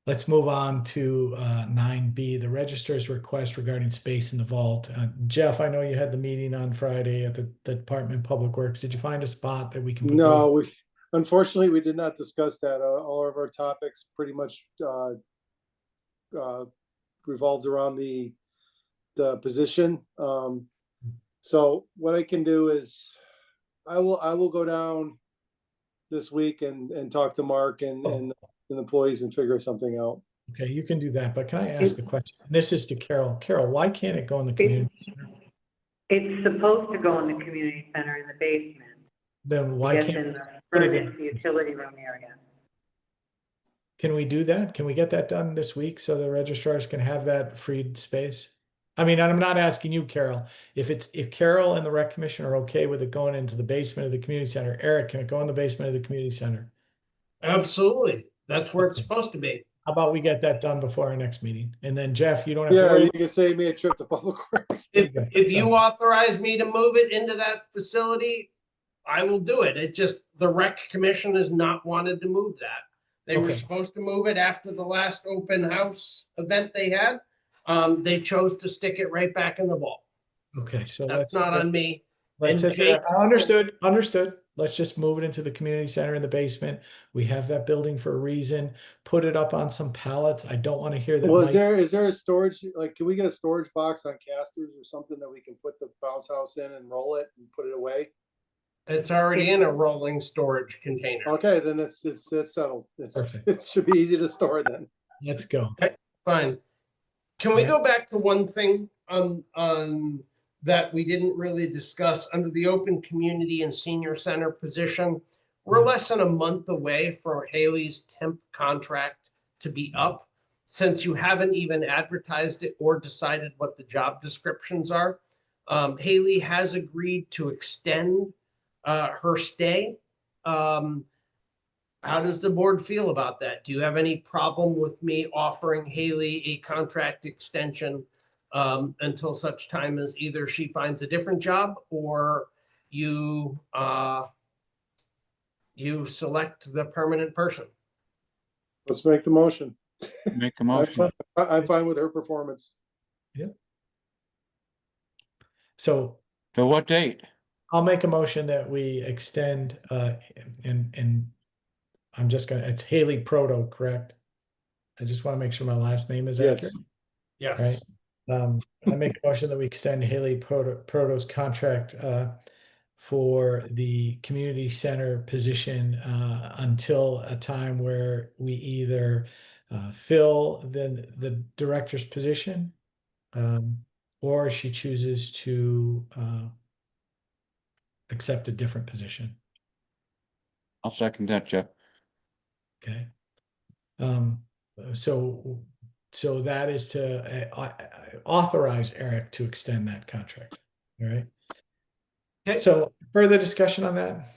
S1: let's move on to 9B, the registrar's request regarding space in the vault. Jeff, I know you had the meeting on Friday at the Department of Public Works. Did you find a spot that we can put
S7: No,
S1: both?
S7: unfortunately, we did not discuss that. All of our topics pretty much revolves around the position. So what I can do is I will go down this week and talk to Mark and employees and figure something out.
S1: Okay, you can do that, but can I ask a question? This is to Carol. Carol, why can't it go in the community center?
S12: It's supposed to go in the community center in the basement.
S1: Then why
S12: I guess
S1: can't
S12: in
S1: we
S12: the
S1: put it
S12: furnace
S1: in?
S12: utility room area.
S1: Can we do that? Can we get that done this week so the registrars can have that freed space? I mean, I'm not asking you, Carol. If Carol and the rec commission are okay with it going into the basement of the community center, Eric, can it go in the basement of the community center?
S14: Absolutely. That's where it's supposed to be.
S1: How about we get that done before our next meeting? And then Jeff, you don't have to
S7: Yeah,
S1: worry.
S7: you can save me a trip to Public Works.
S14: If you authorize me to move it into that facility, I will do it. It just, the rec commission has not wanted to move that. They were
S1: Okay.
S14: supposed to move it after the last open house event they had. They chose to stick it right back in the vault.
S1: Okay, so
S14: That's not on me.
S1: Let's
S14: And
S1: hit that.
S14: Jake-
S1: Understood. Let's just move it into the community center in the basement. We have that building for a reason. Put it up on some pallets. I don't want to hear that.
S7: Well,
S1: Mike-
S7: is there a storage, like, can we get a storage box on casters or something that we can put the bounce house in and roll it and put it away?
S14: It's already in a rolling storage container.
S7: Okay, then it's settled.
S1: Perfect.
S7: It should be easy to store then.
S1: Let's go.
S14: Fine. Can we
S1: Yeah.
S14: go back to one thing on that we didn't really discuss under the open community and senior center position? We're less than a month away for Haley's temp contract to be up. Since you haven't even advertised it or decided what the job descriptions are, Haley has agreed to extend her stay. How does the board feel about that? Do you have any problem with me offering Haley a contract extension until such time as either she finds a different job or you you select the permanent person?
S7: Let's make the motion.
S13: Make a motion.
S7: I'm fine with her performance.
S1: So
S13: To what date?
S1: I'll make a motion that we extend, and I'm just gonna, it's Haley Proto, correct? I just want to make sure my last name is
S7: Yes.
S1: accurate.
S14: Yes.
S1: I make a motion that we extend Haley Proto's contract for the community center position until a time where we either fill the director's position, or she chooses to accept a different position.
S13: I'll second that, Jeff.
S1: Okay. So that is to authorize Eric to extend that contract. All right.
S14: Okay.
S1: So further discussion on that?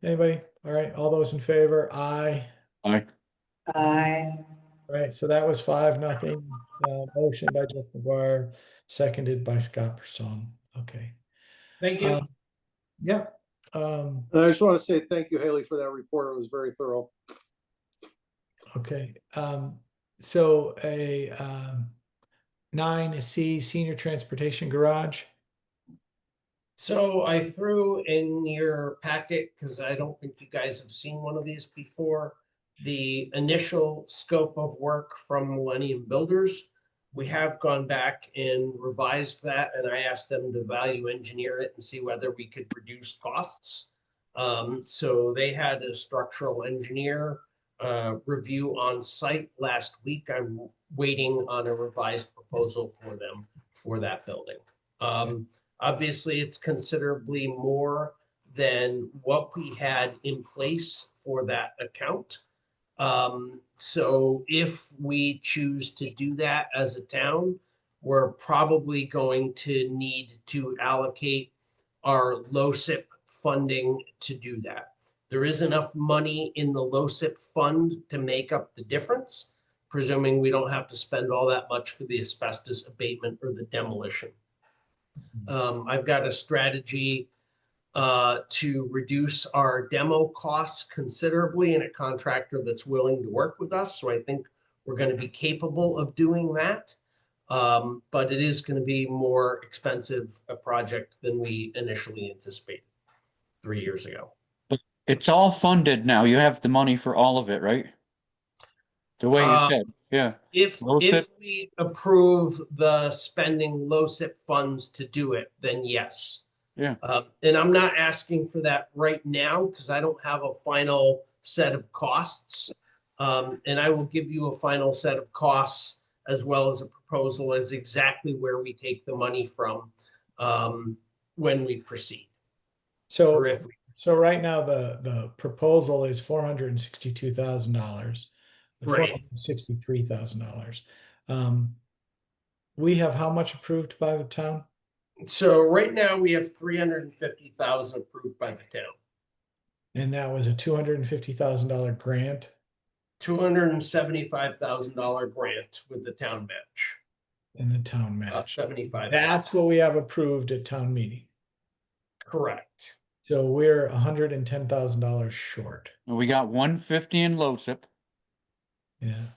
S1: Anybody? All right. All those in favor? Aye.
S13: Aye.
S12: Aye.
S1: All right. So that was 5-0. Motion by Jeff McGuire, seconded by Scott Person. Okay.
S14: Thank you.
S1: Yeah.
S7: And I just want to say thank you, Haley, for that report. It was very thorough.
S1: Okay, so a 9C senior transportation garage.
S14: So I threw in your packet, because I don't think you guys have seen one of these before, the initial scope of work from Millennium Builders. We have gone back and revised that, and I asked them to value engineer it and see whether we could reduce costs. So they had a structural engineer review on site last week. I'm waiting on a revised proposal for them for that building. Obviously, it's considerably more than what we had in place for that account. So if we choose to do that as a town, we're probably going to need to allocate our LoSiP funding to do that. There is enough money in the LoSiP fund to make up the difference, presuming we don't have to spend all that much for the asbestos abatement or the demolition. I've got a strategy to reduce our demo costs considerably and a contractor that's willing to work with us. So I think we're going to be capable of doing that. But it is going to be more expensive a project than we initially anticipated 3 years ago.
S13: It's all funded now. You have the money for all of it, right? The way you said, yeah.
S14: If
S13: LoSiP?
S14: we approve the spending LoSiP funds to do it, then yes.
S13: Yeah.
S14: And I'm not asking for that right now because I don't have a final set of costs. And I will give you a final set of costs as well as a proposal as exactly where we take the money from when we proceed.
S1: So,
S14: Or if we,
S1: so right now the proposal is $462,000,
S14: Right.
S1: $463,000. We have how much approved by the town?
S14: So right now we have 350,000 approved by the town.
S1: And that was a $250,000 grant.
S14: $275,000 grant with the town match.
S1: In the town match.
S14: 75.
S1: That's what we have approved at town meeting.
S14: Correct.
S1: So we're $110,000 short.
S13: We got 150 in LoSiP.
S1: Yeah.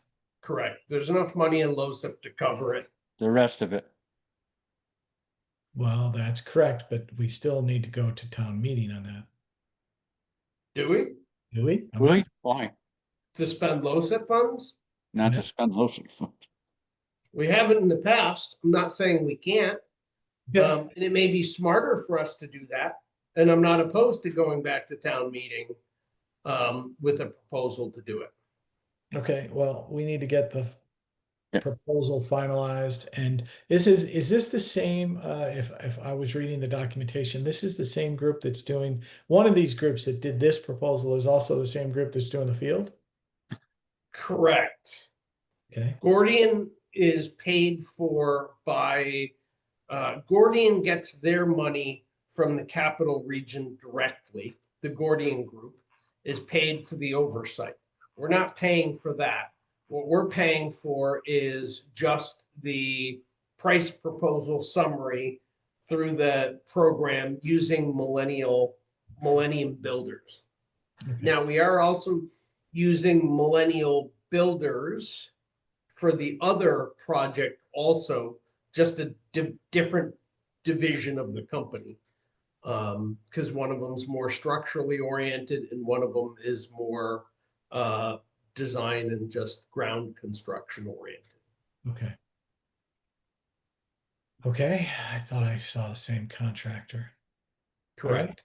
S14: Correct. There's enough money in LoSiP to cover it.
S13: The rest of it.
S1: Well, that's correct, but we still need to go to town meeting on that.
S14: Do we?
S1: Do we?
S13: Really? Why?
S14: To spend LoSiP funds?
S13: Not to spend LoSiP funds.
S14: We haven't in the past. I'm not saying we can't.
S1: Yeah.
S14: And it may be smarter for us to do that. And I'm not opposed to going back to town meeting with a proposal to do it.
S1: Okay, well, we need to get the proposal finalized. And is this the same, if I was reading the documentation, this is the same group that's doing, one of these groups that did this proposal is also the same group that's doing the field?
S14: Correct.
S1: Okay.
S14: Gordian is paid for by, Gordian gets their money from the capital region directly. The Gordian group is paid for the oversight. We're not paying for that. What we're paying for is just the price proposal summary through the program using Millennium Builders.
S1: Okay.
S14: Now, we are also using Millennial Builders for the other project also, just a different division of the company. Because one of them is more structurally oriented and one of them is more design and just ground construction oriented.
S1: Okay. Okay, I thought I saw the same contractor.
S14: Correct.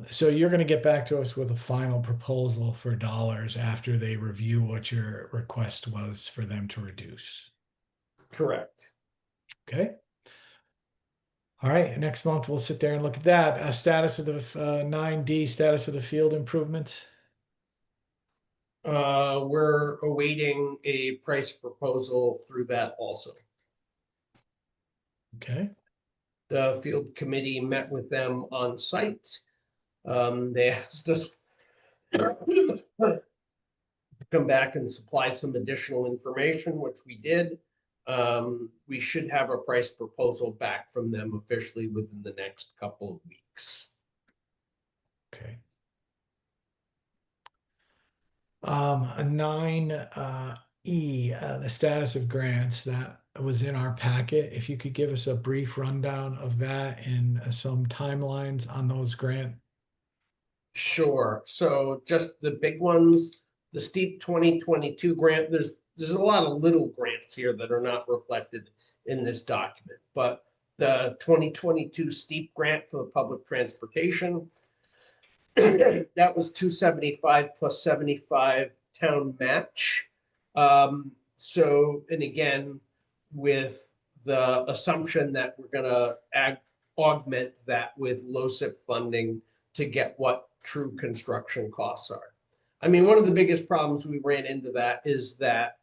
S1: So you're going to get back to us with a final proposal for dollars after they review what your request was for them to reduce.
S14: Correct.
S1: Okay. All right, next month we'll sit there and look at that. Status of the 9D, status of the field improvements.
S14: We're awaiting a price proposal through that also.
S1: Okay.
S14: The field committee met with them on site. They asked us to come back and supply some additional information, which we did. We should have a price proposal back from them officially within the next couple of weeks.
S1: Okay. A 9E, the status of grants that was in our packet. If you could give us a brief rundown of that and some timelines on those grant.
S14: Sure. So just the big ones, the STEEP 2022 grant, there's a lot of little grants here that are not reflected in this document, but the 2022 STEEP grant for the public transportation, that was 275 plus 75 town match. So, and again, with the assumption that we're gonna augment that with LoCIP funding to get what true construction costs are. I mean, one of the biggest problems we ran into that is that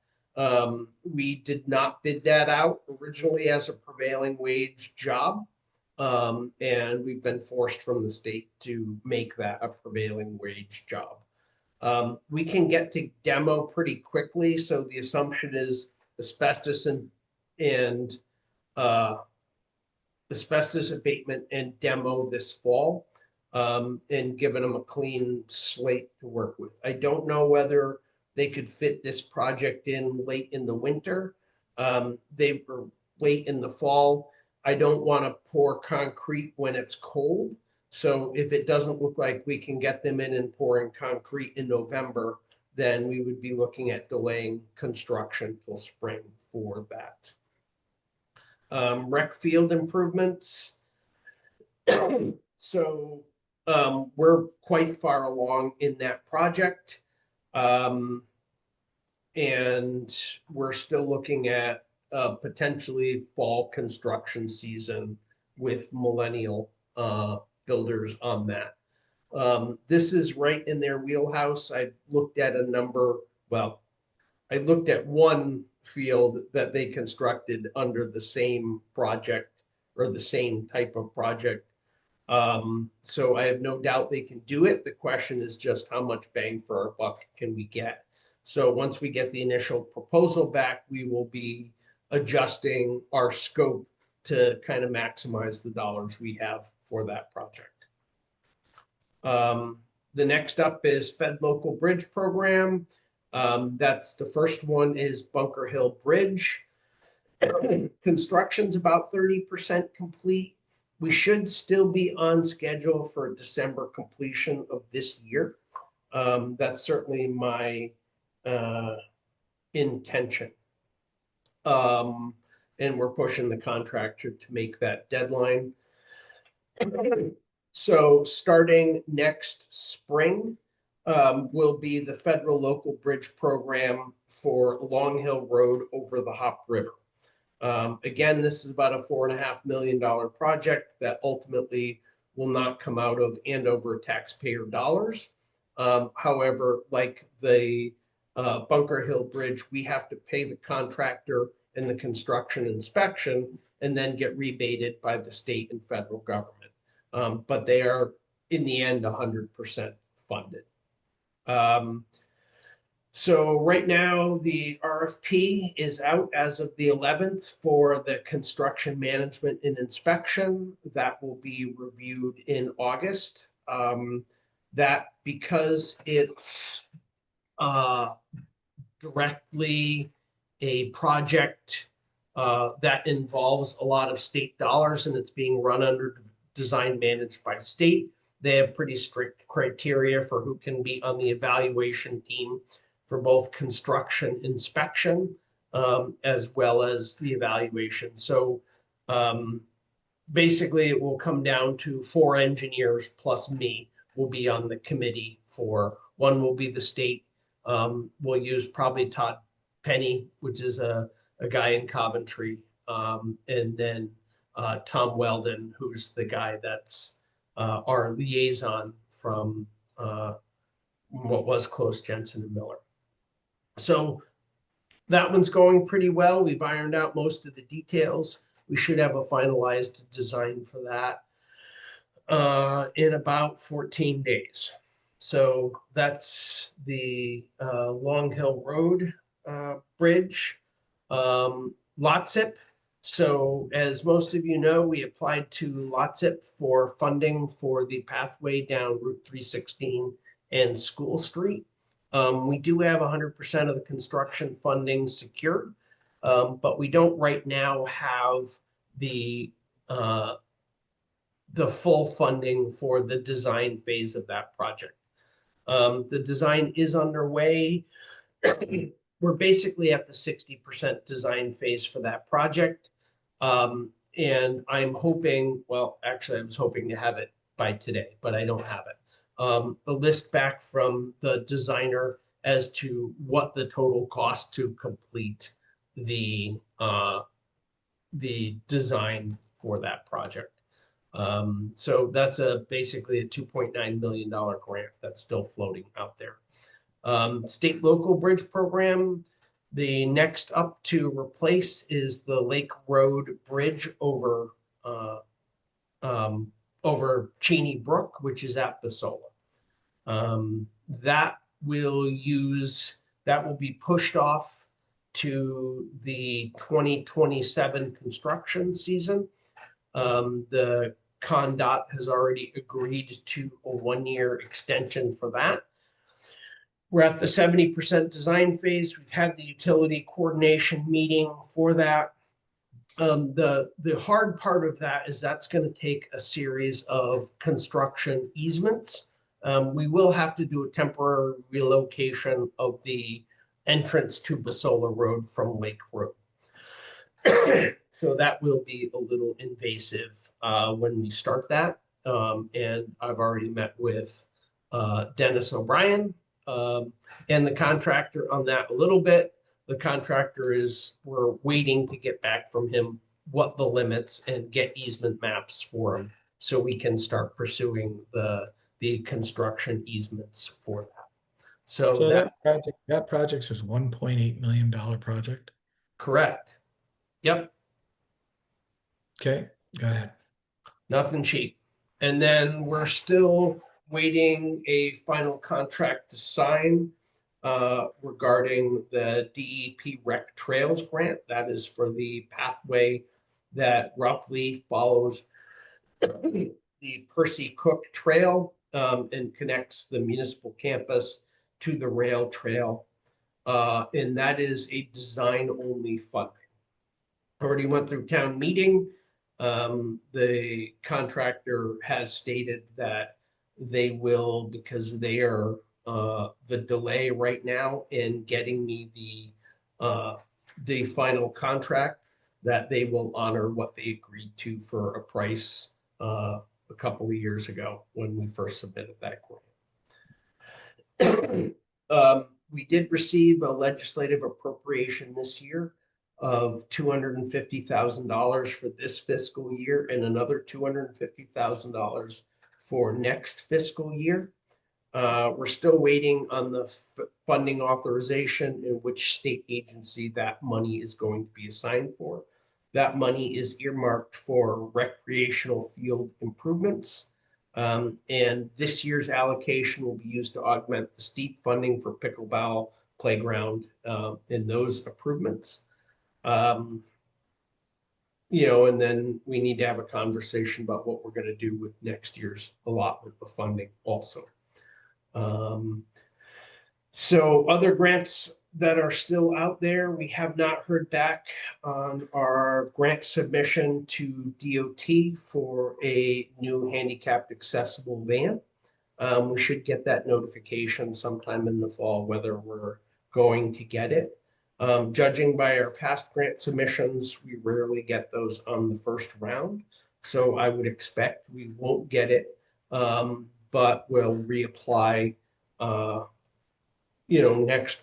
S14: we did not bid that out originally as a prevailing wage job. And we've been forced from the state to make that a prevailing wage job. We can get to demo pretty quickly, so the assumption is asbestos and asbestos abatement and demo this fall, and giving them a clean slate to work with. I don't know whether they could fit this project in late in the winter. They were late in the fall. I don't want to pour concrete when it's cold. So if it doesn't look like we can get them in and pouring concrete in November, then we would be looking at delaying construction till spring for that. Rec field improvements. So we're quite far along in that project. And we're still looking at potentially fall construction season with Millennial builders on that. This is right in their wheelhouse. I looked at a number, well, I looked at one field that they constructed under the same project or the same type of project. So I have no doubt they can do it. The question is just how much bang for our buck can we get? So once we get the initial proposal back, we will be adjusting our scope to kind of maximize the dollars we have for that project. The next up is Fed Local Bridge Program. That's the first one is Bunker Hill Bridge. Construction's about 30% complete. We should still be on schedule for December completion of this year. That's certainly my intention. And we're pushing the contractor to make that deadline. So starting next spring will be the federal local bridge program for Long Hill Road over the Hop River. Again, this is about a $4.5 million project that ultimately will not come out of Andover taxpayer dollars. However, like the Bunker Hill Bridge, we have to pay the contractor and the construction inspection and then get rebated by the state and federal government. But they are, in the end, 100% funded. So right now, the RFP is out as of the 11th for the construction management and inspection. That will be reviewed in August. That because it's directly a project that involves a lot of state dollars and it's being run under design managed by state. They have pretty strict criteria for who can be on the evaluation team for both construction inspection as well as the evaluation. So basically it will come down to 4 engineers plus me will be on the committee for, one will be the state. We'll use probably Todd Penny, which is a guy in Coventry, and then Tom Weldon, who's the guy that's our liaison from what was Close, Jensen and Miller. So that one's going pretty well. We've ironed out most of the details. We should have a finalized design for that in about 14 days. So that's the Long Hill Road Bridge. LOTSIP. So as most of you know, we applied to LOTSIP for funding for the pathway down Route 316 and School Street. We do have 100% of the construction funding secured, but we don't right now have the full funding for the design phase of that project. The design is underway. We're basically at the 60% design phase for that project. And I'm hoping, well, actually, I was hoping to have it by today, but I don't have it. A list back from the designer as to what the total cost to complete the design for that project. So that's basically a $2.9 million grant that's still floating out there. State local bridge program. The next up to replace is the Lake Road Bridge over Cheney Brook, which is at Basola. That will be pushed off to the 2027 construction season. The CONDOT has already agreed to a 1-year extension for that. We're at the 70% design phase. We've had the utility coordination meeting for that. The hard part of that is that's going to take a series of construction easements. We will have to do a temporary relocation of the entrance to Basola Road from Lake Road. So that will be a little invasive when we start that. And I've already met with Dennis O'Brien and the contractor on that a little bit. The contractor we're waiting to get back from him what the limits and get easement maps for him so we can start pursuing the construction easements for that. So
S1: that project is $1.8 million project.
S14: Correct. Yep.
S1: Okay, go ahead.
S14: Nothing cheap. And then we're still waiting a final contract to sign regarding the DEP Rec Trails grant. That is for the pathway that roughly follows the Percy Cook Trail and connects the municipal campus to the rail trail. And that is a design-only funding. Already went through town meeting. The contractor has stated that they will, because they are the delay right now in getting me the final contract, that they will honor what they agreed to for a price a couple of years ago when we first submitted that grant. We did receive a legislative appropriation this year of $250,000 for this fiscal year and another $250,000 for next fiscal year. We're still waiting on the funding authorization in which state agency that money is going to be assigned for. That money is earmarked for recreational field improvements. And this year's allocation will be used to augment the steep funding for pickleball playground and those improvements. And then we need to have a conversation about what we're going to do with next year's allotment of funding also. So other grants that are still out there, we have not heard back on our grant submission to DOT for a new handicapped accessible van. We should get that notification sometime in the fall, whether we're going to get it. Judging by our past grant submissions, we rarely get those on the first round. So I would expect we won't get it, but we'll reapply, next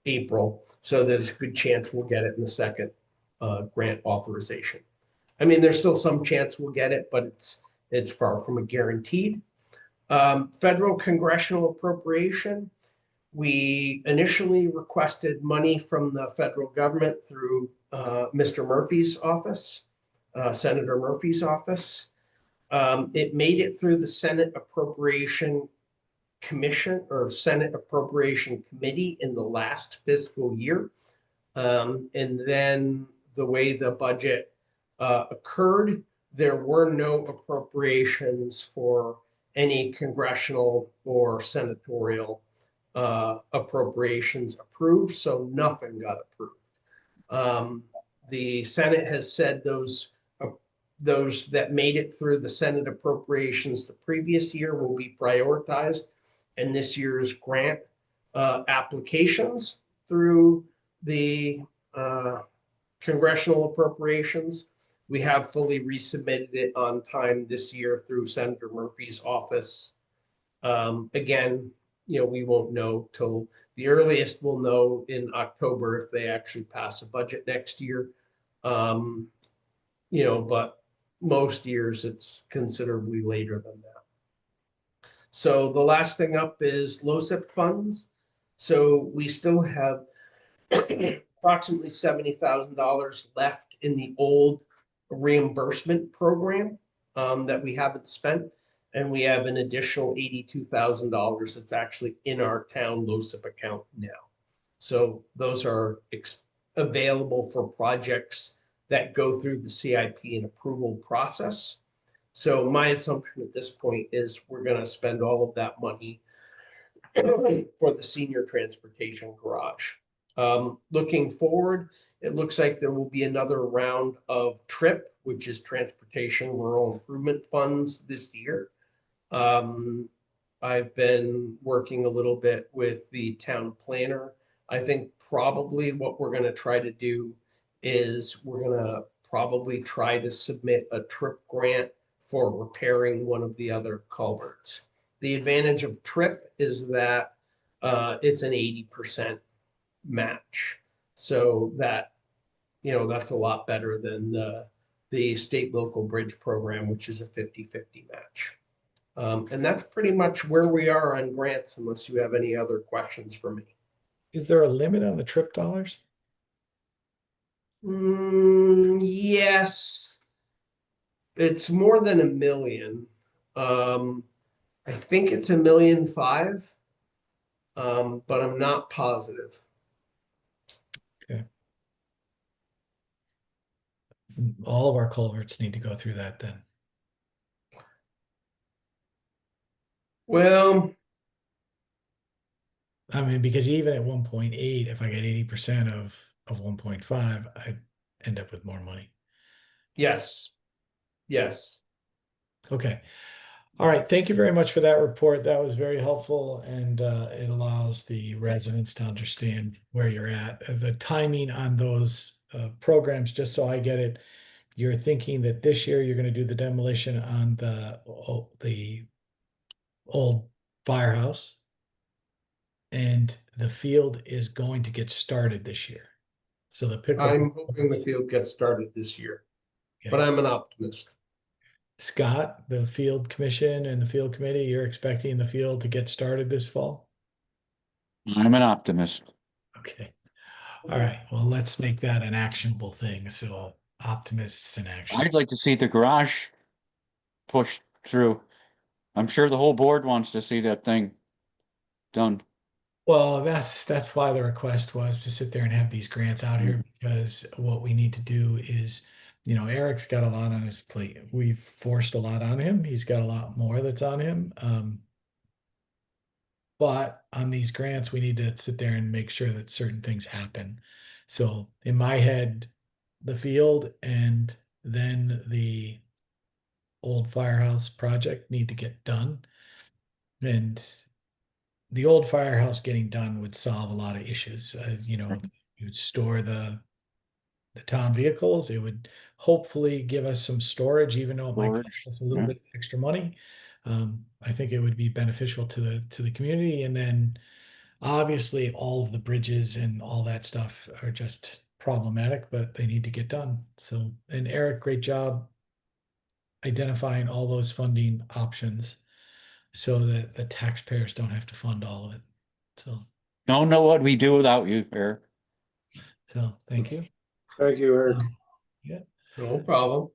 S14: April. So there's a good chance we'll get it in the second grant authorization. I mean, there's still some chance we'll get it, but it's far from a guaranteed. Federal congressional appropriation. We initially requested money from the federal government through Mr. Murphy's office, Senator Murphy's office. It made it through the Senate Appropriation Commission or Senate Appropriation Committee in the last fiscal year. And then the way the budget occurred, there were no appropriations for any congressional or senatorial appropriations approved, so nothing got approved. The Senate has said those that made it through the Senate appropriations the previous year will be prioritized in this year's grant applications through the congressional appropriations. We have fully resubmitted it on time this year through Senator Murphy's office. Again, we won't know till the earliest we'll know in October if they actually pass a budget next year. But most years it's considerably later than that. So the last thing up is LoCIP funds. So we still have approximately $70,000 left in the old reimbursement program that we haven't spent. And we have an additional $82,000 that's actually in our town LoCIP account now. So those are available for projects that go through the CIP and approval process. So my assumption at this point is we're going to spend all of that money for the senior transportation garage. Looking forward, it looks like there will be another round of TRIP, which is Transportation Rural Improvement Funds this year. I've been working a little bit with the town planner. I think probably what we're going to try to do is we're going to probably try to submit a TRIP grant for repairing one of the other culverts. The advantage of TRIP is that it's an 80% match. So that, that's a lot better than the state local bridge program, which is a 50-50 match. And that's pretty much where we are on grants, unless you have any other questions for me.
S1: Is there a limit on the TRIP dollars?
S14: Yes. It's more than $1 million. I think it's $1.5 million, but I'm not positive.
S1: Okay. All of our culverts need to go through that then.
S14: Well,
S1: I mean, because even at 1.8, if I get 80% of 1.5, I end up with more money.
S14: Yes. Yes.
S1: Okay. All right. Thank you very much for that report. That was very helpful, and it allows the residents to understand where you're at. The timing on those programs, just so I get it, you're thinking that this year you're going to do the demolition on the old firehouse, and the field is going to get started this year. So the pickup.
S14: I'm hoping the field gets started this year, but I'm an optimist.
S1: Scott, the field commission and the field committee, you're expecting the field to get started this fall?
S13: I'm an optimist.
S1: Okay. All right. Well, let's make that an actionable thing. So optimists in action.
S13: I'd like to see the garage pushed through. I'm sure the whole board wants to see that thing done.
S1: Well, that's why the request was to sit there and have these grants out here, because what we need to do is, Eric's got a lot on his plate. We've forced a lot on him. He's got a lot more that's on him. But on these grants, we need to sit there and make sure that certain things happen. So in my head, the field and then the old firehouse project need to get done. And the old firehouse getting done would solve a lot of issues. You'd store the town vehicles. It would hopefully give us some storage, even though it might cost us a little bit extra money. I think it would be beneficial to the community. And then obviously all of the bridges and all that stuff are just problematic, but they need to get done. So, and Eric, great job identifying all those funding options so that the taxpayers don't have to fund all of it. So
S13: Don't know what we do without you, Eric.
S1: So thank you.
S7: Thank you, Eric.
S1: Yeah.
S14: No problem.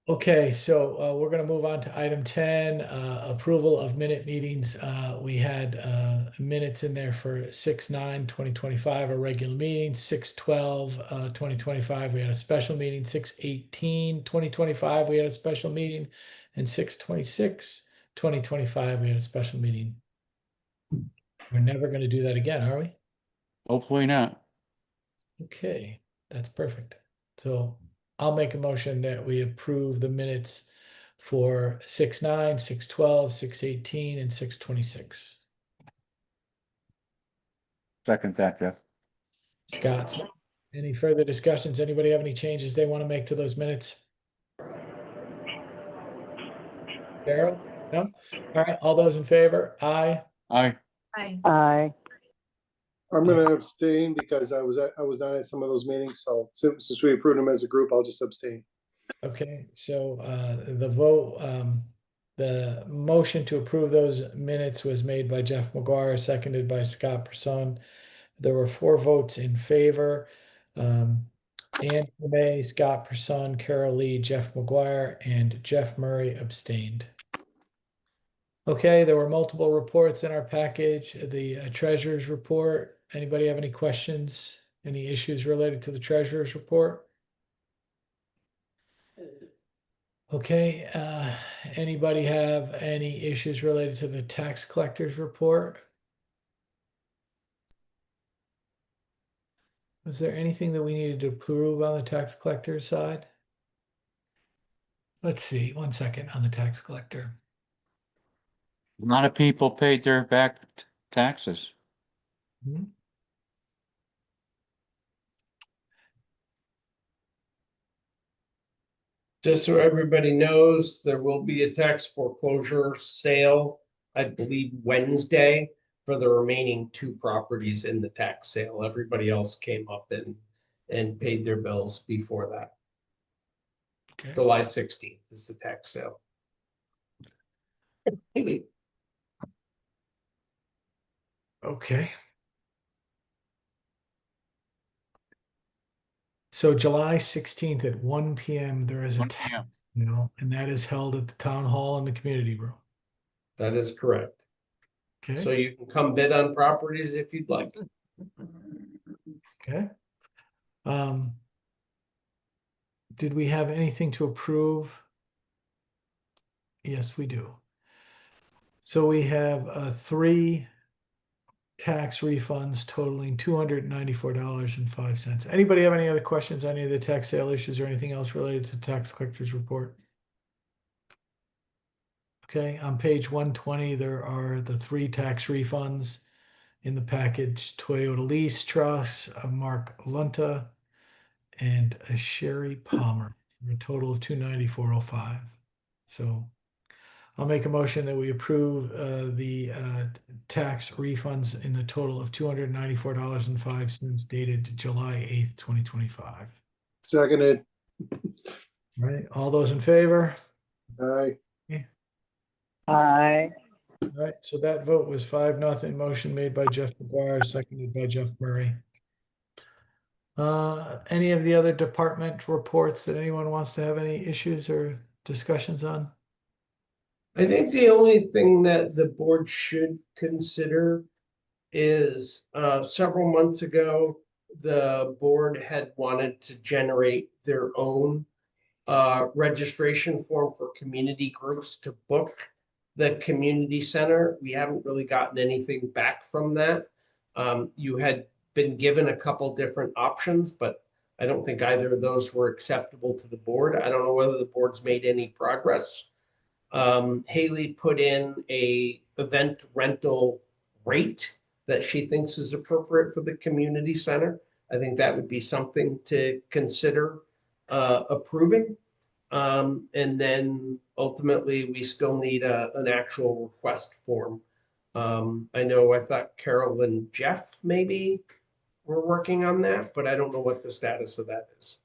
S1: Okay, so we're going to move on to item 10, approval of minute meetings. We had minutes in there for 6/9/2025, a regular meeting, 6/12/2025, we had a special meeting, 6/18/2025, we had a special meeting, and 6/26/2025, we had a special meeting. We're never going to do that again, are we?
S13: Hopefully not.
S1: Okay, that's perfect. So I'll make a motion that we approve the minutes for 6/9, 6/12, 6/18, and 6/26.
S13: Second that, Jeff.
S1: Scott, any further discussions? Anybody have any changes they want to make to those minutes? Carol? No? All right, all those in favor? Aye.
S13: Aye.
S5: Aye.
S12: Aye.
S7: I'm gonna abstain because I was not at some of those meetings, so since we approved them as a group, I'll just abstain.
S1: Okay, so the vote, the motion to approve those minutes was made by Jeff McGuire, seconded by Scott Person. There were 4 votes in favor. Ann May, Scott Person, Carol Lee, Jeff McGuire, and Jeff Murray abstained. Okay, there were multiple reports in our package. The treasurer's report. Anybody have any questions? Any issues related to the treasurer's report? Okay, anybody have any issues related to the tax collector's report? Was there anything that we needed to approve on the tax collector's side? Let's see, 1 second on the tax collector.
S13: A lot of people paid their back taxes.
S1: Hmm?
S14: Just so everybody knows, there will be a tax foreclosure sale, I believe Wednesday, for the remaining 2 properties in the tax sale. Everybody else came up and paid their bills before that.
S1: Okay.
S14: July 16th is the tax sale.
S1: Okay. So July 16th at 1 p.m. there is a
S13: 1 p.m.
S1: tax sale, and that is held at the town hall in the community room.
S14: That is correct.
S1: Okay.
S14: So you can come bid on properties if you'd like.
S1: Okay. Did we have anything to approve? Yes, we do. So we have 3 tax refunds totaling $294.05. Anybody have any other questions on any of the tax sale issues or anything else related to tax collector's report? Okay, on page 120, there are the 3 tax refunds in the package: Toyota lease trucks, a Mark Lunta, and a Sherry Palmer, for a total of $294.05. So I'll make a motion that we approve the tax refunds in the total of $294.05 dated July 8th, 2025.
S7: Seconded.
S1: Right, all those in favor?
S7: Aye.
S12: Aye.
S1: All right, so that vote was 5-0. Motion made by Jeff McGuire, seconded by Jeff Murray. Any of the other department reports that anyone wants to have any issues or discussions on?
S14: I think the only thing that the board should consider is several months ago, the board had wanted to generate their own registration form for community groups to book the community center. We haven't really gotten anything back from that. You had been given a couple different options, but I don't think either of those were acceptable to the board. I don't know whether the board's made any progress. Haley put in a event rental rate that she thinks is appropriate for the community center. I think that would be something to consider approving. And then ultimately, we still need an actual request form. I thought Carol and Jeff maybe were working on that, but I don't know what the status of that is.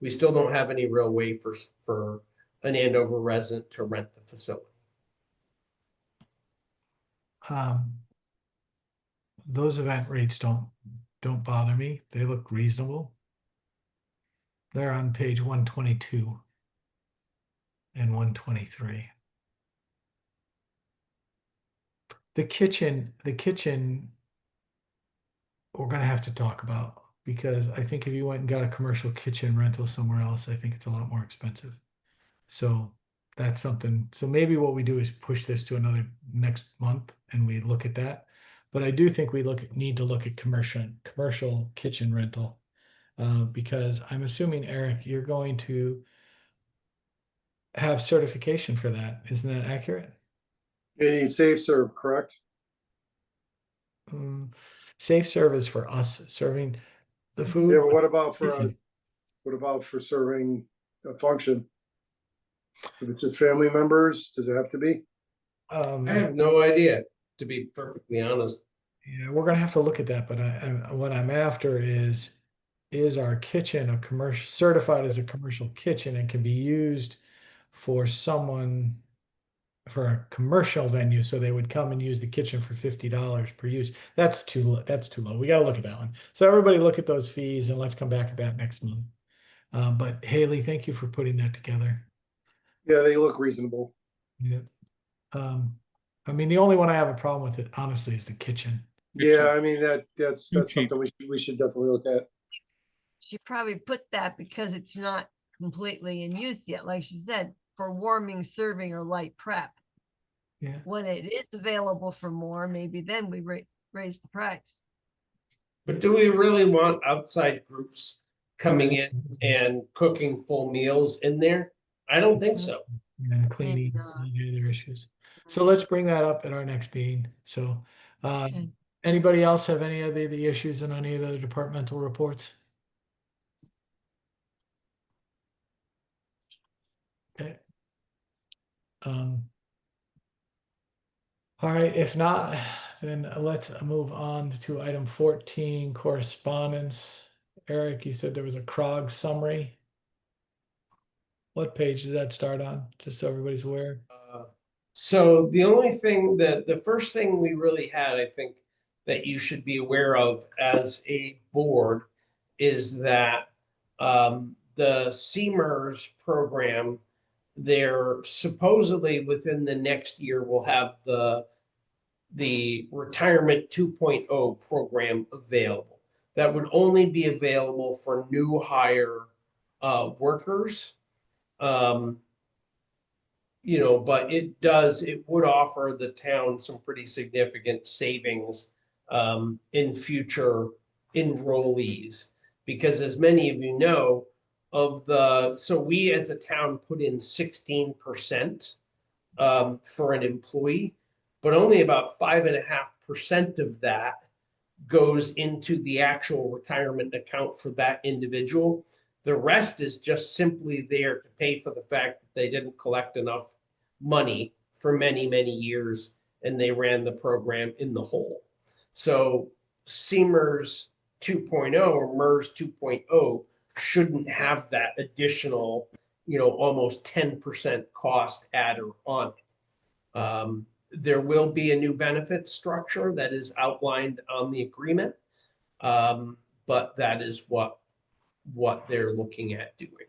S14: We still don't have any real way for an Andover resident to rent the facility.
S1: Those event rates don't bother me. They look reasonable. They're on page 122 and 123. The kitchen we're gonna have to talk about, because I think if you went and got a commercial kitchen rental somewhere else, I think it's a lot more expensive. So that's something. So maybe what we do is push this to another next month and we look at that. but I do think we need to look at commercial kitchen rental. Because I'm assuming, Eric, you're going to have certification for that. Isn't that accurate?
S7: Any safe serve, correct?
S1: Safe serve is for us serving the
S7: Yeah,
S1: food.
S7: but what about for serving a function? If it's just family members, does it have to be?
S14: I have no idea, to be perfectly honest.
S1: Yeah, we're gonna have to look at that, but what I'm after is our kitchen a commercial certified as a commercial kitchen and can be used for someone for a commercial venue, so they would come and use the kitchen for $50 per use. That's too low. We gotta look at that one. So everybody look at those fees and let's come back at that next month. But Haley, thank you for putting that together.
S7: Yeah, they look reasonable.
S1: Yeah. I mean, the only one I have a problem with it, honestly, is the kitchen.
S7: Yeah, I mean, that's
S13: cheap.
S7: something we should definitely look at.
S15: She probably put that because it's not completely in use yet, like she said, for warming, serving, or light prep.
S1: Yeah.
S15: When it is available for more, maybe then we raise the price.
S14: But do we really want outside groups coming in and cooking full meals in there? I don't think so.
S1: And cleaning, all the other issues. So let's bring that up at our next meeting. So,
S15: Okay.
S1: anybody else have any of the issues in any of the departmental reports? Okay. All right, if not, then let's move on to item 14, correspondence. Eric, you said there was a CROG summary. What page does that start on? Just so everybody's aware.
S14: So the only thing that the first thing we really had, I think, that you should be aware of as a board is that the CMERS program, they're supposedly within the next year will have the Retirement 2.0 program available. That would only be available for new hire workers. But it would offer the town some pretty significant savings in future enrollees. Because as many of you know, so we as a town put in 16% for an employee, but only about 5.5% of that goes into the actual retirement account for that individual. The rest is just simply there to pay for the fact that they didn't collect enough money for many, many years and they ran the program in the hole. So CMERS 2.0 or MERS 2.0 shouldn't have that additional, almost 10% cost adder on it. There will be a new benefit structure that is outlined on the agreement, but that is what they're looking at doing.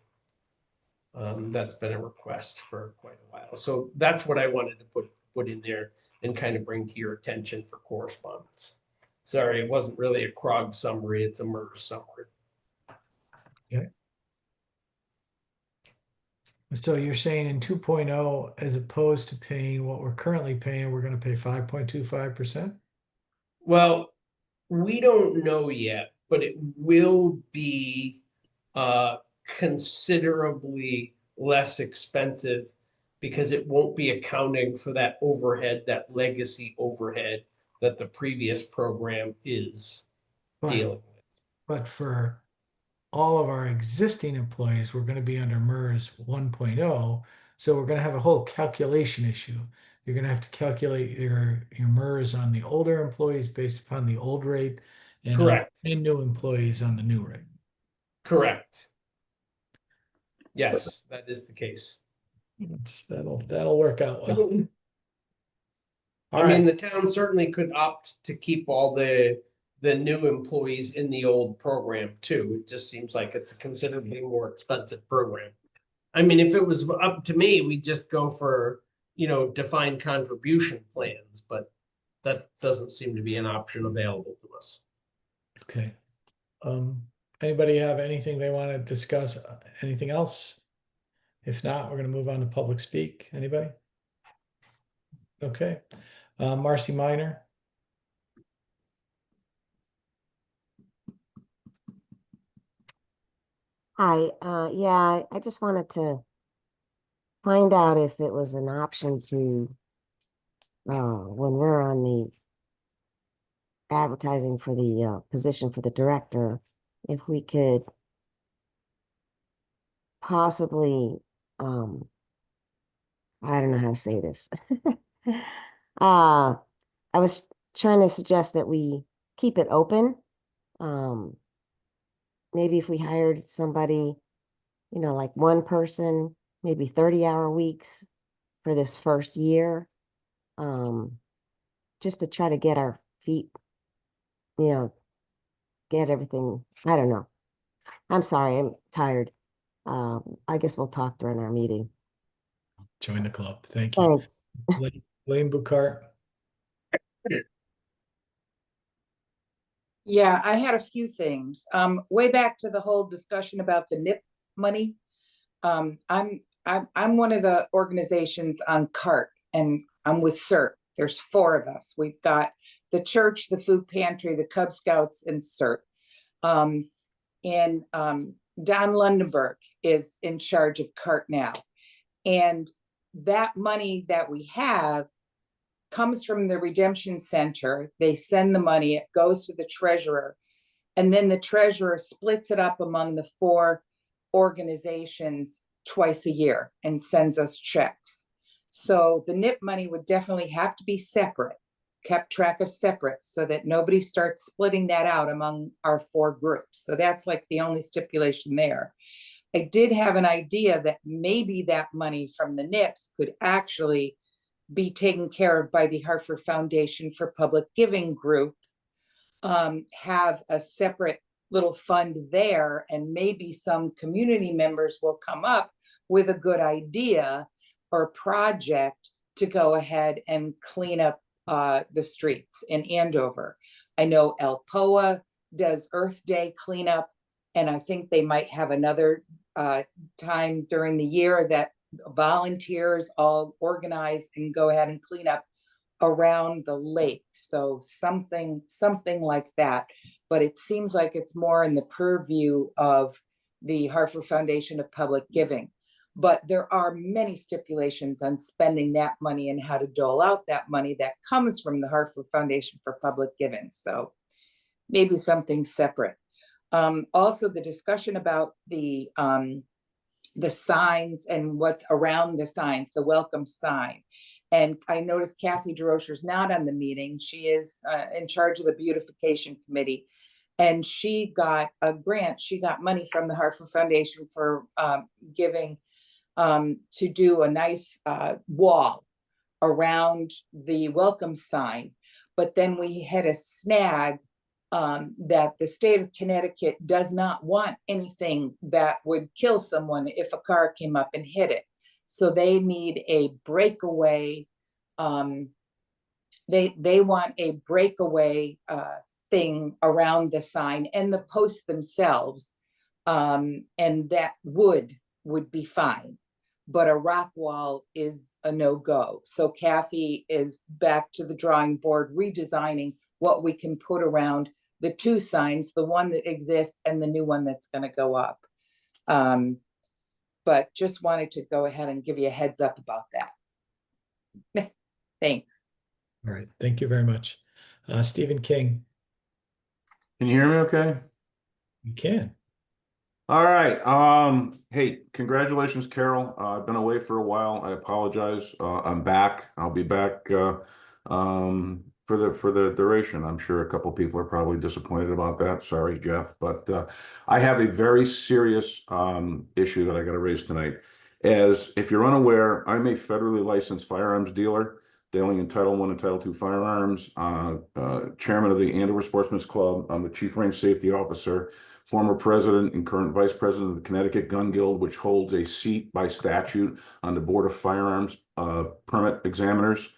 S14: That's been a request for quite a while. So that's what I wanted to put in there and kind of bring to your attention for correspondence. Sorry, it wasn't really a CROG summary, it's a MERS summary.
S1: Okay. So you're saying in 2.0, as opposed to paying what we're currently paying, we're going to pay 5.25%?
S14: Well, we don't know yet, but it will be considerably less expensive because it won't be accounting for that overhead, that legacy overhead that the previous program is dealing with.
S1: But for all of our existing employees, we're going to be under MERS 1.0. So we're going to have a whole calculation issue. You're going to have to calculate your MERS on the older employees based upon the old rate and
S14: Correct.
S1: And new employees on the new rate.
S14: Correct. Yes, that is the case.
S1: That'll work out well.
S14: I mean, the town certainly could opt to keep all the new employees in the old program too. It just seems like it's a considerably more expensive program. I mean, if it was up to me, we'd just go for, defined contribution plans, but that doesn't seem to be an option available to us.
S1: Okay. Anybody have anything they want to discuss? Anything else? If not, we're going to move on to public speak. Anybody? Okay. Marcy Minor.
S9: Hi, yeah, I just wanted to find out if it was an option to, when we're on the advertising for the position for the director, if we could possibly, I don't know how to say this. I was trying to suggest that we keep it open. Um, maybe if we hired somebody, like one person, maybe 30-hour weeks for this first year, just to try to get our feet, you know, get everything. I don't know. I'm sorry, I'm tired. I guess we'll talk during our meeting.
S1: Join the club. Thank you.
S9: Thanks.
S1: Blaine Bucart.
S3: Yeah, I had a few things. Way back to the whole discussion about the NIP money. I'm one of the organizations on CART, and I'm with CERT. There's 4 of us. We've got the church, the food pantry, the Cub Scouts, and CERT. And Don Lundenberg is in charge of CART now. And that money that we have comes from the Redemption Center. They send the money, it goes to the treasurer, and then the treasurer splits it up among the 4 organizations twice a year and sends us checks. So the NIP money would definitely have to be separate, kept track of separate, so that nobody starts splitting that out among our 4 groups. So that's like the only stipulation there. I did have an idea that maybe that money from the NIPS could actually be taken care of by the Hartford Foundation for Public Giving group, have a separate little fund there, and maybe some community members will come up with a good idea or project to go ahead and clean up the streets in Andover. I know Alpoa does Earth Day cleanup, and I think they might have another time during the year that volunteers all organize and go ahead and clean up around the lake. So something like that. But it seems like it's more in the purview of the Hartford Foundation of Public Giving. But there are many stipulations on spending that money and how to dole out that money that comes from the Hartford Foundation for Public Giving. So maybe something separate. Also, the discussion about the signs and what's around the signs, the welcome sign. And I noticed Kathy DeRocher's not on the meeting. She is in charge of the beautification committee. And she got a grant. She got money from the Hartford Foundation for giving to do a nice wall around the welcome sign. But then we had a snag that the state of Connecticut does not want anything that would kill someone if a car came up and hit it. So they need a breakaway. They want a breakaway thing around the sign and the posts themselves, and that would be fine. But a rock wall is a no-go. So Kathy is back to the drawing board, redesigning what we can put around the 2 signs, the one that exists and the new one that's going to go up. But just wanted to go ahead and give you a heads up about that. Thanks.
S1: All right. Thank you very much. Stephen King.
S16: Can you hear me okay?
S1: You can.
S16: All right. Hey, congratulations, Carol. I've been away for a while. I apologize. I'm back. I'll be back for the duration. I'm sure a couple people are probably disappointed about that. Sorry, Jeff, but I have a very serious issue that I got to raise tonight. As if you're unaware, I'm a federally licensed firearms dealer, dealing in Title I and Title II firearms. Chairman of the Andover Sportsman's Club. I'm the Chief Range Safety Officer, former president and current vice president of the Connecticut Gun Guild, which holds a seat by statute on the Board of Firearms Permit Examiners.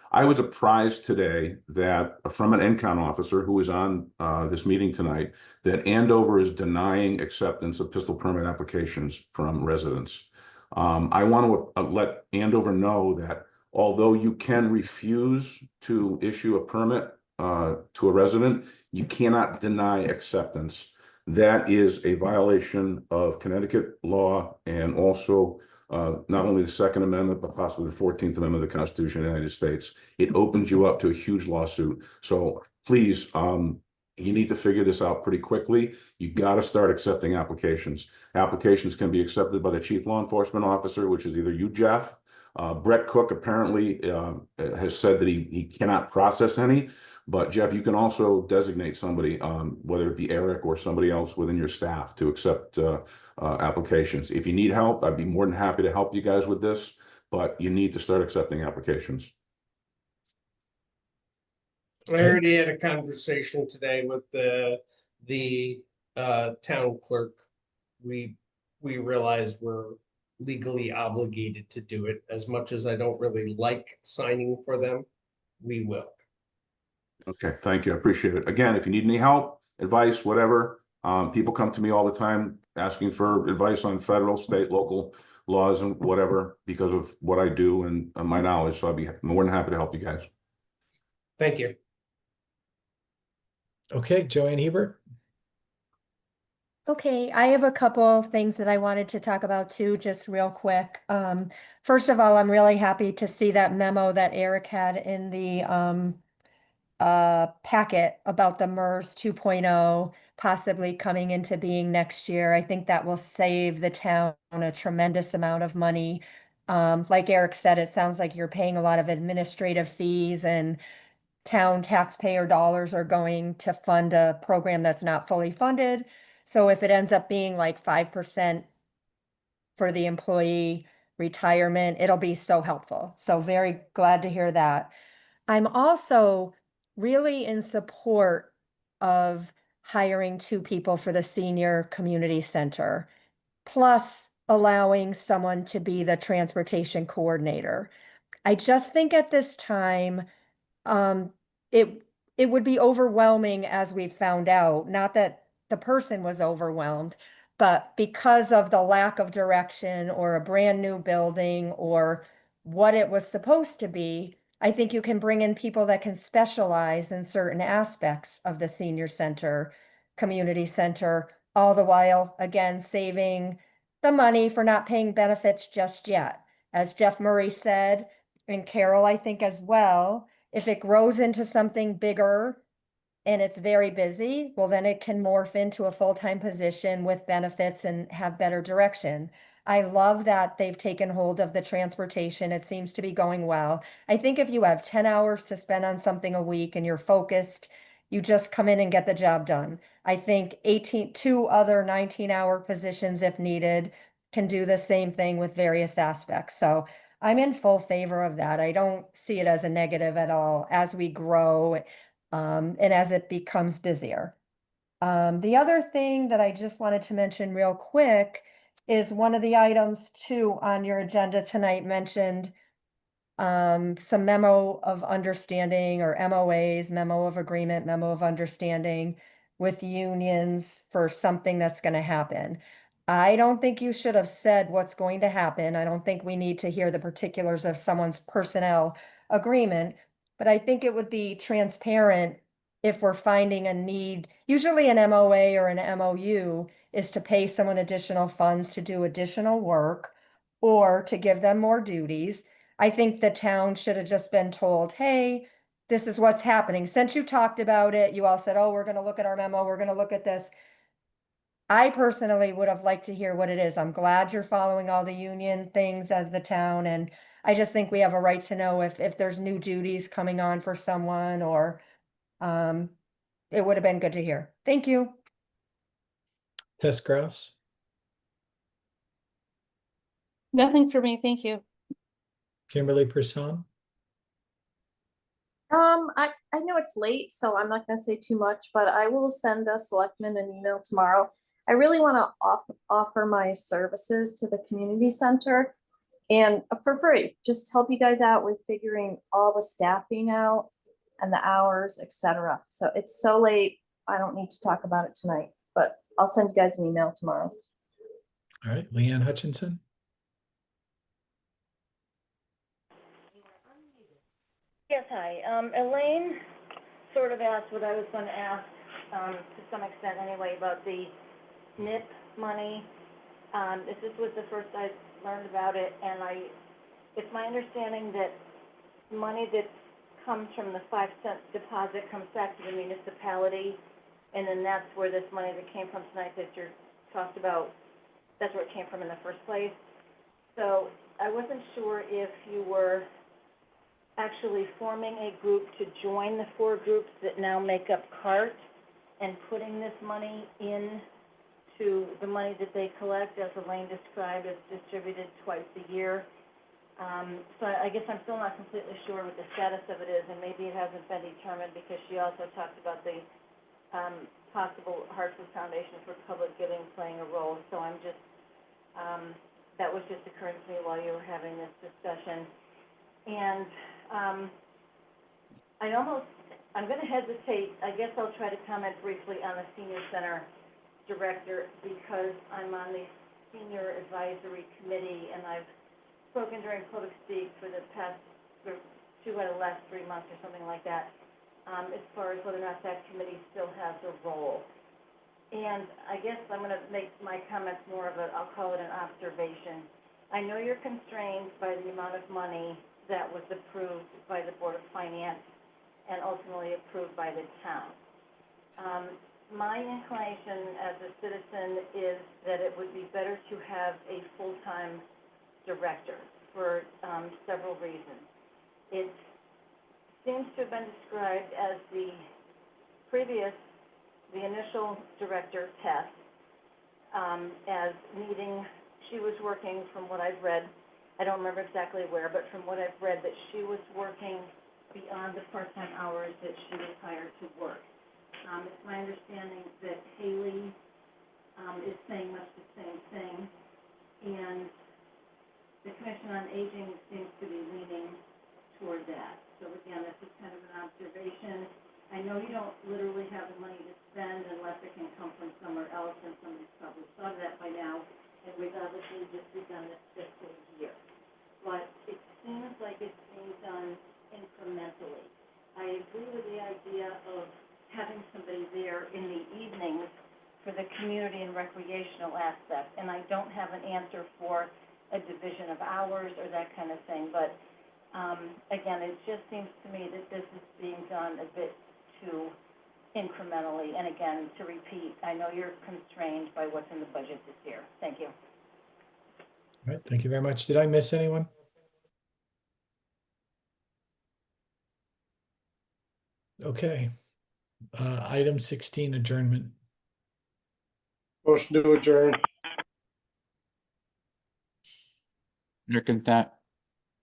S16: I was apprised today that from an NCON officer who is on this meeting tonight that Andover is denying acceptance of pistol permit applications from residents. I want to let Andover know that although you can refuse to issue a permit to a resident, you cannot deny acceptance. that is a violation of Connecticut law and also not only the Second Amendment, but possibly the 14th Amendment of the Constitution of the United States. It opens you up to a huge lawsuit. So please, you need to figure this out pretty quickly. You got to start accepting applications. Applications can be accepted by the chief law enforcement officer, which is either you, Jeff. Brett Cook apparently has said that he cannot process any. But Jeff, you can also designate somebody, whether it be Eric or somebody else within your staff, to accept applications. If you need help, I'd be more than happy to help you guys with this, but you need to start accepting applications.
S14: I already had a conversation today with the town clerk. We realize we're legally obligated to do it. As much as I don't really like signing for them, we will.
S16: Okay, thank you. I appreciate it. Again, if you need any help, advice, whatever, people come to me all the time asking for advice on federal, state, local laws and whatever because of what I do and my knowledge. So I'd be more than happy to help you guys.
S14: Thank you.
S1: Okay, Joanne Hebert.
S17: Okay, I have a couple things that I wanted to talk about too, just real quick. First of all, I'm really happy to see that memo that Eric had in the packet about the MERS 2.0 possibly coming into being next year. I think that will save the town a tremendous amount of money. Like Eric said, it sounds like you're paying a lot of administrative fees and town taxpayer dollars are going to fund a program that's not fully funded. So if it ends up being like 5% for the employee retirement, it'll be so helpful. So very glad to hear that. I'm also really in support of hiring 2 people for the senior community center, plus allowing someone to be the transportation coordinator. I just think at this time, um, it it would be overwhelming as we found out, not that the person was overwhelmed, but because of the lack of direction or a brand new building or what it was supposed to be, I think you can bring in people that can specialize in certain aspects of the senior center, community center, all the while, again, saving the money for not paying benefits just yet. As Jeff Murray said, and Carol, I think as well, if it grows into something bigger and it's very busy, well, then it can morph into a full-time position with benefits and have better direction. I love that they've taken hold of the transportation. It seems to be going well. I think if you have 10 hours to spend on something a week and you're focused, you just come in and get the job done. I think 2 other 19-hour positions, if needed, can do the same thing with various aspects. So I'm in full favor of that. I don't see it as a negative at all as we grow and as it becomes busier. The other thing that I just wanted to mention real quick is one of the items too on your agenda tonight mentioned some memo of understanding or MOAs, memo of agreement, memo of understanding with unions for something that's going to happen. I don't think you should have said what's going to happen. I don't think we need to hear the particulars of someone's personnel agreement, but I think it would be transparent if we're finding a need. Usually an MOA or an MOU is to pay someone additional funds to do additional work or to give them more duties. I think the town should have just been told, hey, this is what's happening. Since you talked about it, you all said, oh, we're going to look at our memo, we're going to look at this. I personally would have liked to hear what it is. I'm glad you're following all the union things as the town, and I just think we have a right to know if there's new duties coming on for someone or it would have been good to hear. Thank you.
S1: Tess Grouse.
S8: Nothing for me, thank you.
S1: Kimberly Person.
S18: I know it's late, so I'm not going to say too much, but I will send the selectmen an email tomorrow. I really want to offer my services to the community center and for free, just help you guys out with figuring all the staffing out and the hours, etc. So it's so late, I don't need to talk about it tonight, but I'll send you guys an email tomorrow.
S1: All right, Leanne Hutchinson.
S11: Yes, hi. Elaine sort of asked what I was going to ask. to some extent anyway, about the NIP money. This was the first I learned about it, and it's my understanding that money that comes from the 5-cent deposit comes back to the municipality, and then that's where this money that came from tonight that you're talked about, that's where it came from in the first place. So I wasn't sure if you were actually forming a group to join the 4 groups that now make up CART and putting this money in to the money that they collect, as Elaine described, is distributed twice a year. So I guess I'm still not completely sure what the status of it is, and maybe it hasn't been determined, because she also talked about the possible Hartford Foundation for Public Giving playing a role. So I'm just, that was just occurring to me while you were having this discussion. And I'm going to hesitate. I guess I'll try to comment briefly on the Senior Center Director, because I'm on the Senior Advisory Committee, and I've spoken during public speak for the past 2 out of the last 3 months or something like that, as far as whether or not that committee still has a role. And I guess I'm going to make my comments more of I'll call it an observation. I know you're constrained by the amount of money that was approved by the Board of Finance and ultimately approved by the town. My inclination as a citizen is that it would be better to have a full-time director for several reasons. It seems to have been described as the initial director, Tess, as needing, she was working, from what I've read, I don't remember exactly where, but from what I've read, that she was working beyond the part-time hours that she was hired to work. It's my understanding that Haley is saying much the same thing, and the Commission on Aging seems to be leaning toward that. So again, this is kind of an observation. I know you don't literally have the money to spend unless it can come from somewhere else, and somebody's probably thought of that by now, and we've obviously just begun this fiscal year. But it seems like it's being done incrementally. I agree with the idea of having somebody there in the evenings for the community and recreational aspect, and I don't have an answer for a division of hours or that kind of thing, but again, it just seems to me that this is being done a bit too incrementally. And again, to repeat, I know you're constrained by what's in the budget this year. Thank you.
S1: All right, thank you very much. Did I miss anyone? Okay. Item 16, adjournment.
S7: Motion to adjourn.
S13: Second that.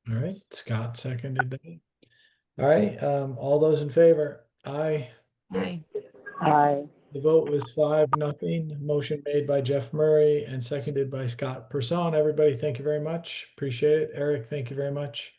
S1: All right, Scott seconded that. All right, all those in favor? Aye.
S15: Aye.
S12: Aye.
S1: The vote was 5-0. Motion made by Jeff Murray and seconded by Scott Person. Everybody, thank you very much. Appreciate it. Eric, thank you very much.